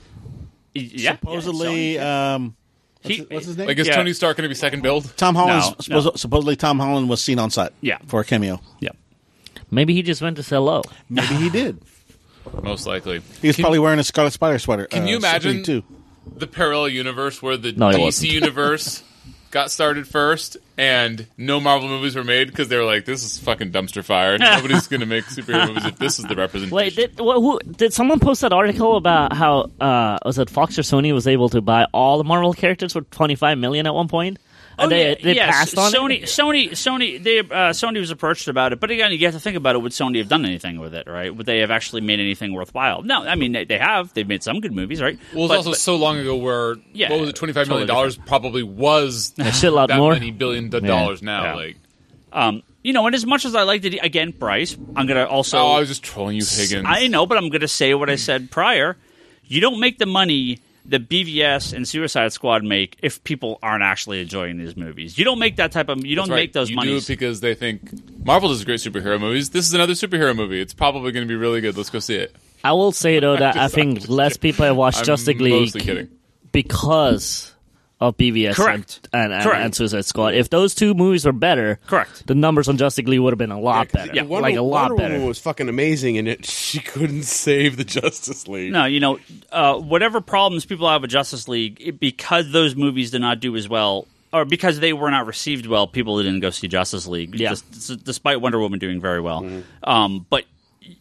Yeah. Supposedly, what's his name? Like, is Yeah. Tony Stark going to be second build? Tom Holland. No. Supposedly, Tom Holland was seen on set. Yeah. For a cameo. Yeah. Maybe he just went to sell low. Maybe he did. Most likely. He was probably wearing a Scarlet Spider sweater. Can you imagine too? the parallel universe where the No, he DC wasn't. universe got started first and no Marvel movies were made because they were like, this is fucking dumpster fire. Nobody's going to make superhero movies if this is the representation. Wait, did someone post that article about how was it Fox or Sony was able to buy all the Marvel characters for $25 million at one point? And they passed on it? Sony was approached about it, but again, you have to think about it. Would Sony have done anything with it, right? Would they have actually made anything worthwhile? No, I mean they have. They've made some good movies, right? Well, it was also so long ago where, Yeah, what was it, $25 million totally probably was A shitload that more. many billion dollars now. Yeah. Like, and as much as I like it, again, Bryce, I'm going to also. I was just trolling you, Higgins. I know, but I'm going to say what I said prior. You don't make the money that BVS and Suicide Squad make if people aren't actually enjoying these movies. You don't make that type of. You don't That's right. make those you monies. do it because they think Marvel does great superhero movies. This is another superhero movie. It's probably going to be really good. Let's go see it. I will say though that I think less people have watched I'm Justice mostly League kidding. because of BVS Correct. and Suicide Squad. If those two movies were better, Correct. the numbers on Justice League would have been a lot better. Yeah. Like a lot Wonder better. Woman was fucking amazing, and she couldn't save the Justice League. No, whatever problems people have with Justice League, because those movies did not do as well, or because they were not received well, people didn't go see Justice League. Yeah. Despite Wonder Woman doing very well. But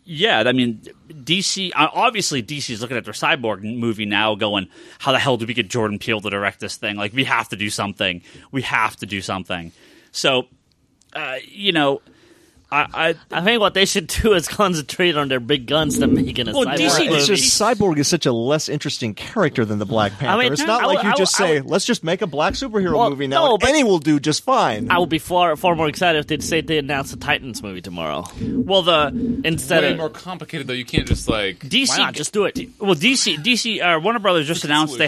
yeah, I mean, DC obviously DC is looking at their Cyborg movie now, going, "How the hell do we get Jordan Peele to direct this thing? Like, we have to do something. We have to do something." So, I think what they should do is concentrate on their big guns than making a Well, Cyborg DC movie. It's just Cyborg is such a less interesting character than the Black Panther. It's not like you just say, let's just make a black superhero movie now, and any will do just fine. I would be far more excited if they'd say they announced the Titans movie tomorrow instead Way of more complicated, though. You can't just, like... DC. Why not? Just do it. Well, DC, Warner Brothers just announced they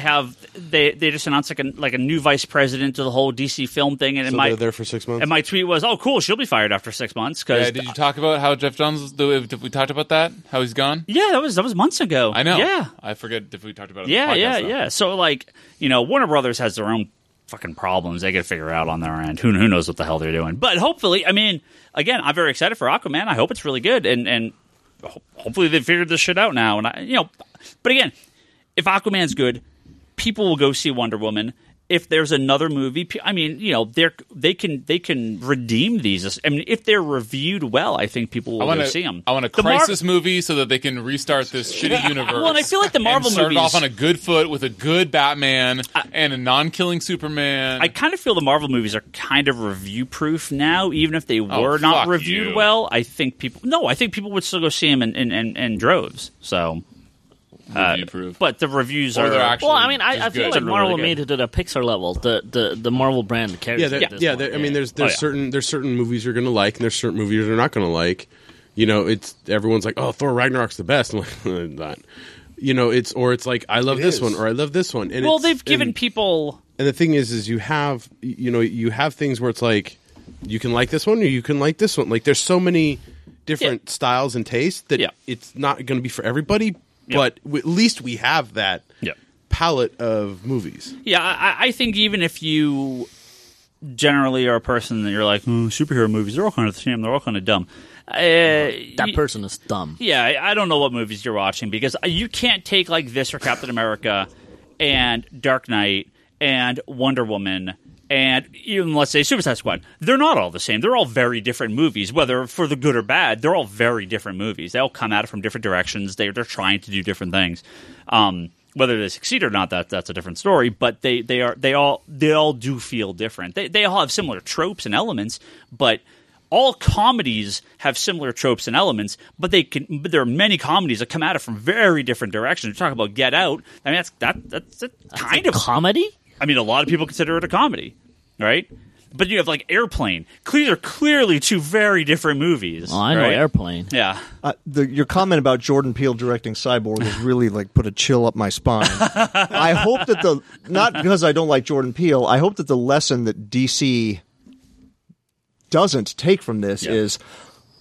just announced like a new vice president to the whole DC film thing, and So they're there for 6 months? And my tweet was, "Oh, cool, she'll be fired after 6 months." Yeah, Because did you talk about how Jeff Johns... If we talked about that? How he's gone? that was months ago. I know. Yeah, I forget if we talked about it on yeah, the yeah, podcast, though. yeah. So like, Warner Brothers has their own fucking problems. They got to figure out on their end. Who knows what the hell they're doing? But hopefully, I mean, again, I'm very excited for Aquaman. I hope it's really good, and hopefully they figured this shit out now. And but again, if Aquaman's good, people will go see Wonder Woman. If there's another movie, I mean, they can redeem these. I mean, if they're reviewed well, I think people will go see them. I want a crisis movie so that they can restart this shitty universe. Well, and I feel like the Marvel and start movies off on a good foot with a good Batman and a non-killing Superman. I kind of feel the Marvel movies are kind of review-proof now, even if they were fuck not reviewed you. well. I think people would still go see them in droves. So, Review-proof. but the reviews Or are they're actually Well, I mean, I just feel good. like Really Marvel good. made it to the Pixar level. The Marvel brand carries it at this point. I mean, there's Oh, yeah. certain movies you're going to like, and there's certain movies you're not going to like. It's everyone's like, "Oh, Thor Ragnarok's the best." I'm like, not. It's like, I love this one or I love this one. And they've given people. And the thing is you have things where it's like you can like this one or you can like this one. Like, there's so many different styles and tastes that it's not going to be for everybody. But at least we have that palette of movies. Yeah, I think even if you generally are a person that you're like, superhero movies, they're all kind of the same, they're all kind of dumb. That person is dumb. Yeah, I don't know what movies you're watching, because you can't take like this or Captain America and Dark Knight and Wonder Woman and even, let's say, Suicide Squad. They're not all the same. They're all very different movies, whether for the good or bad. They're all very different movies. They all come at it from different directions. They're trying to do different things. Whether they succeed or not, that's a different story. But they all do feel different. They all have similar tropes and elements, but all comedies have similar tropes and elements. But there are many comedies that come at it from very different directions. You're talking about Get Out. I mean, that's kind of comedy. I mean, a lot of people consider it a comedy, right? But you have like Airplane. These are clearly two very different movies. Oh, I know right? Airplane. Yeah. Your comment about Jordan Peele directing Cyborg has really like put a chill up my spine. I hope that not because I don't like Jordan Peele, I hope that the lesson that DC doesn't take from this is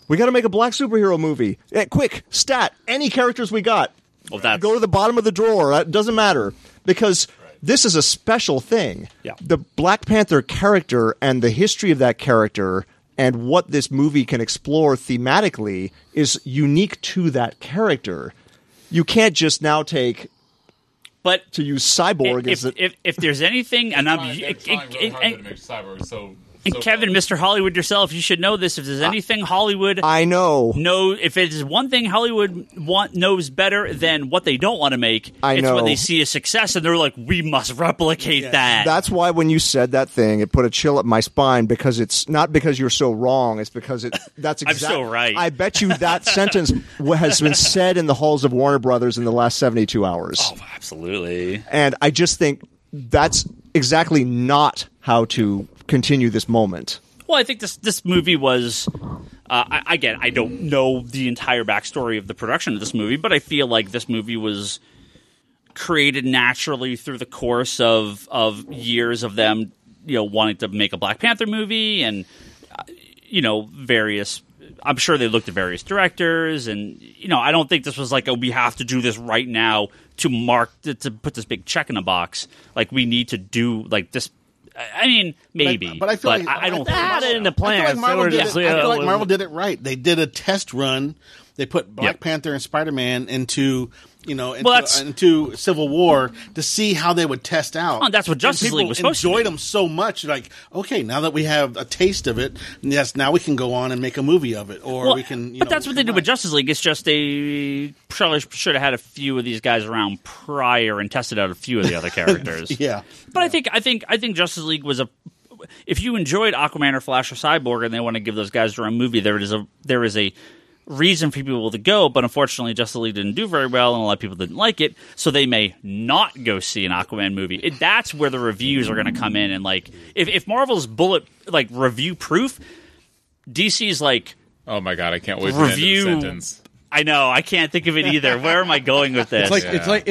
we got to make a black superhero movie. Quick, stat, any characters we got. Well, go to the bottom of the drawer. It doesn't matter because this is a special thing. Yeah. The Black Panther character and the history of that character and what this movie can explore thematically is unique to that character. You can't just now take... But to use Cyborg if there's anything... and I'm... They're trying really hard to make Cyborg so Kevin, Mr. Hollywood yourself, you should know this. If there's anything Hollywood... I know. If it is one thing Hollywood knows better than what they don't want to make, it's when they see a success and they're like, we must replicate that. That's why when you said that thing, it put a chill up my spine, because it's not because you're so wrong. It's because that's exactly... I'm so right. I bet you that sentence has been said in the halls of Warner Brothers in the last 72 hours. Oh, absolutely. And I just think that's exactly not how to continue this moment. Well, I think this movie was... again, I don't know the entire backstory of the production of this movie, but I feel like this movie was created naturally through the course of years of them, wanting to make a Black Panther movie, and various... I'm sure they looked at various directors, and I don't think this was like, we have to do this right now to put this big check in a box. Like, we need to do like this. I mean, maybe, but I feel like I don't had it in the plan. I feel like Marvel did it right. They did a test run. They put Black Panther and Spider-Man into Civil War to see how they would test out. Oh, that's what Justice League was supposed to be. Enjoyed them so much, like, okay, now that we have a taste of it, yes, now we can go on and make a movie of it, or we can. But that's what they did with Justice League. It's just they probably should have had a few of these guys around prior and tested out a few of the other characters. Yeah, but I think Justice League was a. If you enjoyed Aquaman or Flash or Cyborg and they want to give those guys their own movie, there is a reason for people to go, but unfortunately Justice League didn't do very well and a lot of people didn't like it, so they may not go see an Aquaman movie. That's where the reviews are going to come in, and like if Marvel's bullet like review proof, DC's like, oh my god, I can't wait to review the sentence. I know, I can't think of it either. Where am I going with this? It's like the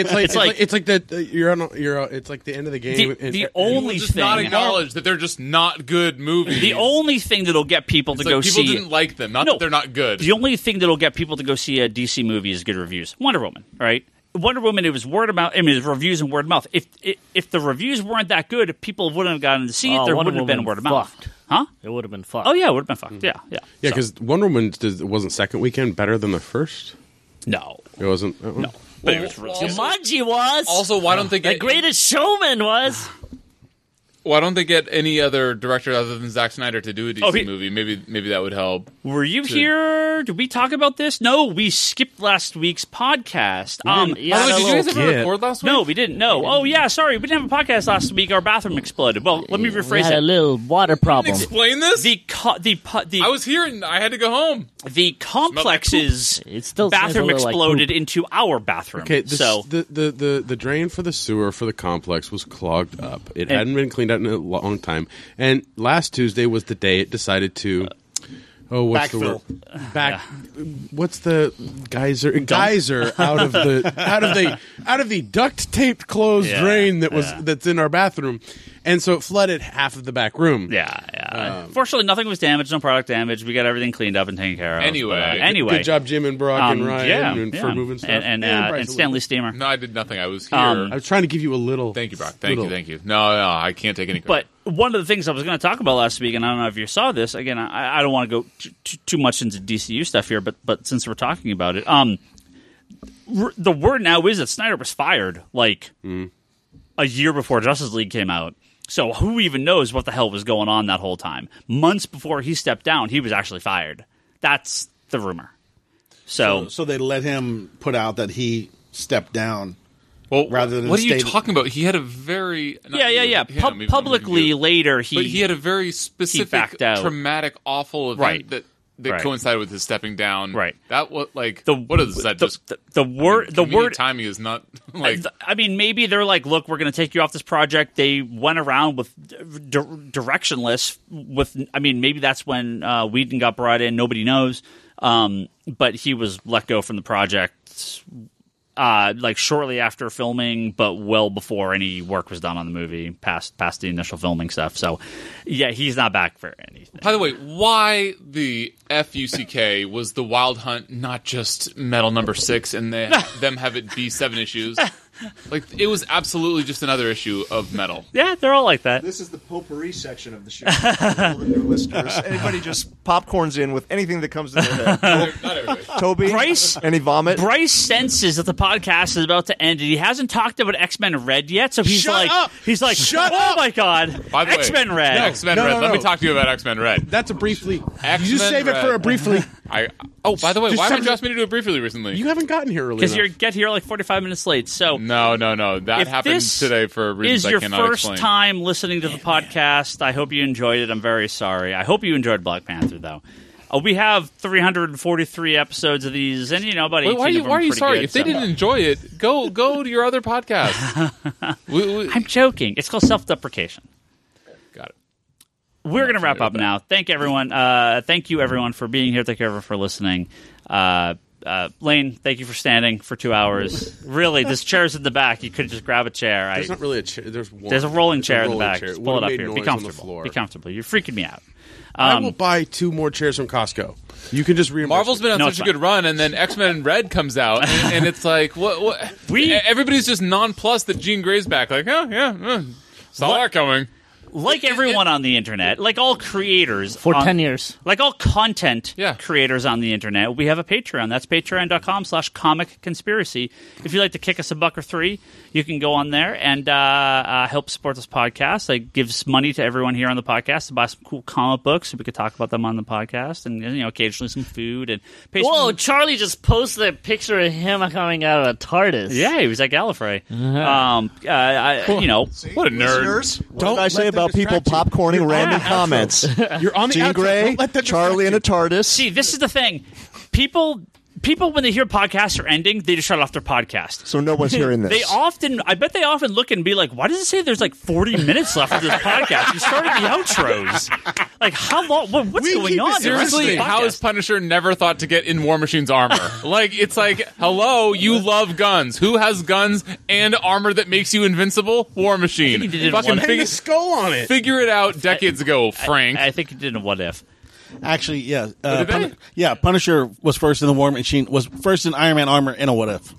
end of the game. The only just thing not acknowledge that they're just not good movies. The only thing that'll get people to go see... People didn't like them, not that they're not good. The only thing that'll get people to go see a DC movie is good reviews. Wonder Woman, right? Wonder Woman, it was word of mouth. I mean, it was reviews and word of mouth. If the reviews weren't that good, people wouldn't have gotten to see it. There wouldn't have been word of mouth. Huh? It would have been fucked. Oh, yeah, it would have been fucked. Yeah. Yeah, because Wonder Woman wasn't second weekend better than the first? No. It wasn't? No. But it was Jumanji was. Also, why don't they get... The Greatest Showman was. Why don't they get any other director other than Zack Snyder to do a DC movie? Maybe that would help. Were you here? Did we talk about this? No, we skipped last week's podcast. Did you guys ever record last week? No, we didn't. No. Oh, yeah, sorry. We didn't have a podcast last week. Our bathroom exploded. Well, let me rephrase we had a little water problem. Explain this? I was here and I had to go home. The complex's bathroom exploded into our bathroom. Okay, the drain for the sewer for the complex was clogged up. It hadn't been cleaned out in a long time. And last Tuesday was the day it decided to... what's backfill. The word? What's the geyser out of the duct taped closed drain that's in our bathroom, and so it flooded half of the back room. Yeah. Fortunately, nothing was damaged. No product damage. We got everything cleaned up and taken care of. Anyway, Good job, Jim and Brock and Ryan for moving stuff. And Stanley Steamer. No, I did nothing. I was here. I was trying to give you a little. Thank you, Brock. Thank you. No, I can't take any credit. But one of the things I was going to talk about last week, and I don't know if you saw this. Again, I don't want to go too much into DCU stuff here, but since we're talking about it, the word now is that Snyder was fired a year before Justice League came out. So who even knows what the hell was going on that whole time? Months before he stepped down, he was actually fired. That's the rumor. So they let him put out that he stepped down. Well, rather than what are you talking about? He had a very publicly later but he had a very specific, traumatic, awful event that coincided with his stepping down. Right. That what what is that? The word timing is not like. I mean, maybe they're like, look, we're going to take you off this project. They went around with directionless. Maybe that's when Whedon got brought in. Nobody knows. But he was let go from the project. Shortly after filming, but well before any work was done on the movie, past the initial filming stuff. So, yeah, he's not back for anything. By the way, why the FUCK was the Wild Hunt, not just Metal number 6, and them have it be 7 issues? Like, it was absolutely just another issue of Metal. Yeah, they're all like that. This is the potpourri section of the show. For your listeners. Anybody just popcorns in with anything that comes to their head. Not everybody. Toby? Bryce? Any vomit? Bryce senses that the podcast is about to end, and he hasn't talked about X-Men Red yet, so he's Shut up! Shut up! My God. By the way, X-Men Red. X-Men Red. Let me talk to you about X-Men Red. That's a briefly. X-Men You save it for a briefly. By the way, why haven't you asked me to do it briefly recently? You haven't gotten here early because you enough. get here like 45 minutes late. So No. That happened today for reasons I cannot explain. Is explain. your first time listening to the podcast? I hope you enjoyed it. I'm very sorry. I hope you enjoyed Black Panther, though. We have 343 episodes of these, and about 18 Why are you of them sorry? good, If they didn't enjoy it, go to your other podcast. I'm joking. It's called self-deprecation. Got it. We're going to wrap up now. Thank everyone. Thank you, everyone, for being here. Thank you, everyone, for listening. Lane, thank you for standing for 2 hours. Really, this chair's in the back. You could just grab a chair. There's not really a chair. There's one. There's a rolling chair in the back. Chair. Just pull it up made here. noise Be on the comfortable. floor. Be comfortable. You're freaking me out. I will buy 2 more chairs from Costco. You can just reimburse Marvel's been on such a good run, and then X-Men Red comes out, and it's like, what? Everybody's just nonplussed that Jean Grey's back. Like, saw that coming. Like everyone on the internet, like all creators. For 10 years. Like all content creators on the internet, we have a Patreon. That's patreon.com/comic-conspiracy. If you'd like to kick us $1 or $3, you can go on there and help support this podcast. It gives money to everyone here on the podcast to buy some cool comic books so we could talk about them on the podcast, and occasionally some food. And whoa, Charlie just posted a picture of him coming out of a TARDIS. Yeah, he was at Gallifrey. What a nerd. What did I say about people popcorning random comments? You're on the Jean Grey, Charlie in a TARDIS. See, this is the thing. People, when they hear podcasts are ending, they just shut off their podcast. So no one's hearing this. I bet they often look and be like, why does it say there's like 40 minutes left of this podcast? You started the outros. Like, how long? What's going on? Seriously, how is Punisher never thought to get in War Machine's armor? It's like, hello, you love guns. Who has guns and armor that makes you invincible? War Machine. I think he did Fucking Hang a skull on it. figure it out decades ago, Frank. I think he did a what if. Actually, yeah. did they? Punisher was first in the War Machine, was first in Iron Man armor in a what if.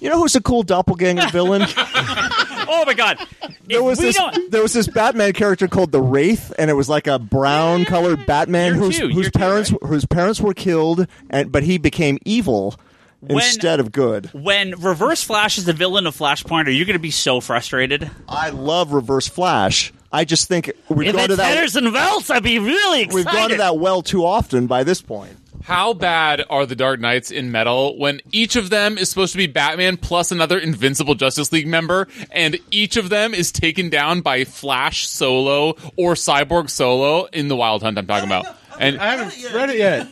You know who's a cool doppelganger villain? Oh my God! There was this Batman character called the Wraith, and it was like a brown-colored Batman whose parents were killed, but he became evil instead of good. When Reverse Flash is the villain of Flashpoint, are you going to be so frustrated? I love Reverse Flash. I just think we've gone to that. Headers and belts, I'd be really excited. We've gone to that well too often by this point. How bad are the Dark Knights in Metal when each of them is supposed to be Batman plus another Invincible Justice League member, and each of them is taken down by Flash solo or Cyborg solo in the Wild Hunt I'm talking about? And I haven't read it yet.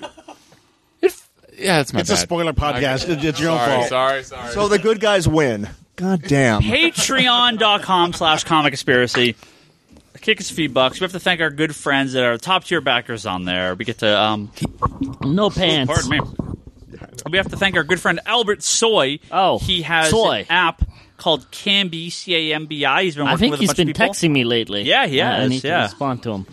It's my bad. It's a spoiler podcast. It's your own fault. Sorry. So the good guys win. God damn. Patreon.com/comic-conspiracy. Kick us a few bucks. We have to thank our good friends that are top tier backers on there. We get to no pants. Pardon me. We have to thank our good friend Albert Soy. Oh, he has Soy. an app called Cambi, C-A-M-B-I. He's been working I think with a he's bunch been of people. texting me lately. Yeah, he has, I need to yeah. respond to him.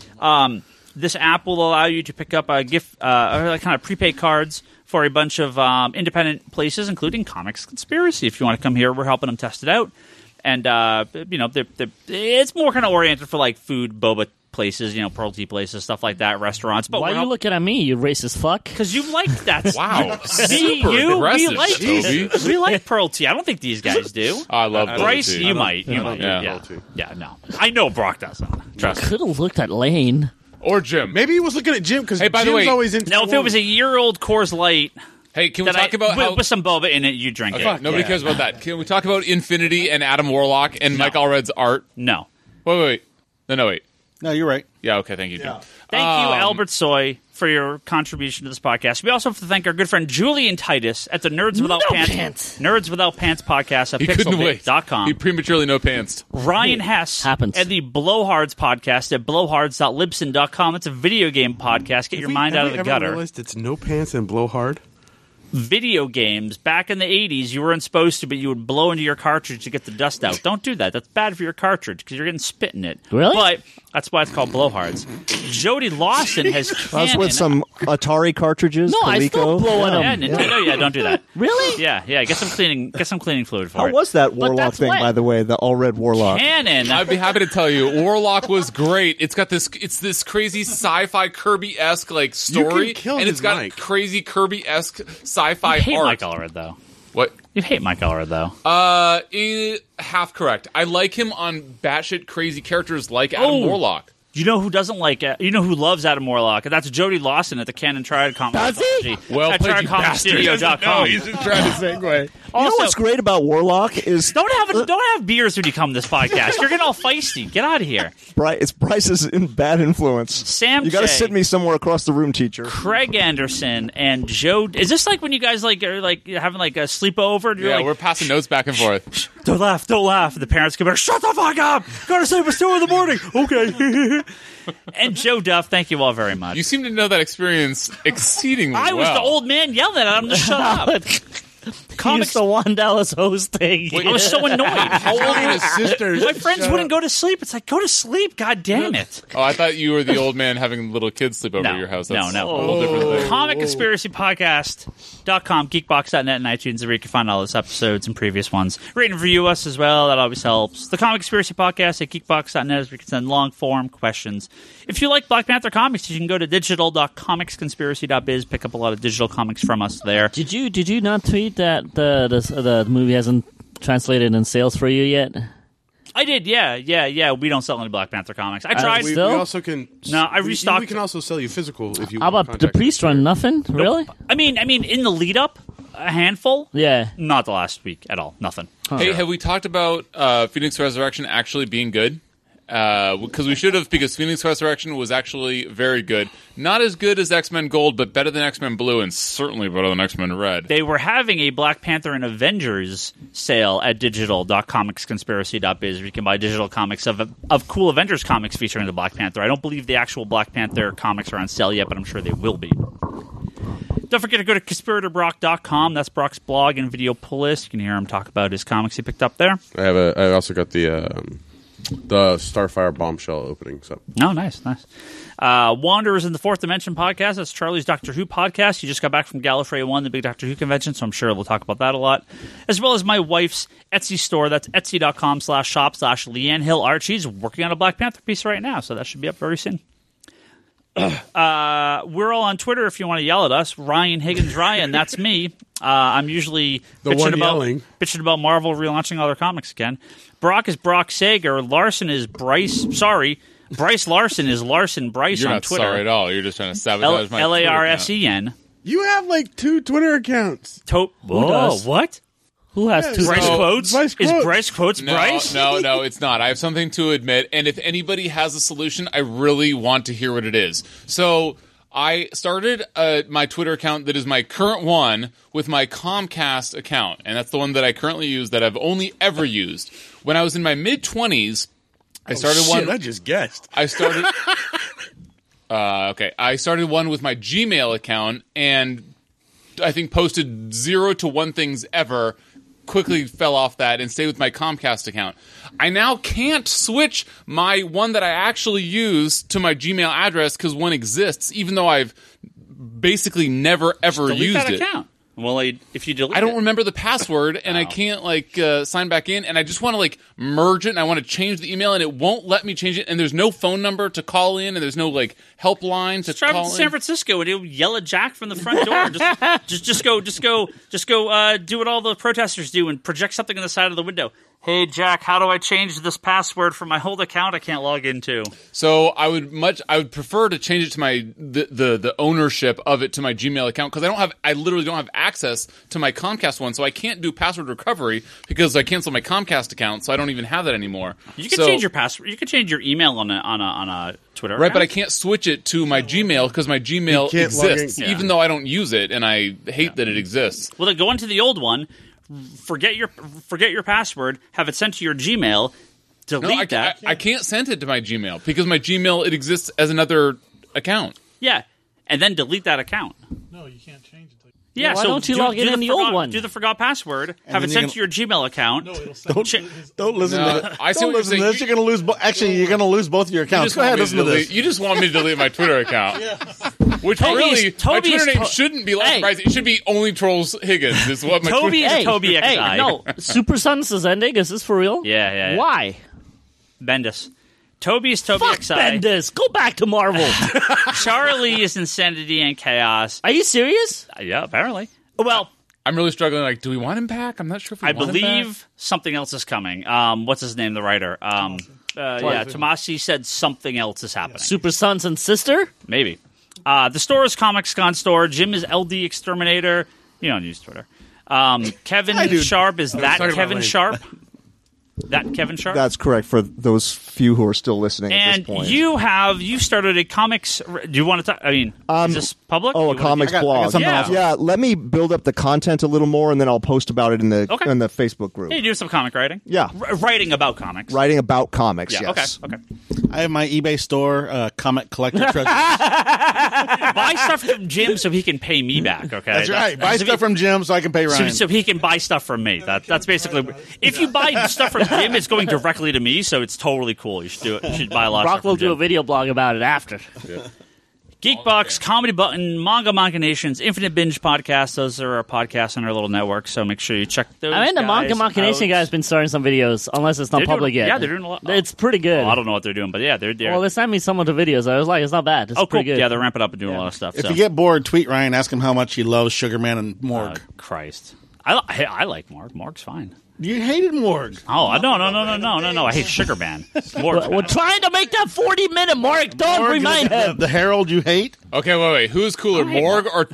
This app will allow you to pick up a gift, kind of prepaid cards for a bunch of independent places, including Comics Conspiracy. If you want to come here, we're helping them test it out. And, it's more kind of oriented for, like, food, boba places, Pearl tea places, stuff like that, restaurants. But Why are you looking at me, you racist fuck? Because you like that. Wow. See, Super aggressive, Toby. Toby. We like Pearl tea. I don't think these guys do. I love Bryce, Pearl tea. you might. You might. Yeah. Yeah, no. I know Brock doesn't. Trust me. Could have looked at Lane. Or Jim. Maybe he was looking at Jim because Hey, by the Jim's way- always into. Now, if it was a year-old Coors Light Hey, can we that talk about how... with some boba in it, you drink Okay, it. nobody cares about that. Can we talk about Infinity and Adam Warlock and Mike Allred's art? No. Wait. No, wait. No, you're right. Yeah, okay, thank you, Jim. Thank you, Albert Soy, for your contribution to this podcast. We also have to thank our good friend Julian Titus at the Nerds Without Pants podcast at He couldn't wait. pixelbit.com. He prematurely no-pantsed. Ryan Hess Happens. at the Blowhards podcast at blowhards.libsyn.com. It's a video game podcast. Get your mind out of the gutter. Realized it's no pants and blow hard. Video games, back in the 80s, you weren't supposed to, but you would blow into your cartridge to get the dust out. Don't do that. That's bad for your cartridge because you're getting spit in it. Really? But that's why it's called blowhards. Jody Lawson has I was with some Atari cartridges. No, I still Coleco. blow in them. Yeah, Nintendo. Yeah, don't do that. Really? Yeah. Get some cleaning fluid for How it. was that Warlock that's thing, wet. by the way? The all red Warlock. Canon. I'd be happy to tell you, Warlock was great. It's got this crazy sci-fi Kirby-esque like story, kill and his it's got mic. crazy Kirby-esque sci-fi You hate art. Mike Allred, though. What? You hate Mike Allred, though. Half correct. I like him on batshit crazy characters like Adam Warlock. You know who doesn't like it? You know who loves Adam Warlock? And that's Jody Lawson at the Canon Triad Comics. Does he? Well at played, you bastard. TriadComicStudio.com. He's just trying to segue. You know Also, what's great about Warlock is don't have beers when you come to this podcast. You're getting all feisty. Get out of here. It's Bryce's bad influence. Sam You got to J. sit me somewhere across the room, teacher. Craig Anderson and Joe. Is this like when you guys are like having like a sleepover? And you're Yeah, like, we're passing notes back and forth. don't laugh. And the parents come back, shut the fuck up. Go to sleep. It's 2 a.m. Okay. And Joe Duff, thank you all very much. You seem to know that experience exceedingly I was well. the old man yelling at him to shut up. He's the one Dallas hosting. I was so annoyed. How old are his sisters? My friends wouldn't go to sleep. It's like, go to sleep. God damn it. Oh, I thought you were the old man having little kids sleep over No, at your house. no. That's a whole different thing. ComicConspiracyPodcast.com, geekbox.net, and iTunes, where you can find all those episodes and previous ones. Rate and review us as well. That always helps. The Comic Conspiracy Podcast at geekbox.net is where you can send long-form questions. If you like Black Panther comics, you can go to digital.comicsconspiracy.biz, pick up a lot of digital comics from us there. Did you not tweet that the movie hasn't translated in sales for you yet? I did, yeah. We don't sell any Black Panther comics. I tried. We Still? also can. No, I we- restocked- We can also sell you physical if you. How want about the contact priest us. run? Nothing? Really? I mean, in the lead-up, a handful. Yeah. Not the last week at all. Nothing. Hey, have we talked about Phoenix Resurrection actually being good? Because we should have, because Phoenix Resurrection was actually very good. Not as good as X-Men Gold, but better than X-Men Blue, and certainly better than X-Men Red. They were having a Black Panther and Avengers sale at digital.comicsconspiracy.biz where you can buy digital comics of cool Avengers comics featuring the Black Panther. I don't believe the actual Black Panther comics are on sale yet, but I'm sure they will be. Don't forget to go to conspiratorock.com. That's Brock's blog and video pull list. You can hear him talk about his comics he picked up there. I also got the Starfire Bombshell opening. So Oh, nice. Wanderers in the Fourth Dimension podcast. That's Charlie's Doctor Who podcast. He just got back from Gallifrey 1, the big Doctor Who convention, so I'm sure we'll talk about that a lot. As well as my wife's Etsy store. That's etsy.com/shop/Leanne Hill Art. She's working on a Black Panther piece right now, so that should be up very soon. We're all on Twitter if you want to yell at us. Ryan Higgins Ryan, that's me. I'm usually bitching about Marvel relaunching all their comics again. Brock is Brock Sager. Larsen is Bryce. Sorry, Bryce Larsen is Larsen Bryce You're on not Twitter. sorry at all. You're just trying to sabotage my Twitter account. Larsen. You have like 2 Twitter accounts. Who does? What? Who has two? Bryce So- quotes? Bryce Is quotes. Bryce quotes Bryce? No, it's not. I have something to admit, and if anybody has a solution, I really want to hear what it is. So I started my Twitter account that is my current one with my Comcast account, and that's the one that I currently use that I've only ever used. When I was in my mid-20s, I started one. I just guessed. I started. Okay, I started one with my Gmail account, and I think posted 0 to 1 things ever. quickly fell off that and stayed with my Comcast account. I now can't switch my one that I actually use to my Gmail address because one exists, even though I've basically never ever Delete used that it. account. Well, if you delete I don't it. remember the password, and I can't sign back in, and I just want to merge it, and I want to change the email, and it won't let me change it, and there's no phone number to call in, and there's no helpline to Drive call to in. San Francisco and he'll yell at Jack from the front door. Just go do what all the protesters do and project something on the side of the window. Hey Jack, how do I change this password for my whole account I can't log into? So I would prefer to change it to my the ownership of it to my Gmail account because I literally don't have access to my Comcast one, so I can't do password recovery because I canceled my Comcast account, so I don't even have that anymore. You can change your password. You can change your email on a Twitter right, account. but I can't switch it to my Gmail because my Gmail can't log in. exists, Yeah. even though I don't use it, and I hate that it exists. Well, then go into the old one. Forget your password. Have it sent to your Gmail. Delete that. I can't send it to my Gmail because my Gmail, it exists as another account. Yeah, and then delete that account. No, you can't change it. Yeah, why so don't you log in the old one? Do the forgot password. Have it then sent to your Gmail account. No, it'll send Don't listen No, to I see don't what you're listen to saying. this. You're going to lose. Actually, you're going to lose both of your accounts. Go ahead, listen to this. You just want me to delete my Twitter account. Which my Toby's Twitter name shouldn't be like Bryce. It should be only Trolls Higgins. Is what my Toby Twitter is Toby XI. Hey, no, Super Sons is ending. Is this for real? Yeah. Why? Bendis. Toby is Toby Fuck XI. Bendis. Go back to Marvel. Charlie is Insanity and Chaos. Are you serious? Yeah, apparently. Well, I'm really struggling. Do we want him back? I'm not sure if we I want him back. believe something else is coming. What's his name? The writer. Tomasi said something else is happening. Super Sons and Sister? Maybe. The store is Comics Con Store. Jim is LD Exterminator. You don't use Twitter. Kevin Sharp is that Kevin Sharp. That Kevin Sharp? That's correct for those few who are still listening at And this point. you started a comics. Do you want to talk? I mean, is this public? Oh, You a wanna comics I got blog. something else. Yeah, let me build up the content a little more, and then I'll post about it in the Facebook group. Hey, you do some comic writing? Yeah. Writing about comics. Writing about comics, Yeah, yes. okay. I have my eBay store, Comic Collector Treasures. Buy stuff from Jim so he can pay me back, okay? That's right. Buy stuff from Jim so I can pay Ryan. So he can buy stuff from me. That's basically. If you buy stuff from Jim, it's going directly to me, so it's totally cool. You should do it. You should buy a lot of Brock stuff will from do a Jim. video blog about it after. Geekbox, Comedy Button, Manga Nations, Infinite Binge Podcast. Those are our podcasts on our little network, so make sure you check those. I mean, the Manga Nation guy's been starting some videos, unless it's not They're public doing- yet. yeah, they're doing a lot. It's pretty good. I don't know what they're doing, but yeah, they're Well, they sent me some of the videos. I was like, it's not bad. It's cool. pretty good. Yeah, they're ramping up and doing a lot of stuff. If so. you get bored, tweet Ryan. Ask him how much he loves Sugarman and Morg. Christ, I like Mark. Mark's fine. You hated Morg. Oh, no! I hate Sugar Man. We're trying to make that 40-minute mark. Don't Morg, remind him. The Herald you hate? Okay, wait. Who's cooler, Morg or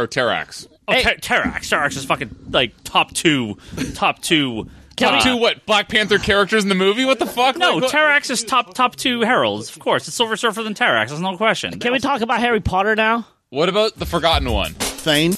Terax? Oh, Terax. Terax is fucking like top two. Top two what? Black Panther characters in the movie? What the fuck? No, Like, what- Terax is top two heralds. Of course, it's Silver Surfer than Terax. There's no question. Can we talk about Harry Potter now? What about the Forgotten One? Thane?